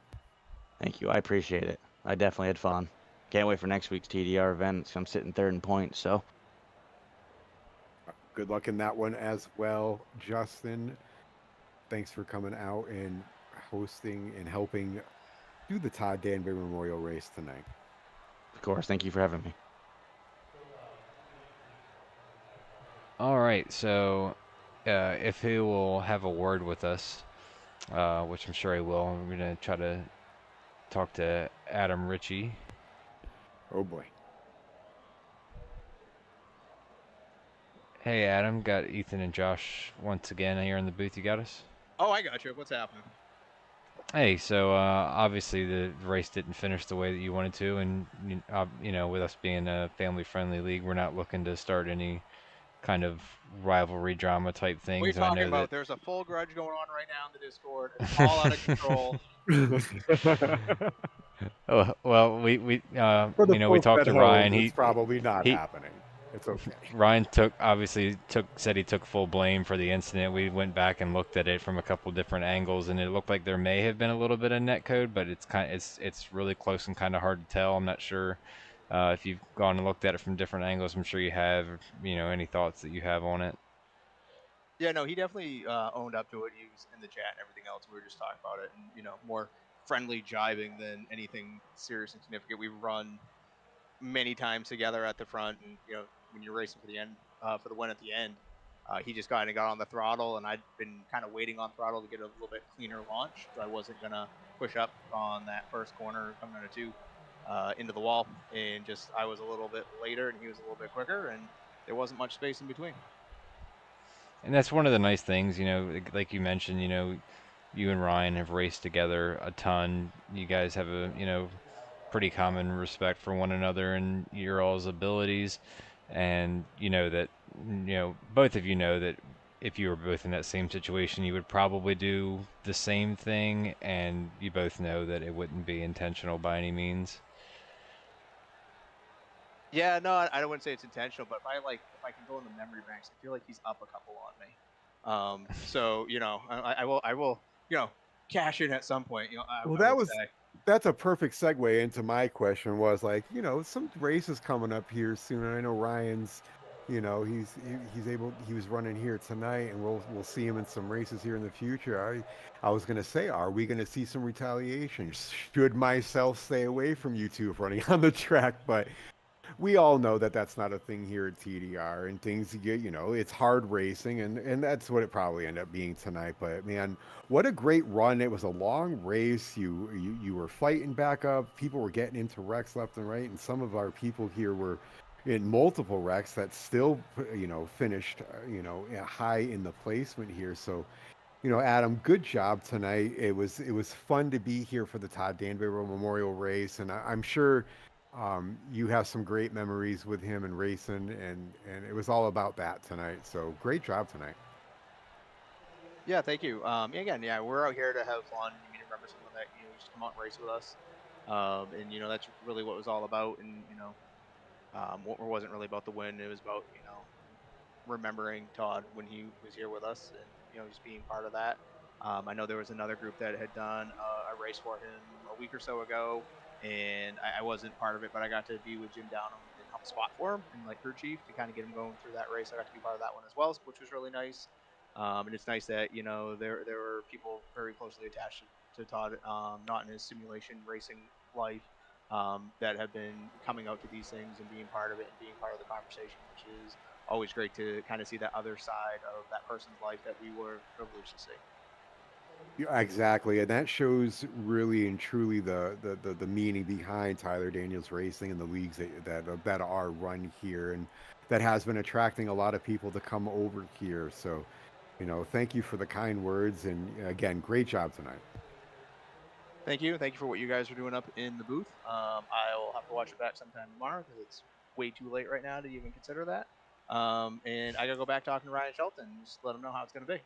Thank you. I appreciate it. I definitely had fun. Can't wait for next week's TDR event. I'm sitting third in points, so. Good luck in that one as well, Justin. Thanks for coming out and hosting and helping do the Todd Danbury Memorial Race tonight. Of course. Thank you for having me. All right, so if he will have a word with us, which I'm sure he will, we're going to try to talk to Adam Ritchie. Oh boy. Hey, Adam, got Ethan and Josh once again here in the booth. You got us? Oh, I got you. What's happening? Hey, so obviously the race didn't finish the way that you wanted to, and you know, with us being a family-friendly league, we're not looking to start any kind of rivalry drama type What are you things. And I talking know about? There's a full grudge going on right now in the Discord. It's all out of control. that. Oh, well, we For the you know, we folks talked at to home, Ryan. it's probably not He happening. It's okay. Ryan said he took full blame for the incident. We went back and looked at it from a couple different angles, and it looked like there may have been a little bit of net code, but it's really close and kind of hard to tell. I'm not sure if you've gone and looked at it from different angles. I'm sure you have. You know, any thoughts that you have on it? Yeah, no, he definitely owned up to it. He was in the chat and everything else. We were just talking about it, and more friendly jibing than anything serious and significant. We've run many times together at the front, and when you're racing for the end, for the win at the end, he just kind of got on the throttle, and I'd been kind of waiting on throttle to get a little bit cleaner launch, so I wasn't gonna push up on that first corner coming out of two into the wall, and just I was a little bit later, and he was a little bit quicker, and there wasn't much space in between. And that's one of the nice things, like you mentioned, you and Ryan have raced together a ton. You guys have a, pretty common respect for one another and your all's abilities. And that, both of you know that if you were both in that same situation, you would probably do the same thing. And you both know that it wouldn't be intentional by any means. Yeah, no, I wouldn't say it's intentional, but if I can go in the memory banks, I feel like he's up a couple on me. So I will cash in at some point. That's a perfect segue into my question. Was like, some races coming up here soon, and I know Ryan's, he was running here tonight, and we'll see him in some races here in the future. I was gonna say, are we gonna see some retaliation? Should myself stay away from you two running on the track? But we all know that that's not a thing here at TDR, and things get, it's hard racing, and that's what it probably ended up being tonight. But man, what a great run. It was a long race. You were fighting back up. People were getting into wrecks left and right, and some of our people here were in multiple wrecks that still, finished, high in the placement here. So, Adam, good job tonight. It was fun to be here for the Todd Danbury Memorial Race, and I'm sure you have some great memories with him and racing, and it was all about that tonight. So great job tonight. Yeah, thank you. Again, we're out here to have fun. You remember someone that just come out and race with us, and that's really what it was all about. And it wasn't really about the win. It was about remembering Todd when he was here with us, and just being part of that. I know there was another group that had done a race for him a week or so ago, and I wasn't part of it, but I got to be with Jim Downham and help spot for him and crew chief to kind of get him going through that race. I got to be part of that one as well, which was really nice. And it's nice that there were people very closely attached to Todd, not in his simulation racing life, that have been coming out to these things and being part of it and being part of the conversation, which is always great to kind of see that other side of that person's life that we were privileged to see. Yeah, exactly, and that shows really and truly the meaning behind Tyler Daniels Racing and the leagues that are run here, and that has been attracting a lot of people to come over here. So, thank you for the kind words, and again, great job tonight. Thank you for what you guys are doing up in the booth. I will have to watch it back sometime tomorrow because it's way too late right now to even consider that. And I gotta go back talking to Ryan Shelton and just let him know how it's gonna be.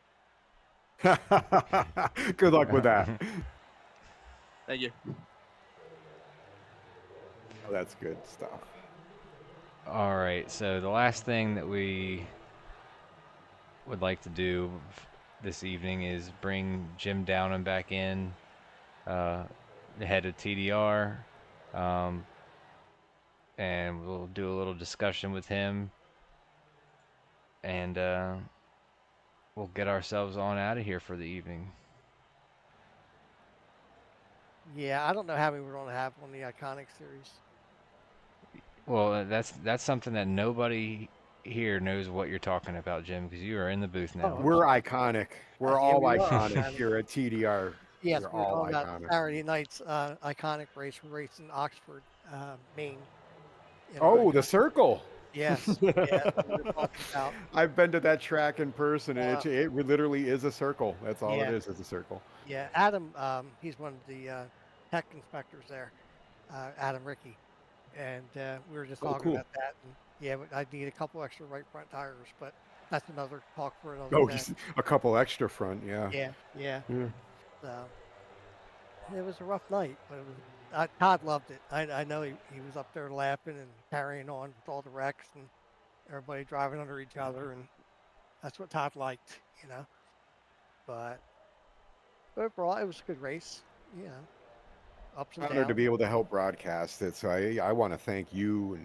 Good luck with that. Thank you. Oh, that's good stuff. All right, so the last thing that we would like to do this evening is bring Jim Downham back in, the head of TDR, and we'll do a little discussion with him, and we'll get ourselves on out of here for the evening. Yeah, I don't know how many we're going to have on the Iconic series. Well, that's something that nobody here knows what you're talking about, Jim, because you are in the booth now. Oh, We're iconic. We're yeah, all we are iconic iconic. here at TDR. Yes, We're we were all talking about iconic. Saturday night's Iconic race. We're racing Oxford, Maine. In our Oh, the Iconic. circle. Yes, yeah, that's what we were talking about. I've been to that track in person, and it literally is a circle. That's all it Yeah. is a circle. Yeah, Adam, he's one of the tech inspectors there, Adam Ricky, and we were just Oh, talking cool. about that. And yeah, I need a couple extra right front tires, but that's another talk for another Oh, day. a couple extra front, yeah. Yeah. Yeah. So it was a rough night, but it was. Todd loved it. I know he was up there laughing and carrying on with all the wrecks and everybody driving under each other, and that's what Todd liked, you know. But overall, it was a good race, you know. Ups and Honored to downs. be able to help broadcast it. So I want to thank you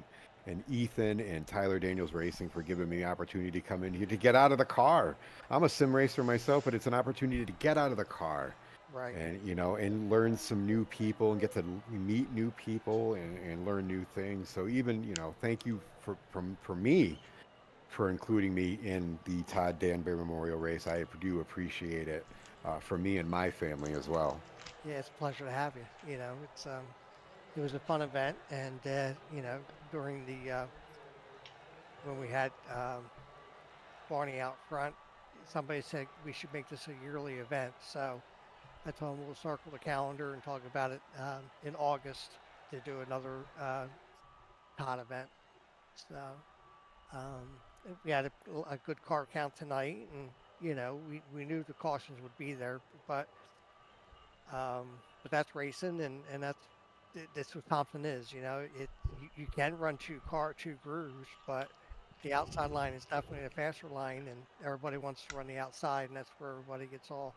and Ethan and Tyler Daniels Racing for giving me the opportunity to come in here to get out of the car. I'm a sim racer myself, but it's an opportunity to get out of the car. Right. And and learn some new people and get to meet new people and learn new things. So even thank you for me for including me in the Todd Danbury Memorial Race. I do appreciate it for me and my family as well. Yeah, it's a pleasure to have you. You know, it was a fun event, and during the when we had Barney out front, somebody said we should make this a yearly event. So I told them we'll circle the calendar and talk about it in August to do another Todd event. So we had a good car count tonight, and we knew the cautions would be there, but that's racing, and that's what Thompson is. You can run two grooves, but the outside line is definitely a faster line, and everybody wants to run the outside, and that's where everybody gets all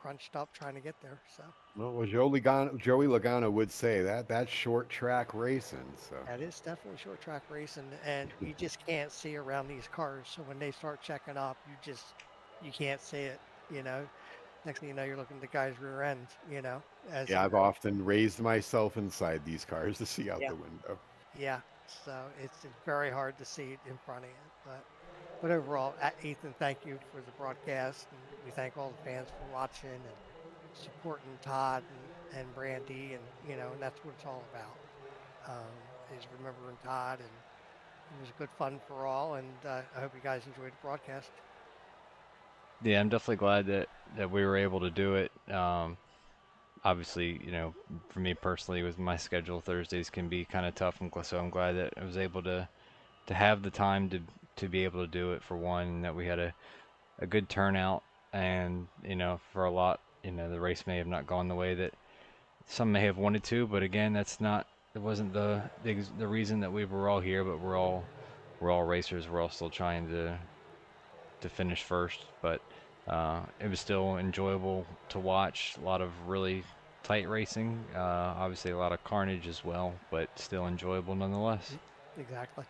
crunched up trying to get there. So Well, Joey Logano would say that's short track racing. So that is definitely short track racing, and you just can't see around these cars. So when they start checking up, you can't see it. Next thing you know, you're looking at the guy's rear end. yeah, I've often raised myself inside these cars to see out Yeah. the window. Yeah, so it's very hard to see it in front of you. But overall, Ethan, thank you for the broadcast, and we thank all the fans for watching and supporting Todd and Brandy, and that's what it's all about. Is remembering Todd, and it was good fun for all, and I hope you guys enjoyed the broadcast. Yeah, I'm definitely glad that we were able to do it. Obviously, for me personally, with my schedule, Thursdays can be kind of tough, so I'm glad that I was able to have the time to be able to do it, for one, and that we had a good turnout, and for a lot, the race may have not gone the way that some may have wanted to, but again, it wasn't the reason that we were all here, but we're all racers. We're all still trying to finish first, but it was still enjoyable to watch. A lot of really tight racing, obviously a lot of carnage as well, but still enjoyable nonetheless. Exactly.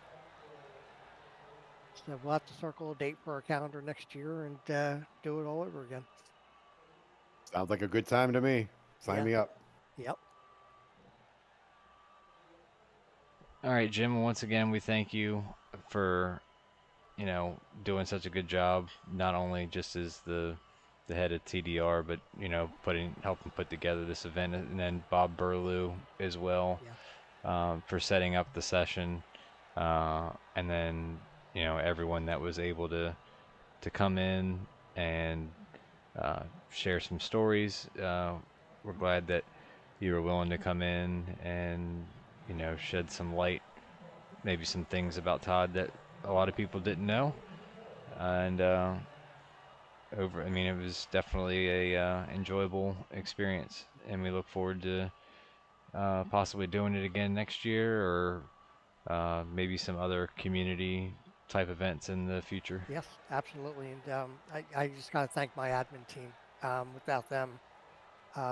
So we'll have to circle a date for our calendar next year and do it all over again. Sounds like a good time to me. Sign me up. Yep. All right, Jim, once again, we thank you for doing such a good job, not only just as the head of TDR, but helping put together this event, and then Bob Burlew as well, for setting up the session, and then everyone that was able to come in and share some stories. We're glad that you were willing to come in and shed some light, maybe some things about Todd that a lot of people didn't know, and it was definitely a enjoyable experience, and we look forward to possibly doing it again next year, or maybe some other community type events in the future. Yes, absolutely. And I just got to thank my admin team. Without them,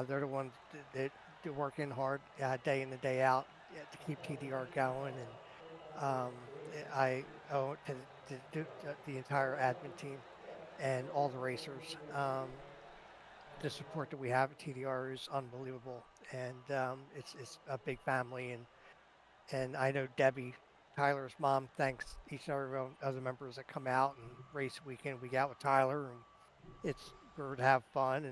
they're the ones that do working hard day in and day out to keep TDR going. And I owe it to the entire admin team and all the racers. the support that we have at TDR is unbelievable, and it's a big family, and I know Debbie, Tyler's mom, thanks each and every one of the members that come out and race week in, week out with Tyler, and we're to have fun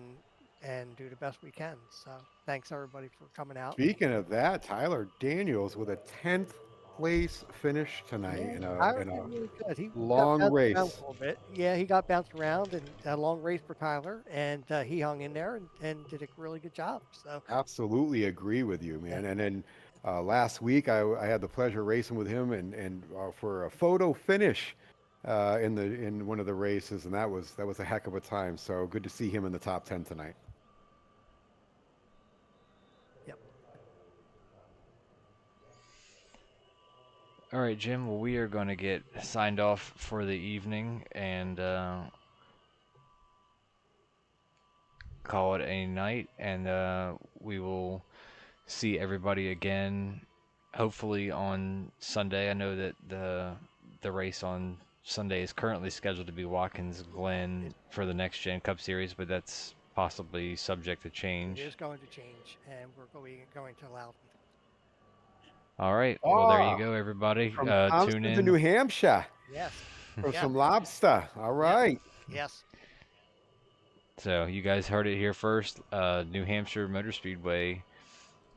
and do the best we can. So thanks everybody for coming out. Speaking of that, Tyler Daniels with a 10th place finish tonight Yeah, in Tyler a did really good. He got long bounced race. around a little bit. Yeah, he got bounced around, and a long race for Tyler, and he hung in there and did a really good job. So Absolutely agree with you, man. And then last week I had the pleasure of racing with him and for a photo finish in one of the races, and that was a heck of a time. So good to see him in the top 10 tonight. Yep. All right, Jim. Well, we are going to get signed off for the evening and call it a night, and we will see everybody again, hopefully on Sunday. I know that the race on Sunday is currently scheduled to be Watkins Glen for the Next Gen Cup Series, but that's possibly subject to change. It is going to change, and we're going to allow them. All right. Well, there you go, everybody. From Tune Thompson in to New Hampshire. Yes. For some lobster. All right. Yes. So you guys heard it here first. New Hampshire Motor Speedway,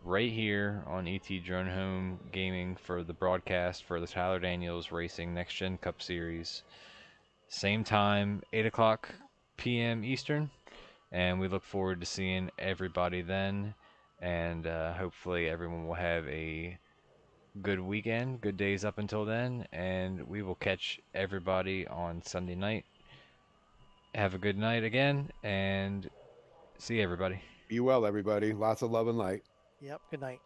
right here on ET Drone Home Gaming for the broadcast for the Tyler Daniels Racing Next Gen Cup Series. Same time, 8 o'clock p.m. Eastern, and we look forward to seeing everybody then, and hopefully everyone will have a good weekend, good days up until then, and we will catch everybody on Sunday night. Have a good night again, and see everybody. Be well, everybody. Lots of love and light. Yep. Good night.